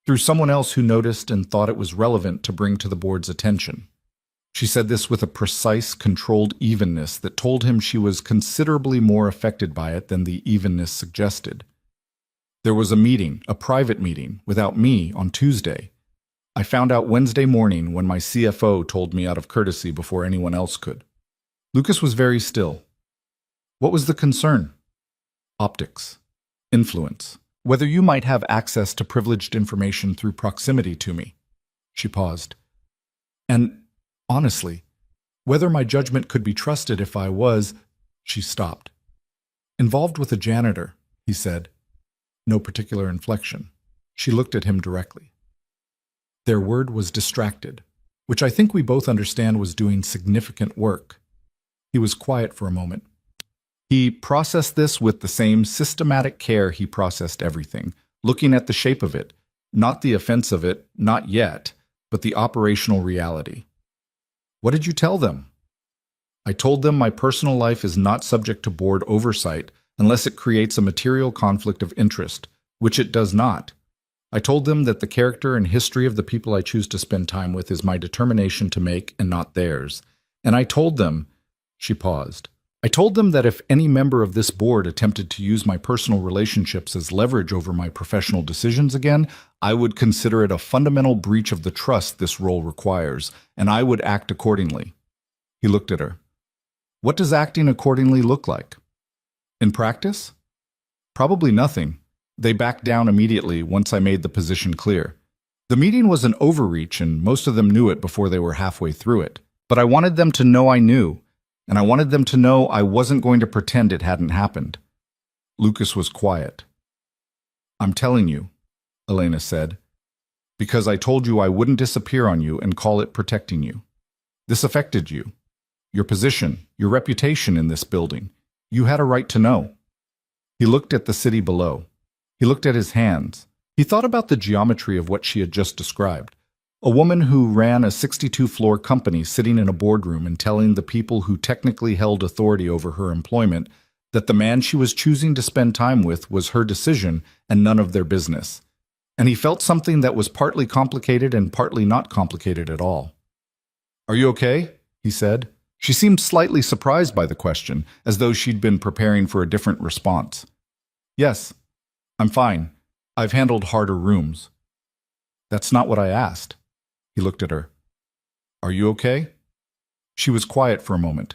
through someone else who noticed and thought it was relevant to bring to the board's attention." She said this with a precise, controlled evenness that told him she was considerably more affected by it than the evenness suggested. "There was a meeting, a private meeting, without me on Tuesday. I found out Wednesday morning when my CFO told me out of courtesy before anyone else could." Lucas was very still. "What was the concern?" "Optics. Influence. Whether you might have access to privileged information through proximity to me." She paused. "And honestly, whether my judgment could be trusted if I was—" She stopped. "Involved with a janitor," he said. No particular inflection. She looked at him directly. Their word was distracted, which I think we both understand was doing significant work. He was quiet for a moment. He processed this with the same systematic care he processed everything, looking at the shape of it, not the offense of it, not yet, but the operational reality. "What did you tell them?" "I told them my personal life is not subject to board oversight unless it creates a material conflict of interest, which it does not. I told them that the character and history of the people I choose to spend time with is my determination to make and not theirs. And I told them—" She paused. "I told them that if any member of this board attempted to use my personal relationships as leverage over my professional decisions again, I would consider it a fundamental breach of the trust this role requires, and I would act accordingly." He looked at her. "What does acting accordingly look like?" "In practice? Probably nothing. They backed down immediately once I made the position clear. The meeting was an overreach, and most of them knew it before they were halfway through it. But I wanted them to know I knew, and I wanted them to know I wasn't going to pretend it hadn't happened." Lucas was quiet. "I'm telling you," Elena said, "because I told you I wouldn't disappear on you and call it protecting you. This affected you, your position, your reputation in this building. You had a right to know." He looked at the city below. He looked at his hands. He thought about the geometry of what she had just described. A woman who ran a 62-floor company sitting in a boardroom and telling the people who technically held authority over her employment that the man she was choosing to spend time with was her decision and none of their business. And he felt something that was partly complicated and partly not complicated at all. "Are you okay?" he said. She seemed slightly surprised by the question, as though she'd been preparing for a different response. "Yes, I'm fine. I've handled harder rooms." "That's not what I asked." He looked at her. "Are you okay?" She was quiet for a moment.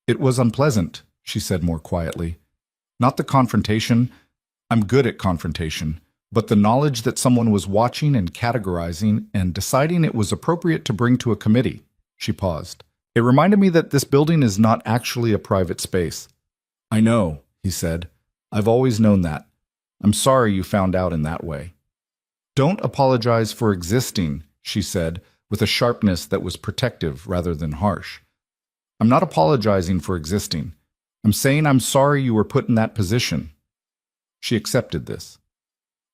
"It was unpleasant," she said more quietly. "Not the confrontation. I'm good at confrontation. But the knowledge that someone was watching and categorizing and deciding it was appropriate to bring to a committee." She paused. "It reminded me that this building is not actually a private space." "I know," he said. "I've always known that. I'm sorry you found out in that way." "Don't apologize for existing," she said, with a sharpness that was protective rather than harsh. "I'm not apologizing for existing. I'm saying I'm sorry you were put in that position." She accepted this.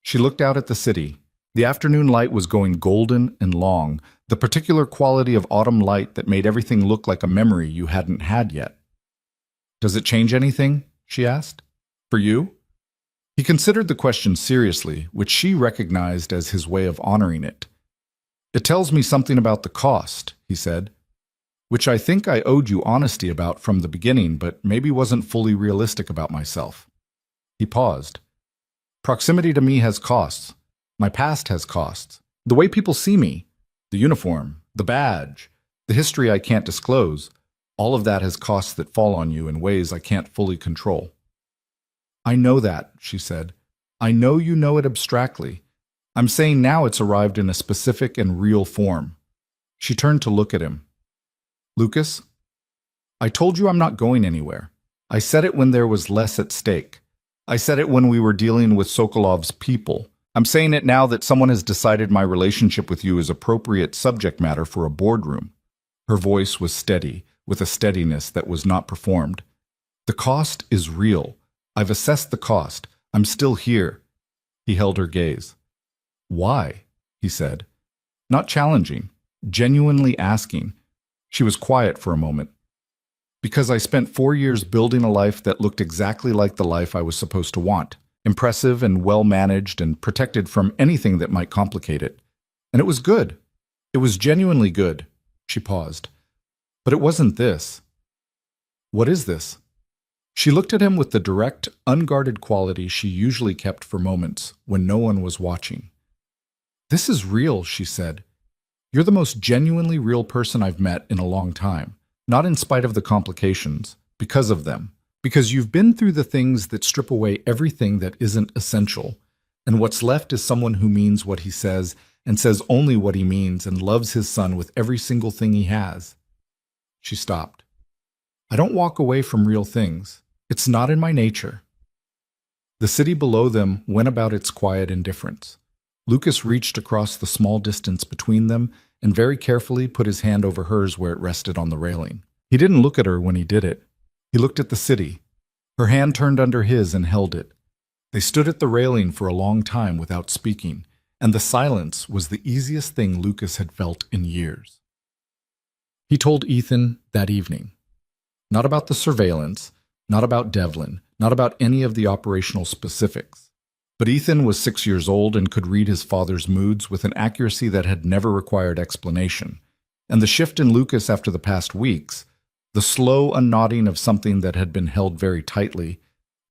She looked out at the city. The afternoon light was going golden and long, the particular quality of autumn light that made everything look like a memory you hadn't had yet. "Does it change anything?" she asked. "For you?" He considered the question seriously, which she recognized as his way of honoring it. "It tells me something about the cost," he said, "which I think I owed you honesty about from the beginning, but maybe wasn't fully realistic about myself." He paused. "Proximity to me has costs. My past has costs. The way people see me, the uniform, the badge, the history I can't disclose, All of that has costs that fall on you in ways I can't fully control. I know that, she said. I know you know it abstractly. I'm saying now it's arrived in a specific and real form. She turned to look at him. Lucas, I told you I'm not going anywhere. I said it when there was less at stake. I said it when we were dealing with Sokolov's people. I'm saying it now that someone has decided my relationship with you is appropriate subject matter for a boardroom. Her voice was steady, with a steadiness that was not performed. The cost is real. I've assessed the cost. I'm still here. He held her gaze. Why? He said. Not challenging, genuinely asking. She was quiet for a moment. Because I spent 4 years building a life that looked exactly like the life I was supposed to want. Impressive and well-managed and protected from anything that might complicate it. And it was good. It was genuinely good. She paused. But it wasn't this. What is this? She looked at him with the direct, unguarded quality she usually kept for moments when no one was watching. This is real, she said. You're the most genuinely real person I've met in a long time. Not in spite of the complications, because of them. Because you've been through the things that strip away everything that isn't essential, and what's left is someone who means what he says and says only what he means and loves his son with every single thing he has. She stopped. I don't walk away from real things. It's not in my nature. The city below them went about its quiet indifference. Lucas reached across the small distance between them and very carefully put his hand over hers where it rested on the railing. He didn't look at her when he did it. He looked at the city. Her hand turned under his and held it. They stood at the railing for a long time without speaking, and the silence was the easiest thing Lucas had felt in years. He told Ethan that evening. Not about the surveillance, not about Devlin, not about any of the operational specifics. But Ethan was 6 years old and could read his father's moods with an accuracy that had never required explanation. And the shift in Lucas after the past weeks, the slow unknotting of something that had been held very tightly,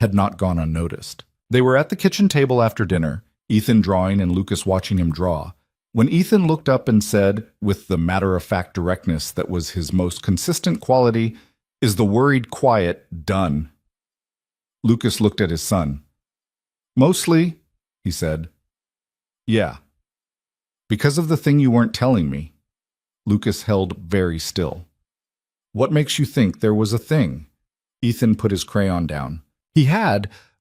had not gone unnoticed. They were at the kitchen table after dinner, Ethan drawing and Lucas watching him draw, when Ethan looked up and said, with the matter-of-fact directness that was his most consistent quality, "Is the worried quiet done?" Lucas looked at his son. "Mostly," he said. "Yeah. Because of the thing you weren't telling me." Lucas held very still. "What makes you think there was a thing?" Ethan put his crayon down.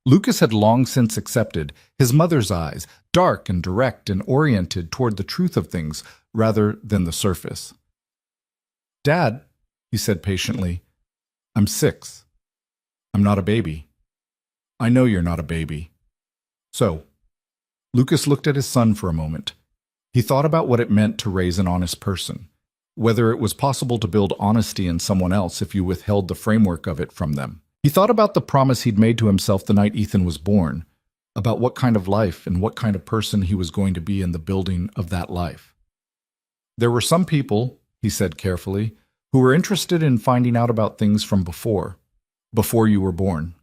Lucas had long since accepted, his mother's eyes, dark and direct and oriented toward the truth of things rather than the surface. "Dad," he said patiently, "I'm 6. I'm not a baby." "I know you're not a baby." So, Lucas looked at his son for a moment. He thought about what it meant to raise an honest person, whether it was possible to build honesty in someone else if you withheld the framework of it from them. He thought about the promise he'd made to himself the night Ethan was born, about what kind of life and what kind of person he was going to be in the building of that life. There were some people, he said carefully, who were interested in finding out about things from before you were born.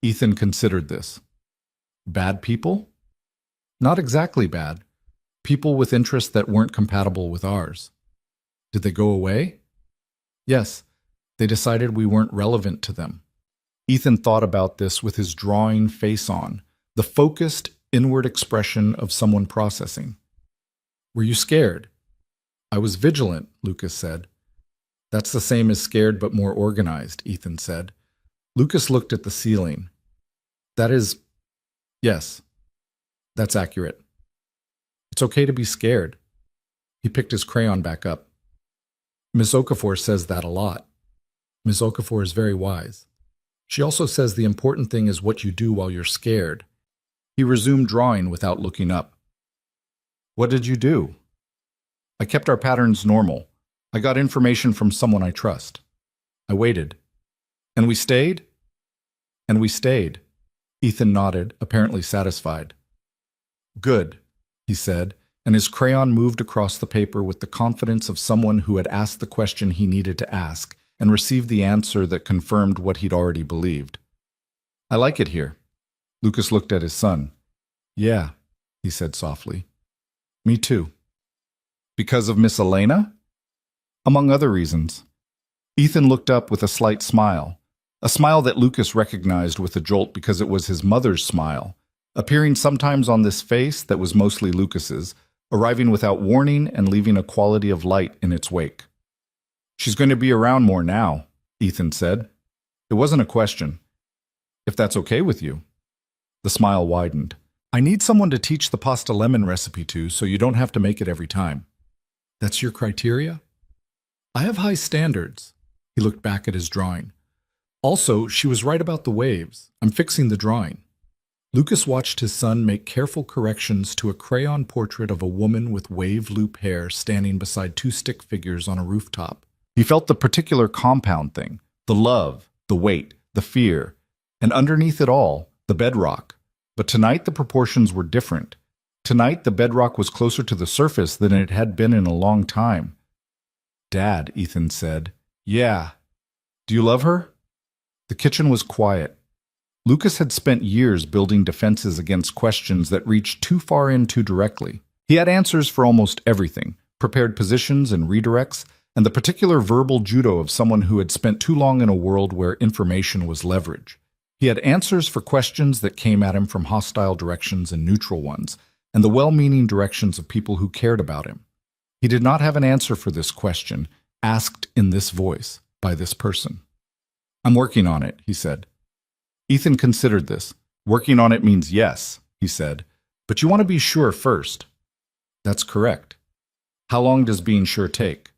Ethan considered this. Bad people? Not exactly bad. People with interests that weren't compatible with ours. Did they go away? Yes, they decided we weren't relevant to them. Ethan thought about this with his drawing face on, the focused, inward expression of someone processing. Were you scared? I was vigilant, Lucas said. That's the same as scared but more organized, Ethan said. Lucas looked at the ceiling. Yes, that's accurate. It's okay to be scared. He picked his crayon back up. Miss Okafor says that a lot. Miss Okafor is very wise. She also says the important thing is what you do while you're scared. He resumed drawing without looking up. What did you do? I kept our patterns normal. I got information from someone I trust. I waited. And we stayed? And we stayed. Ethan nodded, apparently satisfied. Good, he said, and his crayon moved across the paper with the confidence of someone who had asked the question he needed to ask and received the answer that confirmed what he'd already believed. I like it here. Lucas looked at his son. Yeah, he said softly. Me too. Because of Miss Elena? Among other reasons. Ethan looked up with a slight smile, a smile that Lucas recognized with a jolt because it was his mother's smile, appearing sometimes on this face that was mostly Lucas's, arriving without warning and leaving a quality of light in its wake. "She's going to be around more now," Ethan said. It wasn't a question. "If that's okay with you." The smile widened. "I need someone to teach the pasta lemon recipe to so you don't have to make it every time." "That's your criteria?" "I have high standards." He looked back at his drawing. "Also, she was right about the waves. I'm fixing the drawing." Lucas watched his son make careful corrections to a crayon portrait of a woman with wave loop hair standing beside two stick figures on a rooftop. He felt the particular compound thing, the love, the weight, the fear, and underneath it all, the bedrock. But tonight the proportions were different. Tonight the bedrock was closer to the surface than it had been in a long time. "Dad," Ethan said. "Yeah. Do you love her?" The kitchen was quiet. Lucas had spent years building defenses against questions that reached too far in too directly. He had answers for almost everything, prepared positions and redirects, and the particular verbal judo of someone who had spent too long in a world where information was leverage. He had answers for questions that came at him from hostile directions and neutral ones, and the well-meaning directions of people who cared about him. He did not have an answer for this question, asked in this voice, by this person. "I'm working on it," he said. Ethan considered this. "Working on it means yes," he said, "but you want to be sure first." "That's correct." "How long does being sure take?"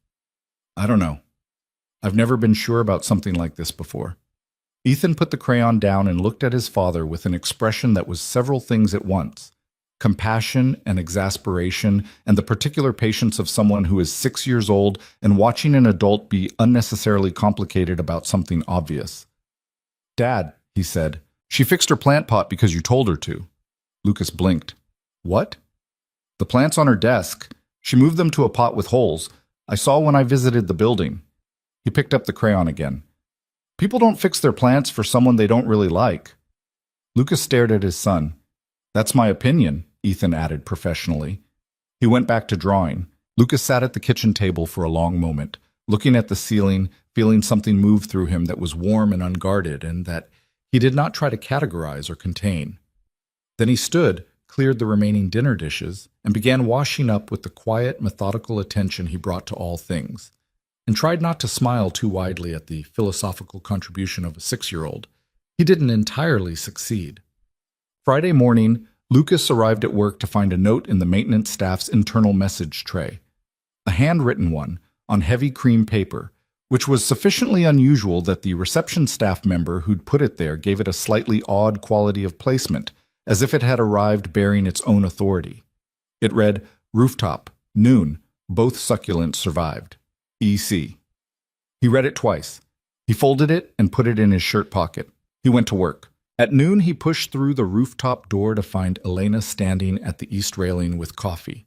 "I don't know. I've never been sure about something like this before." Ethan put the crayon down and looked at his father with an expression that was several things at once: compassion and exasperation, and the particular patience of someone who is 6 years old and watching an adult be unnecessarily complicated about something obvious. "Dad," he said, "she fixed her plant pot because you told her to." Lucas blinked. "What?" "The plants on her desk. She moved them to a pot with holes. I saw when I visited the building." He picked up the crayon again. "People don't fix their plants for someone they don't really like." Lucas stared at his son. "That's my opinion," Ethan added professionally. He went back to drawing. Lucas sat at the kitchen table for a long moment, looking at the ceiling, feeling something move through him that was warm and unguarded and that he did not try to categorize or contain. Then he stood, cleared the remaining dinner dishes, and began washing up with the quiet, methodical attention he brought to all things, and tried not to smile too widely at the philosophical contribution of a 6-year-old. He didn't entirely succeed. Friday morning, Lucas arrived at work to find a note in the maintenance staff's internal message tray. A handwritten one, on heavy cream paper, which was sufficiently unusual that the reception staff member who'd put it there gave it a slightly odd quality of placement, as if it had arrived bearing its own authority. It read, "Rooftop, noon, both succulents survived. EC." He read it twice. He folded it and put it in his shirt pocket. He went to work. At noon, he pushed through the rooftop door to find Elena standing at the east railing with coffee.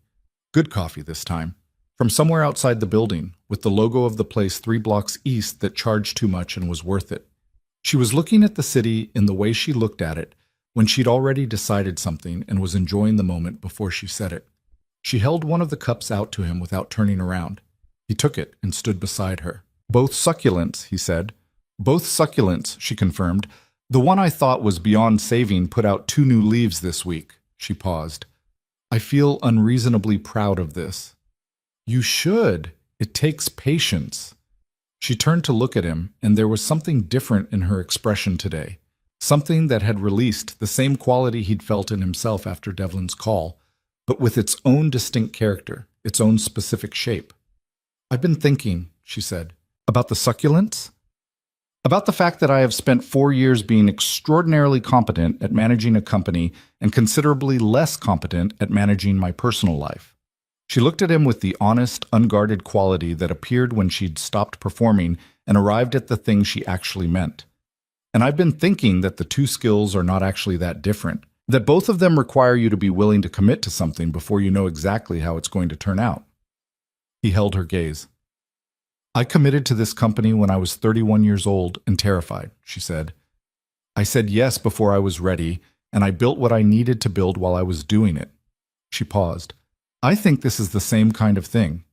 Good coffee this time. From somewhere outside the building, with the logo of the place 3 blocks east that charged too much and was worth it. She was looking at the city in the way she looked at it when she'd already decided something and was enjoying the moment before she said it. She held one of the cups out to him without turning around. He took it and stood beside her. "Both succulents," he said. "Both succulents," she confirmed. "The one I thought was beyond saving put out 2 new leaves this week." She paused. "I feel unreasonably proud of this." "You should. It takes patience." She turned to look at him, and there was something different in her expression today. Something that had released the same quality he'd felt in himself after Devlin's call, but with its own distinct character, its own specific shape. "I've been thinking," she said, "about the succulents? About the fact that I have spent 4 years being extraordinarily competent at managing a company and considerably less competent at managing my personal life." She looked at him with the honest, unguarded quality that appeared when she'd stopped performing and arrived at the thing she actually meant. "And I've been thinking that the 2 skills are not actually that different, that both of them require you to be willing to commit to something before you know exactly how it's going to turn out." He held her gaze. "I committed to this company when I was 31 years old and terrified," she said. "I said yes before I was ready, and I built what I needed to build while I was doing it." She paused. "I think this is the same kind of thing."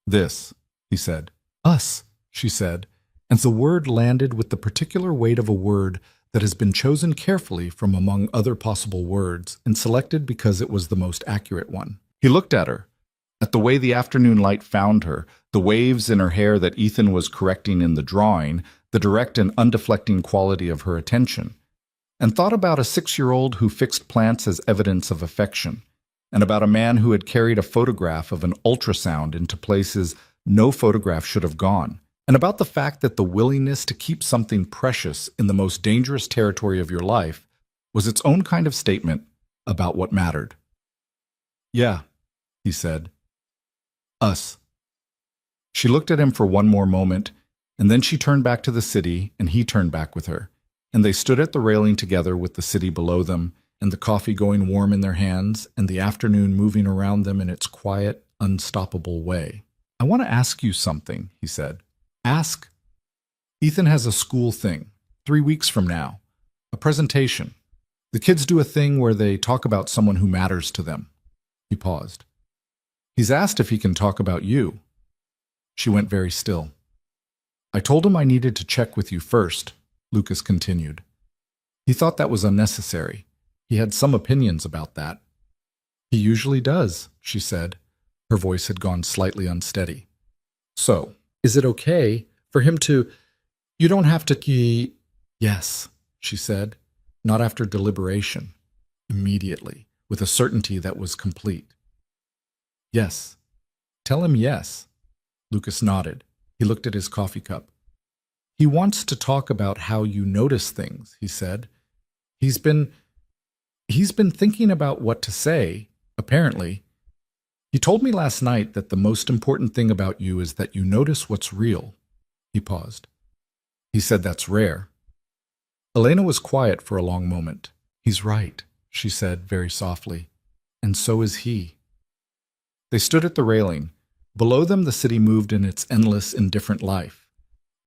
"This," he said. "Us," she said, and the word landed with the particular weight of a word that has been chosen carefully from among other possible words and selected because it was the most accurate one. He looked at her, at the way the afternoon light found her, the waves in her hair that Ethan was correcting in the drawing, the direct and undeflecting quality of her attention, and thought about a 6-year-old who fixed plants as evidence of affection, and about a man who had carried a photograph of an ultrasound into places no photograph should have gone, and about the fact that the willingness to keep something precious in the most dangerous territory of your life was its own kind of statement about what mattered. "Yeah," he said. "Us." She looked at him for one more moment, and then she turned back to the city, and he turned back with her, and they stood at the railing together with the city below them, and the coffee going warm in their hands, and the afternoon moving around them in its quiet, unstoppable way. "I want to ask you something," he said. "Ask?" "Ethan has a school thing, 3 weeks from now. A presentation. The kids do a thing where they talk about someone who matters to them." He paused. "He's asked if he can talk about you." She went very still. "I told him I needed to check with you first," Lucas continued. "He thought that was unnecessary. He had some opinions about that." "He usually does," she said. Her voice had gone slightly unsteady. "So, is it okay for him to... You don't have to... Yes," she said, not after deliberation, immediately, with a certainty that was complete. "Yes. Tell him yes." Lucas nodded. He looked at his coffee cup. "He wants to talk about how you notice things," he said. He's been thinking about what to say, apparently. He told me last night that the most important thing about you is that you notice what's real." He paused. "He said that's rare." Elena was quiet for a long moment. "He's right," she said very softly. "And so is he." They stood at the railing. Below them the city moved in its endless, indifferent life.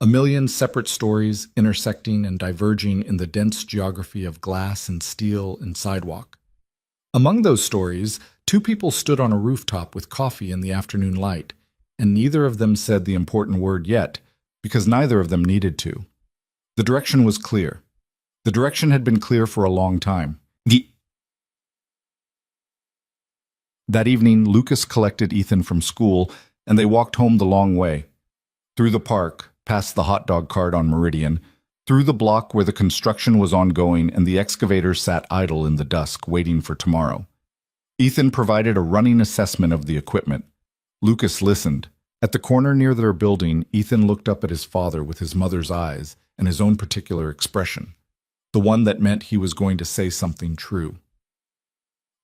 A million separate stories intersecting and diverging in the dense geography of glass and steel and sidewalk. Among those stories, 2 people stood on a rooftop with coffee in the afternoon light, and neither of them said the important word yet, because neither of them needed to. The direction was clear. The direction had been clear for a long time. That evening, Lucas collected Ethan from school, and they walked home the long way. Through the park, past the hot dog cart on Meridian, through the block where the construction was ongoing and the excavators sat idle in the dusk, waiting for tomorrow. Ethan provided a running assessment of the equipment. Lucas listened. At the corner near their building, Ethan looked up at his father with his mother's eyes and his own particular expression, the one that meant he was going to say something true.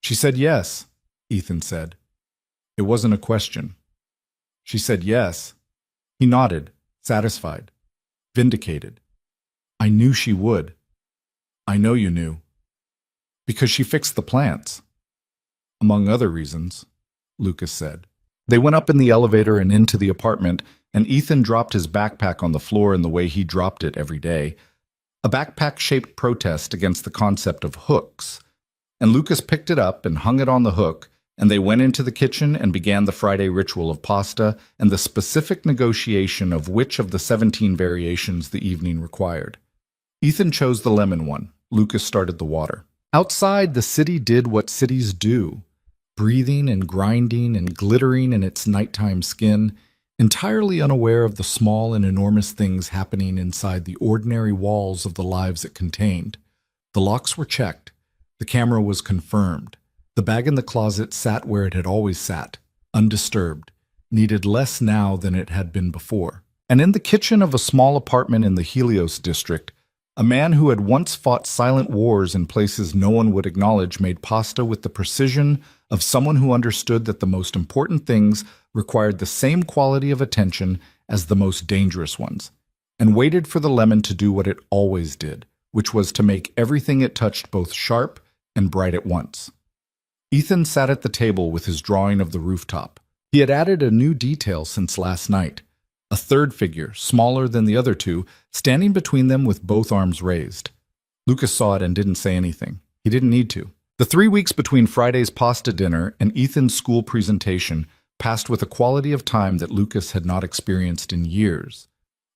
"She said yes," Ethan said. It wasn't a question. "She said yes." He nodded, satisfied, vindicated. "I knew she would." "I know you knew." "Because she fixed the plants." "Among other reasons," Lucas said. They went up in the elevator and into the apartment, and Ethan dropped his backpack on the floor in the way he dropped it every day, a backpack-shaped protest against the concept of hooks. And Lucas picked it up and hung it on the hook, and they went into the kitchen and began the Friday ritual of pasta and the specific negotiation of which of the 17 variations the evening required. Ethan chose the lemon one. Lucas started the water. Outside, the city did what cities do, breathing and grinding and glittering in its nighttime skin, entirely unaware of the small and enormous things happening inside the ordinary walls of the lives it contained. The locks were checked. The camera was confirmed. The bag in the closet sat where it had always sat, undisturbed, needed less now than it had been before. And in the kitchen of a small apartment in the Helios district, a man who had once fought silent wars in places no one would acknowledge made pasta with the precision of someone who understood that the most important things required the same quality of attention as the most dangerous ones, and waited for the lemon to do what it always did, which was to make everything it touched both sharp and bright at once. Ethan sat at the table with his drawing of the rooftop. He had added a new detail since last night, a third figure, smaller than the other 2, standing between them with both arms raised. Lucas saw it and didn't say anything. He didn't need to. The 3 weeks between Friday's pasta dinner and Ethan's school presentation passed with a quality of time that Lucas had not experienced in years.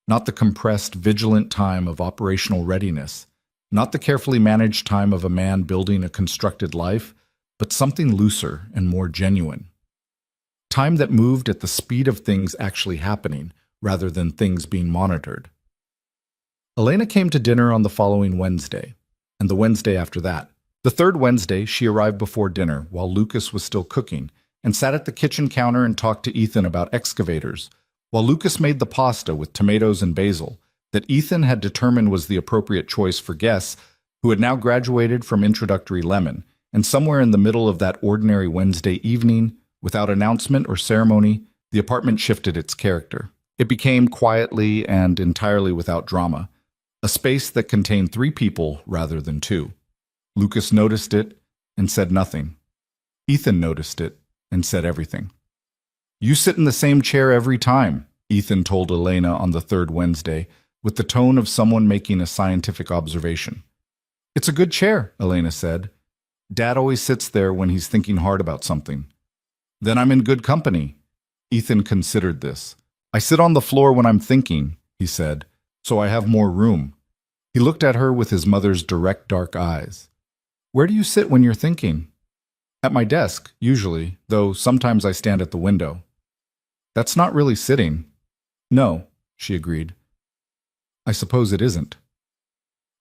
not the compressed, vigilant time of operational readiness, not the carefully managed time of a man building a constructed life, but something looser and more genuine. Time that moved at the speed of things actually happening, rather than things being monitored. Elena came to dinner on the following Wednesday, and the Wednesday after that. The third Wednesday, she arrived before dinner, while Lucas was still cooking, and sat at the kitchen counter and talked to Ethan about excavators, while Lucas made the pasta with tomatoes and basil that Ethan had determined was the appropriate choice for guests who had now graduated from introductory lemon, and somewhere in the middle of that ordinary Wednesday evening, without announcement or ceremony, the apartment shifted its character. It became quietly and entirely without drama, a space that contained 3 people rather than 2. Lucas noticed it and said nothing. Ethan noticed it and said everything. "You sit in the same chair every time," Ethan told Elena on the third Wednesday, with the tone of someone making a scientific observation. "It's a good chair," Elena said. "Dad always sits there when he's thinking hard about something." "Then I'm in good company." Ethan considered this. "I sit on the floor when I'm thinking," he said, "so I have more room." He looked at her with his mother's direct dark eyes. "Where do you sit when you're thinking?" "At my desk, usually, though sometimes I stand at the window." "That's not really sitting." "No," she agreed. "I suppose it isn't."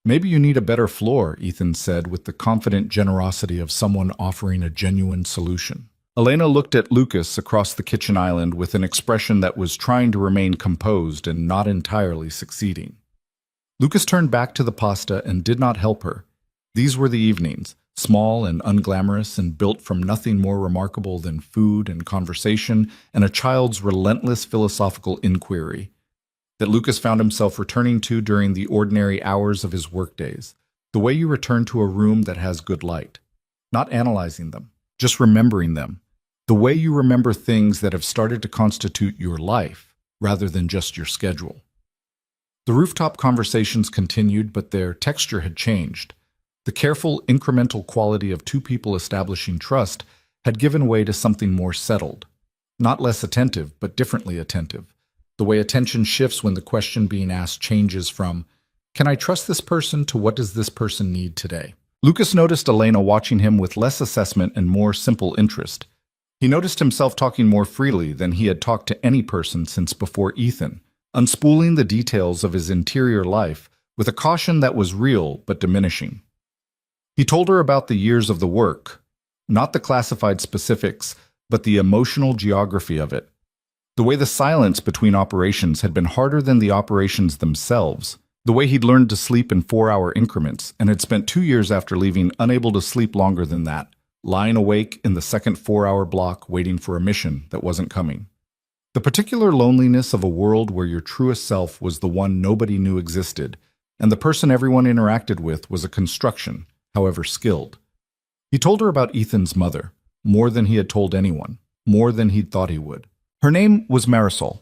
"Maybe you need a better floor," Ethan said with the confident generosity of someone offering a genuine solution. Elena looked at Lucas across the kitchen island with an expression that was trying to remain composed and not entirely succeeding. Lucas turned back to the pasta and did not help her. These were the evenings, small and unglamorous and built from nothing more remarkable than food and conversation and a child's relentless philosophical inquiry, that Lucas found himself returning to during the ordinary hours of his workdays, the way you return to a room that has good light, not analyzing them, just remembering them, the way you remember things that have started to constitute your life rather than just your schedule. The rooftop conversations continued, but their texture had changed. The careful, incremental quality of 2 people establishing trust had given way to something more settled, not less attentive, but differently attentive. The way attention shifts when the question being asked changes from, "Can I trust this person?" to "What does this person need today?" Lucas noticed Elena watching him with less assessment and more simple interest. He noticed himself talking more freely than he had talked to any person since before Ethan, unspooling the details of his interior life with a caution that was real but diminishing. He told her about the years of the work, not the classified specifics, but the emotional geography of it. The way the silence between operations had been harder than the operations themselves. The way he'd learned to sleep in 4-hour increments and had spent 2 years after leaving unable to sleep longer than that, lying awake in the second 4-hour block waiting for a mission that wasn't coming. The particular loneliness of a world where your truest self was the one nobody knew existed, and the person everyone interacted with was a construction, however skilled. He told her about Ethan's mother, more than he had told anyone, more than he'd thought he would. Her name was Marisol.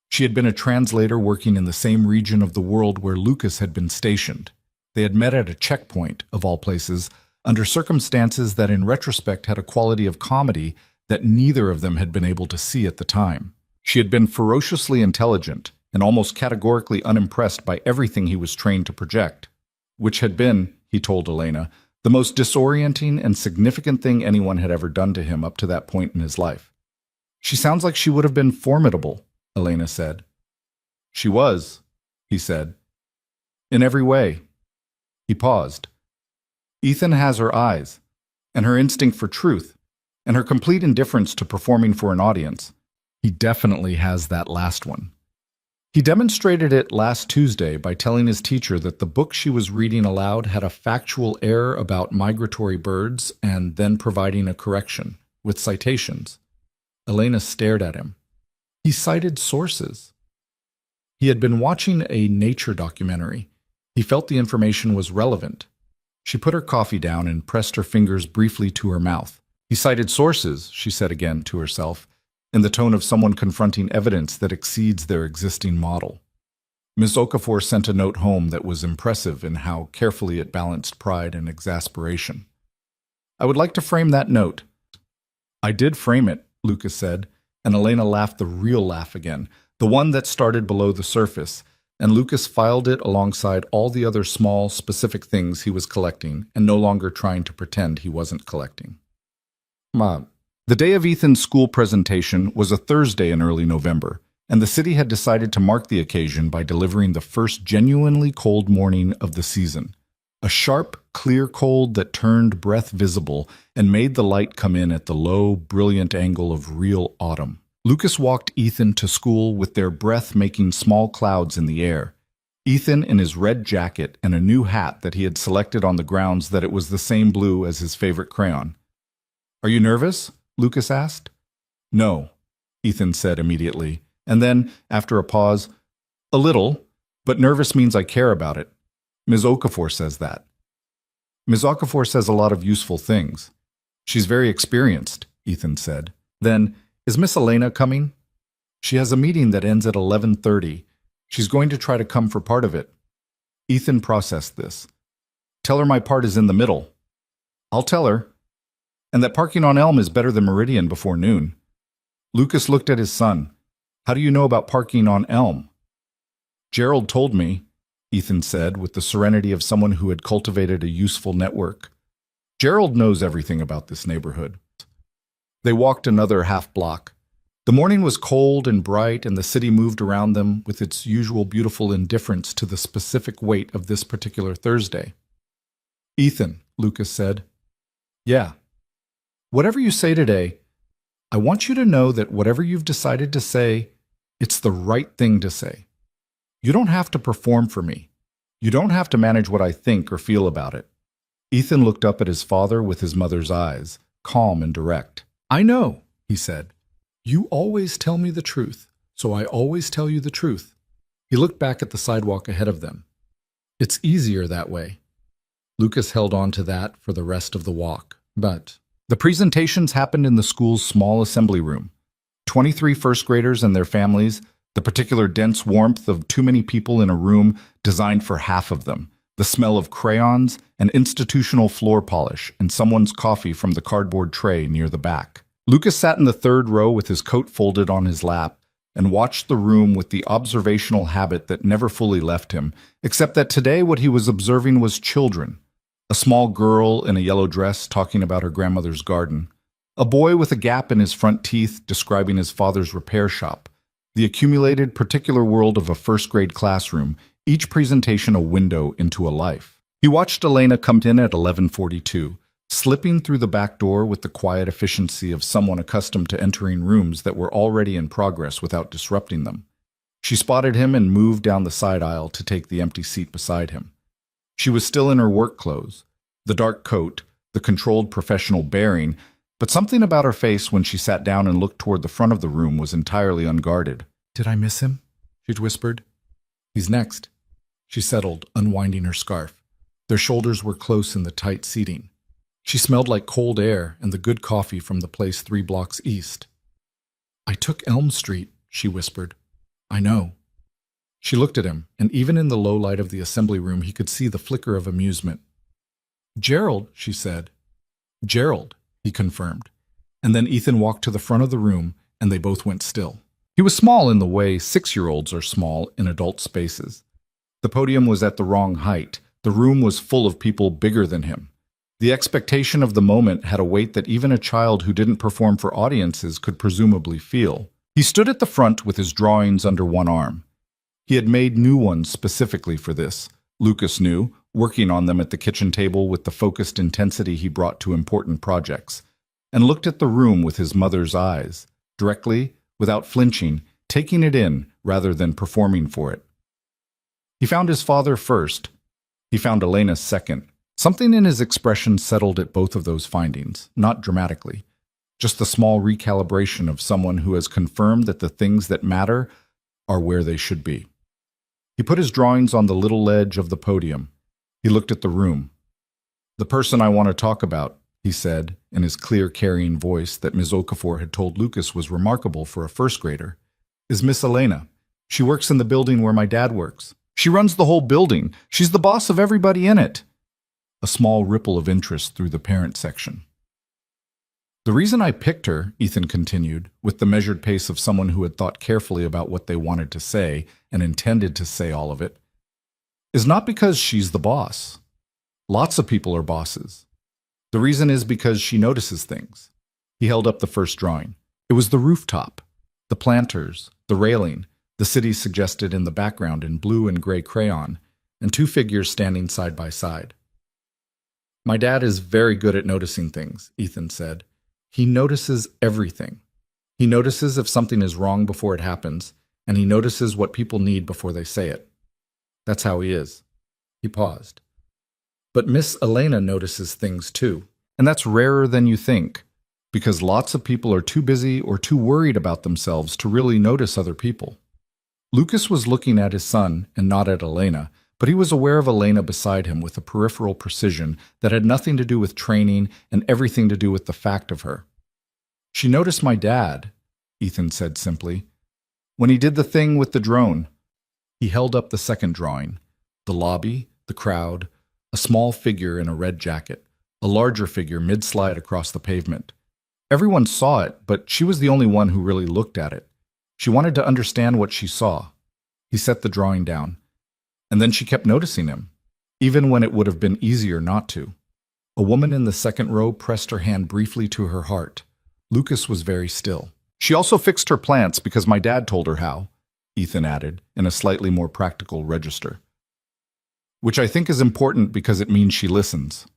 She had been a translator working in the same region of the world where Lucas had been stationed. They had met at a checkpoint, of all places, under circumstances that in retrospect had a quality of comedy that neither of them had been able to see at the time. She had been ferociously intelligent and almost categorically unimpressed by everything he was trained to project, which had been, he told Elena, the most disorienting and significant thing anyone had ever done to him up to that point in his life. "She sounds like she would have been formidable," Elena said. "She was," he said. "In every way." He paused. "Ethan has her eyes, and her instinct for truth, and her complete indifference to performing for an audience. He definitely has that last one. He demonstrated it last Tuesday by telling his teacher that the book she was reading aloud had a factual error about migratory birds and then providing a correction, with citations. Elena stared at him. He cited sources. He had been watching a nature documentary. He felt the information was relevant. She put her coffee down and pressed her fingers briefly to her mouth. He cited sources, she said again to herself, in the tone of someone confronting evidence that exceeds their existing model. Miss Okafor sent a note home that was impressive in how carefully it balanced pride and exasperation. "I would like to frame that note." "I did frame it," Lucas said, and Elena laughed the real laugh again, the one that started below the surface, and Lucas filed it alongside all the other small, specific things he was collecting and no longer trying to pretend he wasn't collecting. Mom. The day of Ethan's school presentation was a Thursday in early November, and the city had decided to mark the occasion by delivering the first genuinely cold morning of the season. A sharp, clear cold that turned breath visible and made the light come in at the low, brilliant angle of real autumn. Lucas walked Ethan to school with their breath making small clouds in the air. Ethan in his red jacket and a new hat that he had selected on the grounds that it was the same blue as his favorite crayon. "Are you nervous?" Lucas asked. "No," Ethan said immediately, and then, after a pause, "A little, but nervous means I care about it. Ms. Okafor says that." "Ms. Okafor says a lot of useful things. She's very experienced," Ethan said. Then, "Is Miss Elena coming?" "She has a meeting that ends at 11:30. She's going to try to come for part of it." Ethan processed this. "Tell her my part is in the middle." "I'll tell her. And that parking on Elm is better than Meridian before noon." Lucas looked at his son. "How do you know about parking on Elm?" "Gerald told me," Ethan said with the serenity of someone who had cultivated a useful network. "Gerald knows everything about this neighborhood." They walked another half block. The morning was cold and bright, and the city moved around them with its usual beautiful indifference to the specific weight of this particular Thursday. "Ethan," Lucas said. "Yeah." "Whatever you say today, I want you to know that whatever you've decided to say, it's the right thing to say. You don't have to perform for me. You don't have to manage what I think or feel about it." Ethan looked up at his father with his mother's eyes, calm and direct. "I know," he said. "You always tell me the truth, so I always tell you the truth." He looked back at the sidewalk ahead of them. "It's easier that way." Lucas held on to that for the rest of the walk, but the presentations happened in the school's small assembly room. 23 first graders and their families, the particular dense warmth of too many people in a room designed for half of them, the smell of crayons and institutional floor polish, and someone's coffee from the cardboard tray near the back. Lucas sat in the third row with his coat folded on his lap and watched the room with the observational habit that never fully left him, except that today what he was observing was children. A small girl in a yellow dress talking about her grandmother's garden. A boy with a gap in his front teeth describing his father's repair shop. The accumulated particular world of a first-grade classroom, each presentation a window into a life. He watched Elena come in at 11:42, slipping through the back door with the quiet efficiency of someone accustomed to entering rooms that were already in progress without disrupting them. She spotted him and moved down the side aisle to take the empty seat beside him. She was still in her work clothes, the dark coat, the controlled professional bearing, but something about her face when she sat down and looked toward the front of the room was entirely unguarded. "Did I miss him?" she whispered. "He's next." She settled, unwinding her scarf. Their shoulders were close in the tight seating. She smelled like cold air and the good coffee from the place 3 blocks east. "I took Elm Street," she whispered. "I know." She looked at him, and even in the low light of the assembly room he could see the flicker of amusement. "Gerald," she said. "Gerald," he confirmed. And then Ethan walked to the front of the room, and they both went still. He was small in the way 6-year-olds are small in adult spaces. The podium was at the wrong height. The room was full of people bigger than him. The expectation of the moment had a weight that even a child who didn't perform for audiences could presumably feel. He stood at the front with his drawings under one arm. He had made new ones specifically for this, Lucas knew, working on them at the kitchen table with the focused intensity he brought to important projects, and looked at the room with his mother's eyes, directly, without flinching, taking it in rather than performing for it. He found his father first. He found Elena second. Something in his expression settled at both of those findings, not dramatically, just the small recalibration of someone who has confirmed that the things that matter are where they should be. He put his drawings on the little ledge of the podium. He looked at the room. "The person I want to talk about," he said, in his clear, carrying voice that Ms. Okafor had told Lucas was remarkable for a first grader, "is Miss Elena. She works in the building where my dad works. She runs the whole building. She's the boss of everybody in it." A small ripple of interest through the parent section. The reason I picked her, Ethan continued, with the measured pace of someone who had thought carefully about what they wanted to say and intended to say all of it, is not because she's the boss. Lots of people are bosses. The reason is because she notices things. He held up the first drawing. It was the rooftop, the planters, the railing, the city suggested in the background in blue and gray crayon, and two figures standing side by side. My dad is very good at noticing things, Ethan said. He notices everything. He notices if something is wrong before it happens, and he notices what people need before they say it. That's how he is. He paused. But Miss Elena notices things too, and that's rarer than you think, because lots of people are too busy or too worried about themselves to really notice other people. Lucas was looking at his son and not at Elena, but he was aware of Elena beside him with a peripheral precision that had nothing to do with training and everything to do with the fact of her. She noticed my dad, Ethan said simply, when he did the thing with the drone. He held up the second drawing, the lobby, the crowd, a small figure in a red jacket, a larger figure mid-slide across the pavement. Everyone saw it, but she was the only one who really looked at it. She wanted to understand what she saw. He set the drawing down. And then she kept noticing him, even when it would have been easier not to. A woman in the second row pressed her hand briefly to her heart. Lucas was very still. She also fixed her plants because my dad told her how, Ethan added, in a slightly more practical register. Which I think is important because it means she listens.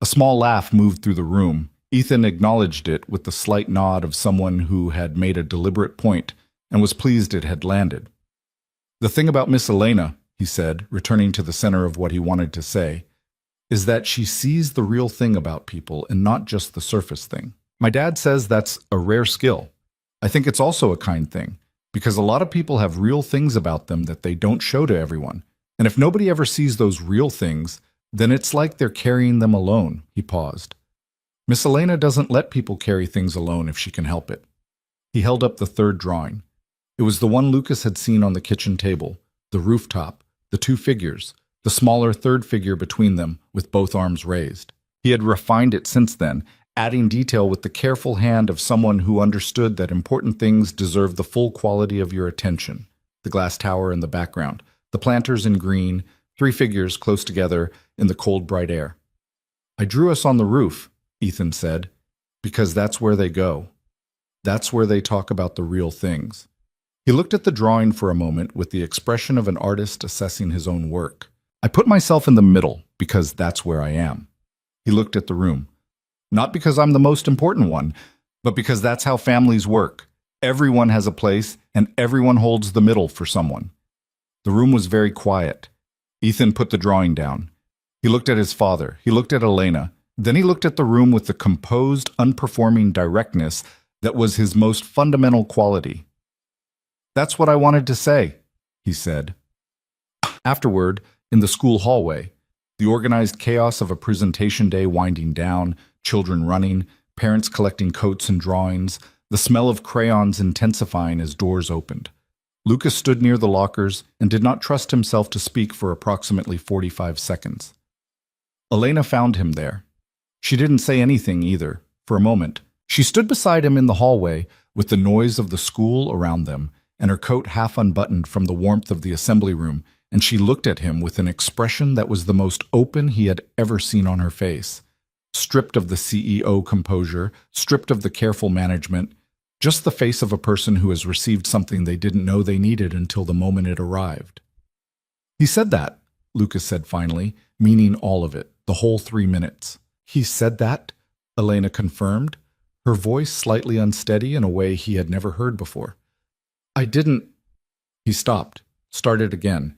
A small laugh moved through the room. Ethan acknowledged it with the slight nod of someone who had made a deliberate point and was pleased it had landed. The thing about Miss Elena, he said, returning to the center of what he wanted to say, is that she sees the real thing about people and not just the surface thing. My dad says that's a rare skill. I think it's also a kind thing, because a lot of people have real things about them that they don't show to everyone. And if nobody ever sees those real things, then it's like they're carrying them alone. He paused. Miss Elena doesn't let people carry things alone if she can help it. He held up the third drawing. It was the one Lucas had seen on the kitchen table, the rooftop, the two figures, the smaller third figure between them with both arms raised. He had refined it since then, adding detail with the careful hand of someone who understood that important things deserve the full quality of your attention. The glass tower in the background, the planters in green, three figures close together in the cold, bright air. I drew us on the roof, Ethan said, because that's where they go. That's where they talk about the real things. He looked at the drawing for a moment with the expression of an artist assessing his own work. I put myself in the middle because that's where I am. He looked at the room. Not because I'm the most important one, but because that's how families work. Everyone has a place, and everyone holds the middle for someone. The room was very quiet. Ethan put the drawing down. He looked at his father. He looked at Elena. Then he looked at the room with the composed, unperforming directness that was his most fundamental quality. That's what I wanted to say, he said. Afterward, in the school hallway, the organized chaos of a presentation day winding down, children running, parents collecting coats and drawings, the smell of crayons intensifying as doors opened. Lucas stood near the lockers and did not trust himself to speak for approximately 45 seconds. Elena found him there. She didn't say anything either, for a moment. She stood beside him in the hallway with the noise of the school around them and her coat half unbuttoned from the warmth of the assembly room, and she looked at him with an expression that was the most open he had ever seen on her face. Stripped of the CEO composure, stripped of the careful management, just the face of a person who has received something they didn't know they needed until the moment it arrived. He said that, Lucas said finally, meaning all of it, the whole 3 minutes. He said that, Elena confirmed, her voice slightly unsteady in a way he had never heard before. I didn't. He stopped, started again.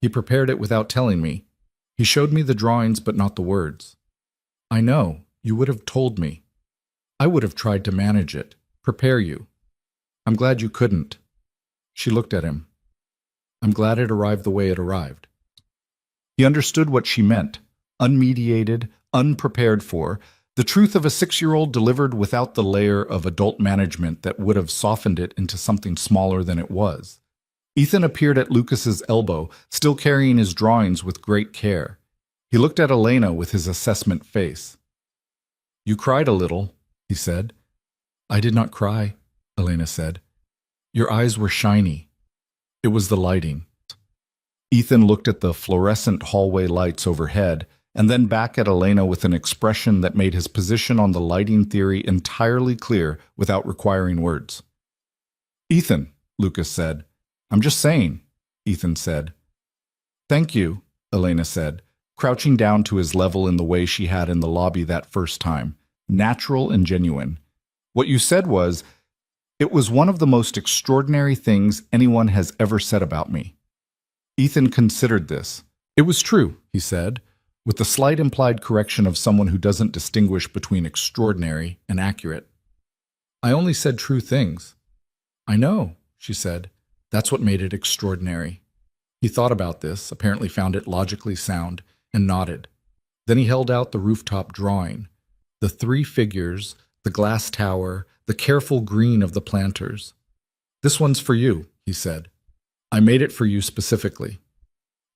He prepared it without telling me. He showed me the drawings but not the words. I know, you would have told me. I would have tried to manage it, prepare you. I'm glad you couldn't. She looked at him. I'm glad it arrived the way it arrived. He understood what she meant, unmediated, unprepared for, the truth of a 6-year-old delivered without the layer of adult management that would have softened it into something smaller than it was. Ethan appeared at Lucas's elbow, still carrying his drawings with great care. He looked at Elena with his assessment face. You cried a little, he he said. I did not cry, Elena said. Your eyes were shiny. It was the lighting. Ethan looked at the fluorescent hallway lights overhead and then back at Elena with an expression that made his position on the lighting theory entirely clear without requiring words. Ethan, Lucas said. I'm just saying, Ethan said. Thank you, Elena said, crouching down to his level in the way she had in the lobby that first time, natural and genuine. What you said was, it was one of the most extraordinary things anyone has ever said about me. Ethan considered this. It was true, he said, with the slight implied correction of someone who doesn't distinguish between extraordinary and accurate. I only said true things. I know, she said. That's what made it extraordinary. He thought about this, apparently found it logically sound, and nodded. Then he held out the rooftop drawing. The three figures, the glass tower, the careful green of the planters. This one's for you, he said. I made it for you specifically.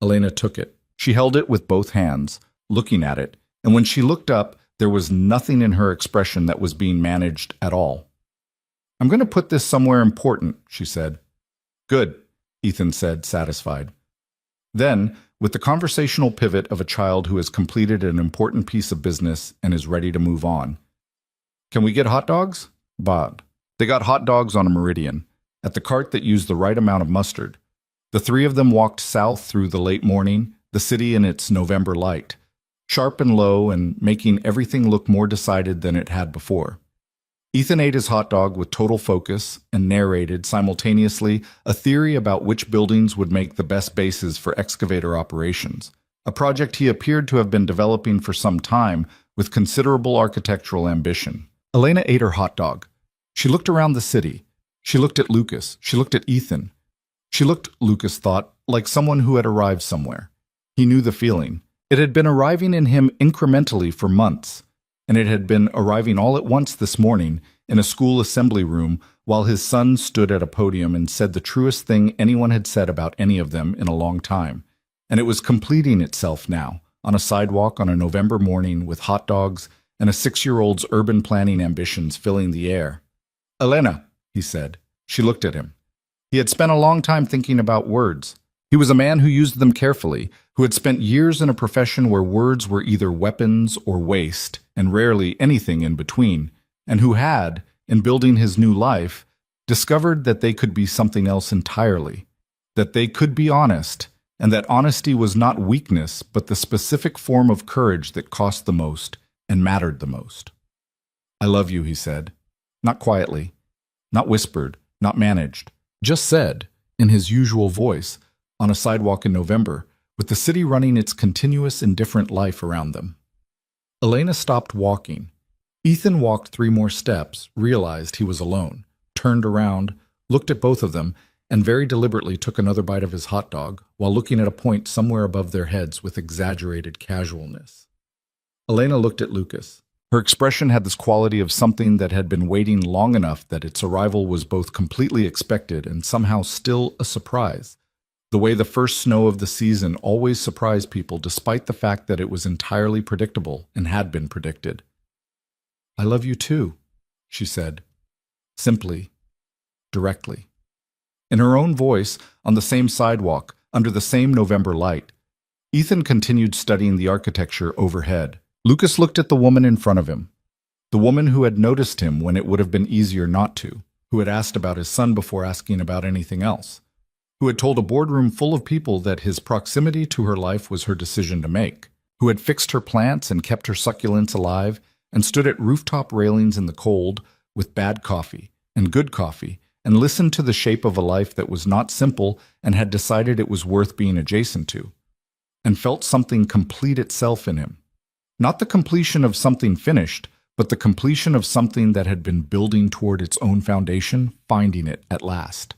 Elena took it. She held it with both hands, looking at it, and when she looked up, there was nothing in her expression that was being managed at all. I'm going to put this somewhere important, she said. Good, Ethan said, satisfied. Then, with the conversational pivot of a child who has completed an important piece of business and is ready to move on. Can we get hot dogs? Bob. They got hot dogs on a Meridian, at the cart that used the right amount of mustard. The three of them walked south through the late morning, the city in its November light, sharp and low and making everything look more decided than it had before. Ethan ate his hot dog with total focus and narrated simultaneously a theory about which buildings would make the best bases for excavator operations, a project he appeared to have been developing for some time with considerable architectural ambition. Elena ate her hot dog. She looked around the city. She looked at Lucas. She looked at Ethan. She looked, Lucas thought, like someone who had arrived somewhere. He knew the feeling. It had been arriving in him incrementally for months, and it had been arriving all at once this morning in a school assembly room while his son stood at a podium and said the truest thing anyone had said about any of them in a long time. And it was completing itself now, on a sidewalk on a November morning with hot dogs and a 6-year-old's urban planning ambitions filling the air. Elena, he said. She looked at him. He had spent a long time thinking about words. He was a man who used them carefully, who had spent years in a profession where words were either weapons or waste, and rarely anything in between, and who had, in building his new life, discovered that they could be something else entirely, that they could be honest, and that honesty was not weakness but the specific form of courage that cost the most and mattered the most. I love you, he said, not quietly, not whispered, not managed, just said, in his usual voice, on a sidewalk in November, with the city running its continuous indifferent life around them. Elena stopped walking. Ethan walked 3 more steps, realized he was alone, turned around, looked at both of them, and very deliberately took another bite of his hot dog while looking at a point somewhere above their heads with exaggerated casualness. Elena looked at Lucas. Her expression had this quality of something that had been waiting long enough that its arrival was both completely expected and somehow still a surprise. The way the first snow of the season always surprised people despite the fact that it was entirely predictable and had been predicted. I love you too, she said, simply, directly. In her own voice, on the same sidewalk, under the same November light, Ethan continued studying the architecture overhead. Lucas looked at the woman in front of him, the woman who had noticed him when it would have been easier not to, who had asked about his son before asking about anything else, who had told a boardroom full of people that his proximity to her life was her decision to make, who had fixed her plants and kept her succulents alive and stood at rooftop railings in the cold with bad coffee and good coffee and listened to the shape of a life that was not simple and had decided it was worth being adjacent to, and felt something complete itself in him. Not the completion of something finished, but the completion of something that had been building toward its own foundation, finding it at last.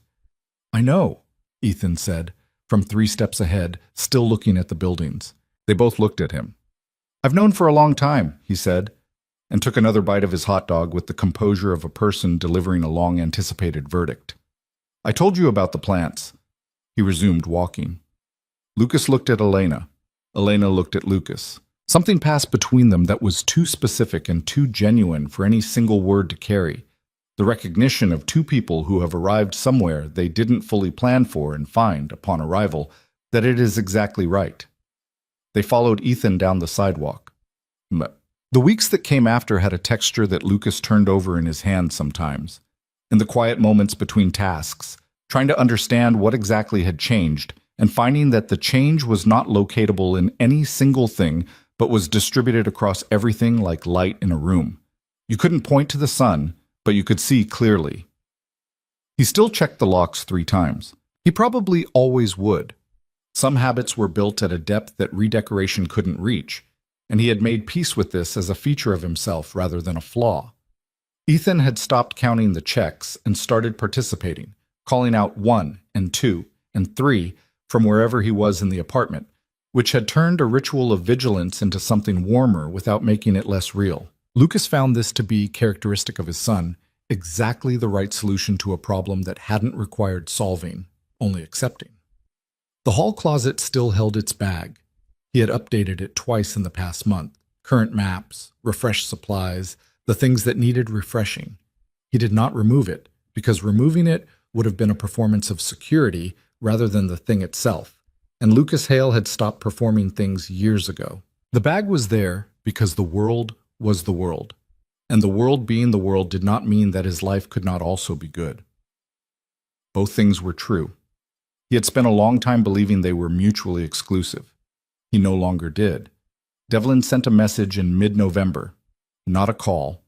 I know, Ethan said, from 3 steps ahead, still looking at the buildings. They both looked at him. I've known for a long time, he said, and took another bite of his hot dog with the composure of a person delivering a long-anticipated verdict. I told you about the plants. He resumed walking. Lucas looked at Elena. Elena looked at Lucas. Something passed between them that was too specific and too genuine for any single word to carry. The recognition of two people who have arrived somewhere they didn't fully plan for and find, upon arrival, that it is exactly right. They followed Ethan down the sidewalk. The weeks that came after had a texture that Lucas turned over in his hand sometimes. In the quiet moments between tasks, trying to understand what exactly had changed, and finding that the change was not locatable in any single thing, but was distributed across everything like light in a room. You couldn't point to the sun, but you could see clearly. He still checked the locks 3 times. He probably always would. Some habits were built at a depth that redecoration couldn't reach, and he had made peace with this as a feature of himself rather than a flaw. Ethan had stopped counting the checks and started participating, calling out 1 and 2 and 3 from wherever he was in the apartment, which had turned a ritual of vigilance into something warmer without making it less real. Lucas found this to be characteristic of his son, exactly the right solution to a problem that hadn't required solving, only accepting. The hall closet still held its bag. He had updated it twice in the past month. Current maps, refreshed supplies, the things that needed refreshing. He did not remove it, because removing it would have been a performance of security rather than the thing itself, and Lucas Hale had stopped performing things years ago. The bag was there because the world was the world, and the world being the world did not mean that his life could not also be good. Both things were true. He had spent a long time believing they were mutually exclusive. He no longer did. Devlin sent a message in mid-November, not a call,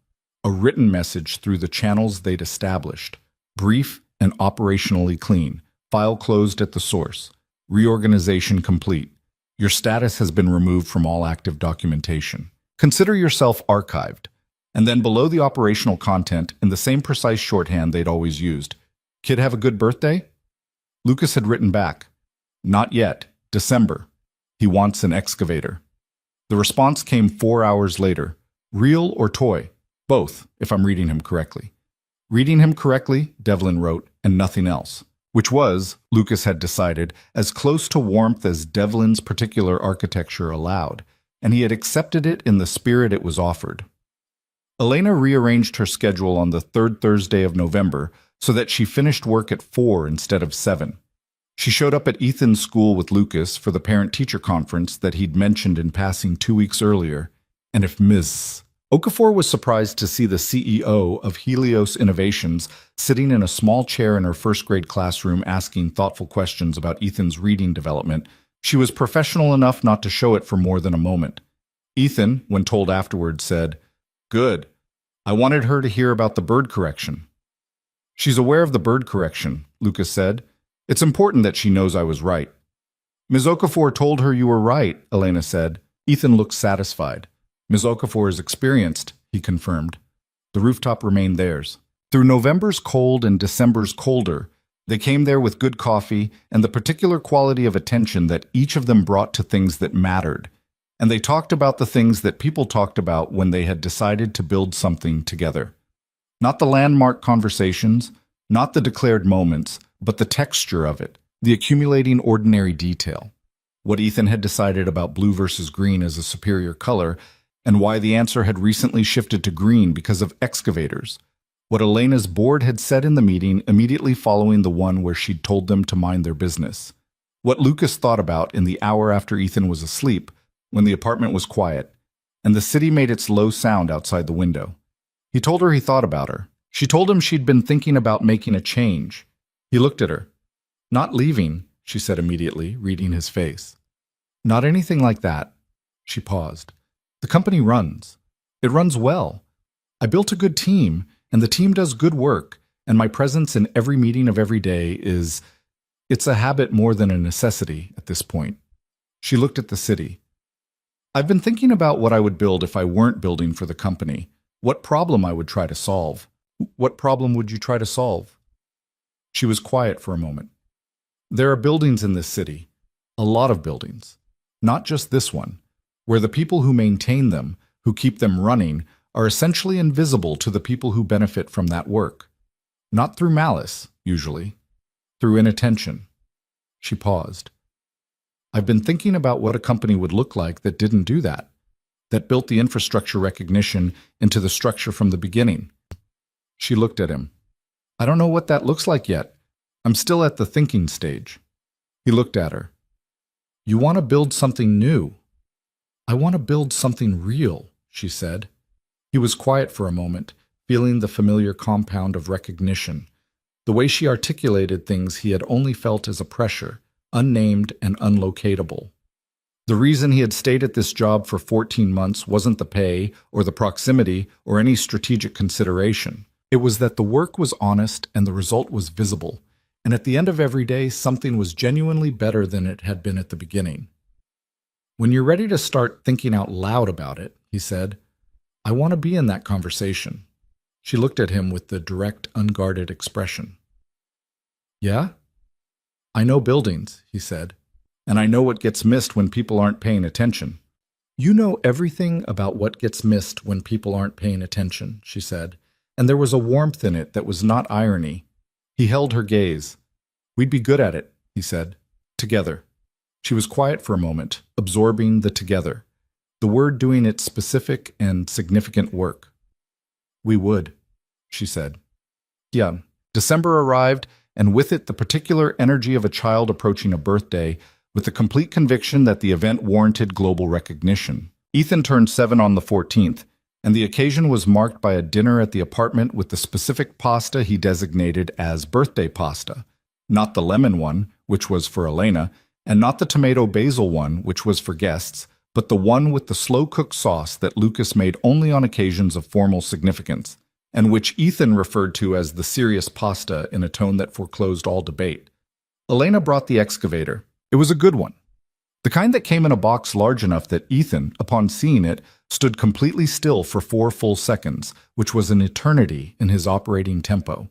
a written message through the channels they'd established, brief and operationally clean, file closed at the source, reorganization complete. Your status has been removed from all active documentation. Consider yourself archived. And then below the operational content, in the same precise shorthand they'd always used, "Kid have a good birthday?" Lucas had written back, "Not yet, December. He wants an excavator." The response came 4 hours later. "Real or toy? Both, if I'm reading him correctly." Reading him correctly, Devlin wrote, and nothing else, which was, Lucas had decided, as close to warmth as Devlin's particular architecture allowed, and he had accepted it in the spirit it was offered. Elena rearranged her schedule on the 3rd Thursday of November so that she finished work at 4 instead of 7. She showed up at Ethan's school with Lucas for the parent-teacher conference that he'd mentioned in passing 2 weeks earlier, and if Ms. Okafor was surprised to see the CEO of Helios Innovations sitting in a small chair in her first-grade classroom asking thoughtful questions about Ethan's reading development, she was professional enough not to show it for more than a moment. Ethan, when told afterward, said, "Good. I wanted her to hear about the bird correction." "She's aware of the bird correction," Lucas said. "It's important that she knows I was right." "Ms. Okafor told her you were right," Elena said. Ethan looked satisfied. "Ms. Okafor is experienced," he confirmed. The rooftop remained theirs. Through November's cold and December's colder, they came there with good coffee and the particular quality of attention that each of them brought to things that mattered. And they talked about the things that people talked about when they had decided to build something together. Not the landmark conversations, not the declared moments, but the texture of it, the accumulating ordinary detail. What Ethan had decided about blue versus green as a superior color, and why the answer had recently shifted to green because of excavators. What Elena's board had said in the meeting immediately following the one where she'd told them to mind their business. What Lucas thought about in the hour after Ethan was asleep, when the apartment was quiet, and the city made its low sound outside the window. He told her he thought about her. She told him she'd been thinking about making a change. He looked at her. "Not leaving," she said immediately, reading his face. "Not anything like that." She paused. "The company runs. It runs well. I built a good team, and the team does good work, and my presence in every meeting of every day it's a habit more than a necessity at this point." She looked at the city. "I've been thinking about what I would build if I weren't building for the company, what problem I would try to solve." "What problem would you try to solve?" She was quiet for a moment. "There are buildings in this city, a lot of buildings, not just this one, where the people who maintain them, who keep them running, are essentially invisible to the people who benefit from that work. Not through malice, usually, through inattention." She paused. "I've been thinking about what a company would look like that didn't do that. that built the infrastructure recognition into the structure from the beginning. She looked at him. I don't know what that looks like yet. I'm still at the thinking stage. He looked at her. You want to build something new. I want to build something real, she said. He was quiet for a moment, feeling the familiar compound of recognition. The way she articulated things he had only felt as a pressure, unnamed and unlocatable. The reason he had stayed at this job for 14 months wasn't the pay or the proximity or any strategic consideration. It was that the work was honest and the result was visible, and at the end of every day, something was genuinely better than it had been at the beginning. When you're ready to start thinking out loud about it, he said, I want to be in that conversation. She looked at him with the direct, unguarded expression. Yeah? I know buildings, he said, and I know what gets missed when people aren't paying attention. You know everything about what gets missed when people aren't paying attention, she said, and there was a warmth in it that was not irony. He held her gaze. We'd be good at it, he said, together. She was quiet for a moment, absorbing the together, the word doing its specific and significant work. We would, she said. Yeah. December arrived, and with it the particular energy of a child approaching a birthday, with the complete conviction that the event warranted global recognition. Ethan turned 7 on the 14th, and the occasion was marked by a dinner at the apartment with the specific pasta he designated as birthday pasta, not the lemon one, which was for Elena, and not the tomato basil one, which was for guests, but the one with the slow-cooked sauce that Lucas made only on occasions of formal significance, and which Ethan referred to as the serious pasta in a tone that foreclosed all debate. Elena brought the excavator. It was a good one. The kind that came in a box large enough that Ethan, upon seeing it, stood completely still for 4 full seconds, which was an eternity in his operating tempo.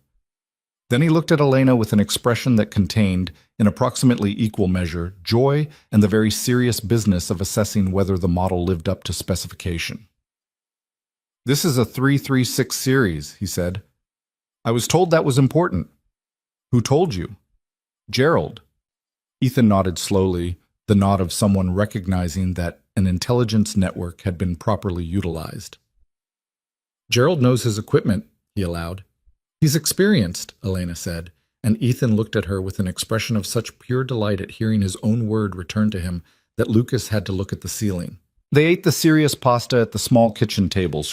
Then he looked at Elena with an expression that contained, in approximately equal measure, joy and the very serious business of assessing whether the model lived up to specification. This is a 336 series, he said. I was told that was important. Who told you? Gerald. Ethan nodded slowly, the nod of someone recognizing that an intelligence network had been properly utilized. Gerald knows his equipment, he allowed. He's experienced, Elena said, and Ethan looked at her with an expression of such pure delight at hearing his own word returned to him that Lucas had to look at the ceiling. They ate the serious pasta at the small kitchen table,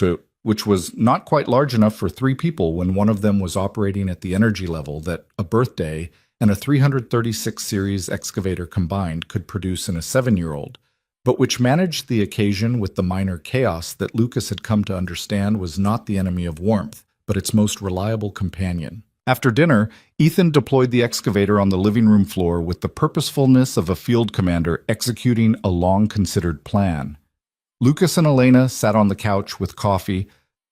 which was not quite large enough for 3 people when one of them was operating at the energy level that a birthday and a 336 series excavator combined could produce in a 7-year-old, but which managed the occasion with the minor chaos that Lucas had come to understand was not the enemy of warmth, but its most reliable companion. After dinner, Ethan deployed the excavator on the living room floor with the purposefulness of a field commander executing a long-considered plan. Lucas and Elena sat on the couch with coffee,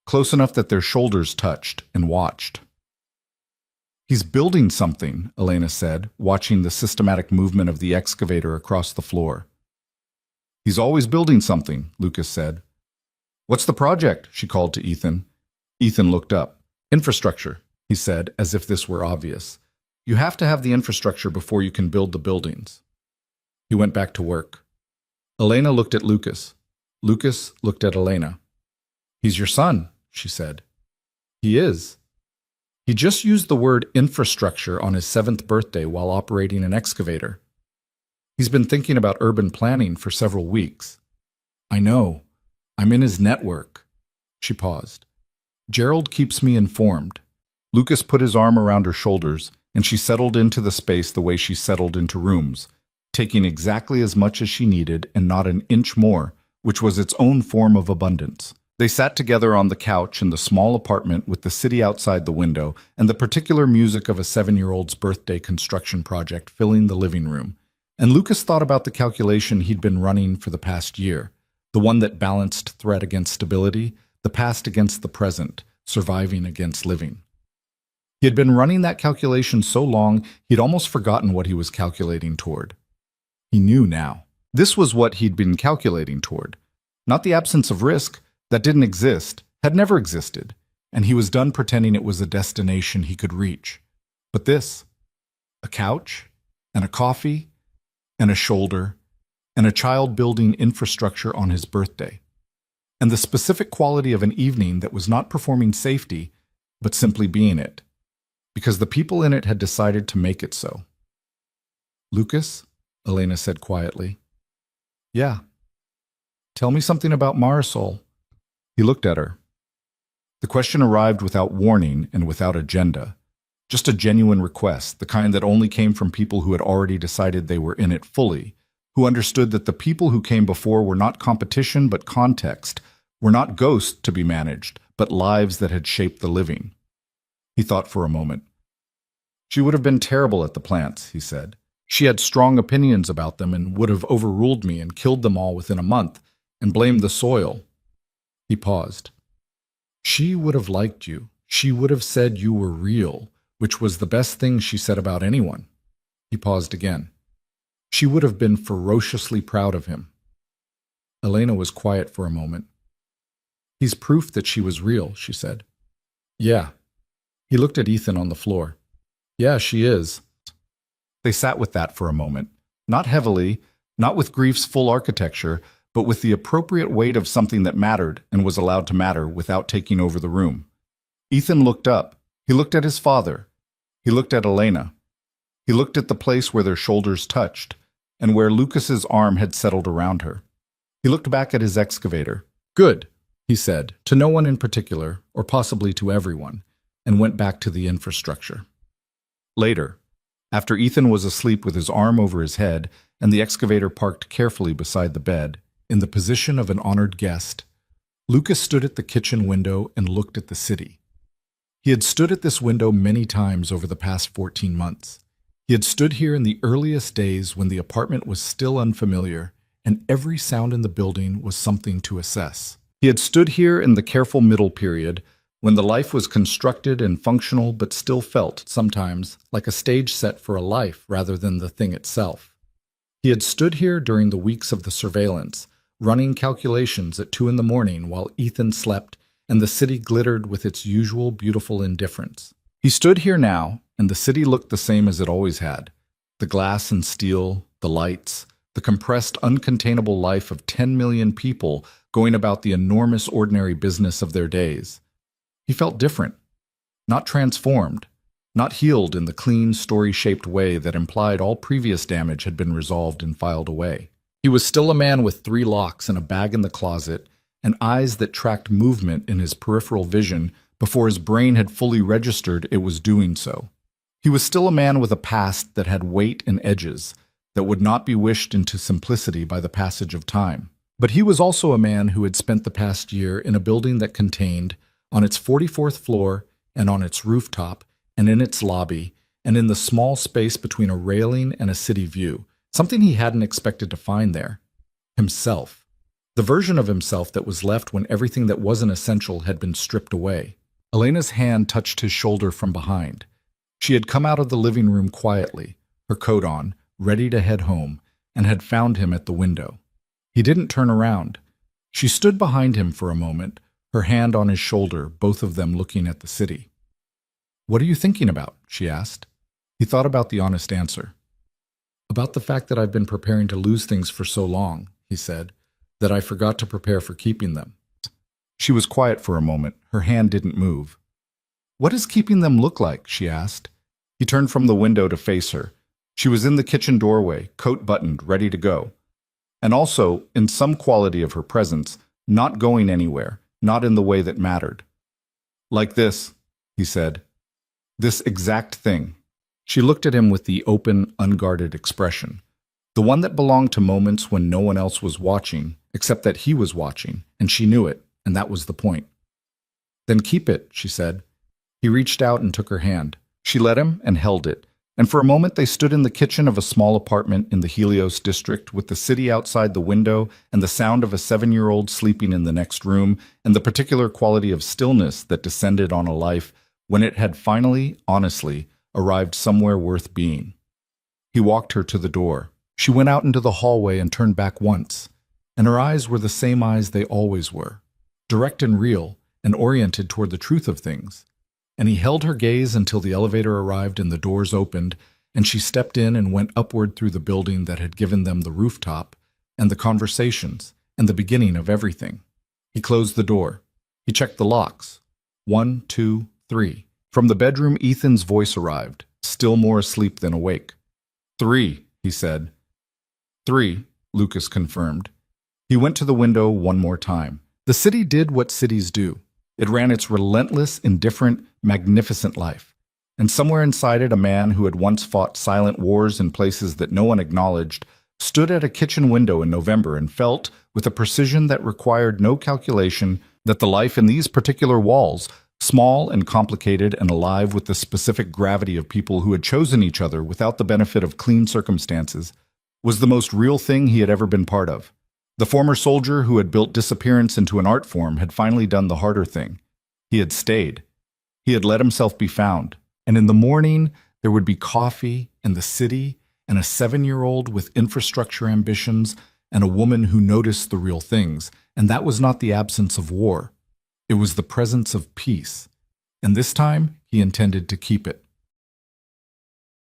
close enough that their shoulders touched, and watched. He's building something, Elena said, watching the systematic movement of the excavator across the floor. He's always building something, Lucas said. What's the project? She called to Ethan. Ethan looked up. Infrastructure, he said, as if this were obvious. You have to have the infrastructure before you can build the buildings. He went back to work. Elena looked at Lucas. Lucas looked at Elena. He's your son, she said. He is. He just used the word infrastructure on his 7th birthday while operating an excavator. He's been thinking about urban planning for several weeks. I know. I'm in his network. She paused. Gerald keeps me informed. Lucas put his arm around her shoulders, and she settled into the space the way she settled into rooms, taking exactly as much as she needed and not an inch more, which was its own form of abundance. They sat together on the couch in the small apartment with the city outside the window and the particular music of a 7-year-old's birthday construction project filling the living room. And Lucas thought about the calculation he'd been running for the past year, the one that balanced threat against stability, the past against the present, surviving against living. He had been running that calculation so long he'd almost forgotten what he was calculating toward. He knew now. This was what he'd been calculating toward. Not the absence of risk. That didn't exist, had never existed, and he was done pretending it was a destination he could reach. But this, a couch, and a coffee, and a shoulder, and a child building infrastructure on his birthday. and the specific quality of an evening that was not performing safety, but simply being it, because the people in it had decided to make it so. "Lucas," Elena said quietly. "Yeah." "Tell me something about Marisol." He looked at her. The question arrived without warning and without agenda. Just a genuine request, the kind that only came from people who had already decided they were in it fully, who understood that the people who came before were not competition but context, were not ghosts to be managed, but lives that had shaped the living. He thought for a moment. "She would have been terrible at the plants," he said. "She had strong opinions about them and would have overruled me and killed them all within a month and blamed the soil." He paused. "She would have liked you. She would have said you were real, which was the best thing she said about anyone." He paused again. "She would have been ferociously proud of him." Elena was quiet for a moment. "He's proof that she was real," she said. "Yeah." He looked at Ethan on the floor. "Yeah, she is." They sat with that for a moment, not heavily, not with grief's full architecture, but with the appropriate weight of something that mattered and was allowed to matter without taking over the room. Ethan looked up. He looked at his father. He looked at Elena. He looked at the place where their shoulders touched, and where Lucas's arm had settled around her. He looked back at his excavator. "Good," he said, to no one in particular, or possibly to everyone, and went back to the infrastructure. Later, after Ethan was asleep with his arm over his head and the excavator parked carefully beside the bed, in the position of an honored guest, Lucas stood at the kitchen window and looked at the city. He had stood at this window many times over the past 14 months. He had stood here in the earliest days when the apartment was still unfamiliar and every sound in the building was something to assess. He had stood here in the careful middle period when the life was constructed and functional but still felt, sometimes, like a stage set for a life rather than the thing itself. He had stood here during the weeks of the surveillance, running calculations at 2 a.m. while Ethan slept and the city glittered with its usual beautiful indifference. He stood here now, and the city looked the same as it always had. The glass and steel, the lights, the compressed, uncontainable life of 10 million people going about the enormous ordinary business of their days. He felt different, not transformed, not healed in the clean, story-shaped way that implied all previous damage had been resolved and filed away. He was still a man with 3 locks and a bag in the closet, and eyes that tracked movement in his peripheral vision before his brain had fully registered it was doing so. He was still a man with a past that had weight and edges, that would not be wished into simplicity by the passage of time. But he was also a man who had spent the past year in a building that contained, on its 44th floor, and on its rooftop, and in its lobby, and in the small space between a railing and a city view, something he hadn't expected to find there. Himself. The version of himself that was left when everything that wasn't essential had been stripped away. Elena's hand touched his shoulder from behind. She had come out of the living room quietly, her coat on, ready to head home, and had found him at the window. He didn't turn around. She stood behind him for a moment, her hand on his shoulder, both of them looking at the city. "What are you thinking about?" she asked. He thought about the honest answer. "About the fact that I've been preparing to lose things for so long," he said, "that I forgot to prepare for keeping them." She was quiet for a moment. Her hand didn't move. "What does keeping them look like?" she asked. He turned from the window to face her. She was in the kitchen doorway, coat buttoned, ready to go. And also, in some quality of her presence, not going anywhere, not in the way that mattered. "Like this," he said. "This exact thing." She looked at him with the open, unguarded expression. The one that belonged to moments when no one else was watching, except that he was watching, and she knew it, and that was the point. "Then keep it," she said. He reached out and took her hand. She let him and held it, and for a moment they stood in the kitchen of a small apartment in the Helios district with the city outside the window and the sound of a 7-year-old sleeping in the next room and the particular quality of stillness that descended on a life when it had finally, honestly, arrived somewhere worth being. He walked her to the door. She went out into the hallway and turned back once, and her eyes were the same eyes they always were, direct and real, and oriented toward the truth of things. And he held her gaze until the elevator arrived and the doors opened, and she stepped in and went upward through the building that had given them the rooftop, and the conversations, and the beginning of everything. He closed the door. He checked the locks. 1, 2, 3. From the bedroom, Ethan's voice arrived, still more asleep than awake. 3, he said. 3, Lucas confirmed. He went to the window one more time. The city did what cities do. It ran its relentless, indifferent, magnificent life. And somewhere inside it, a man who had once fought silent wars in places that no one acknowledged stood at a kitchen window in November and felt, with a precision that required no calculation, that the life in these particular walls, small and complicated and alive with the specific gravity of people who had chosen each other without the benefit of clean circumstances, was the most real thing he had ever been part of. The former soldier who had built disappearance into an art form had finally done the harder thing. He had stayed. He had let himself be found. And in the morning, there would be coffee in the city and a 7-year-old with infrastructure ambitions and a woman who noticed the real things. And that was not the absence of war. It was the presence of peace. And this time, he intended to keep it.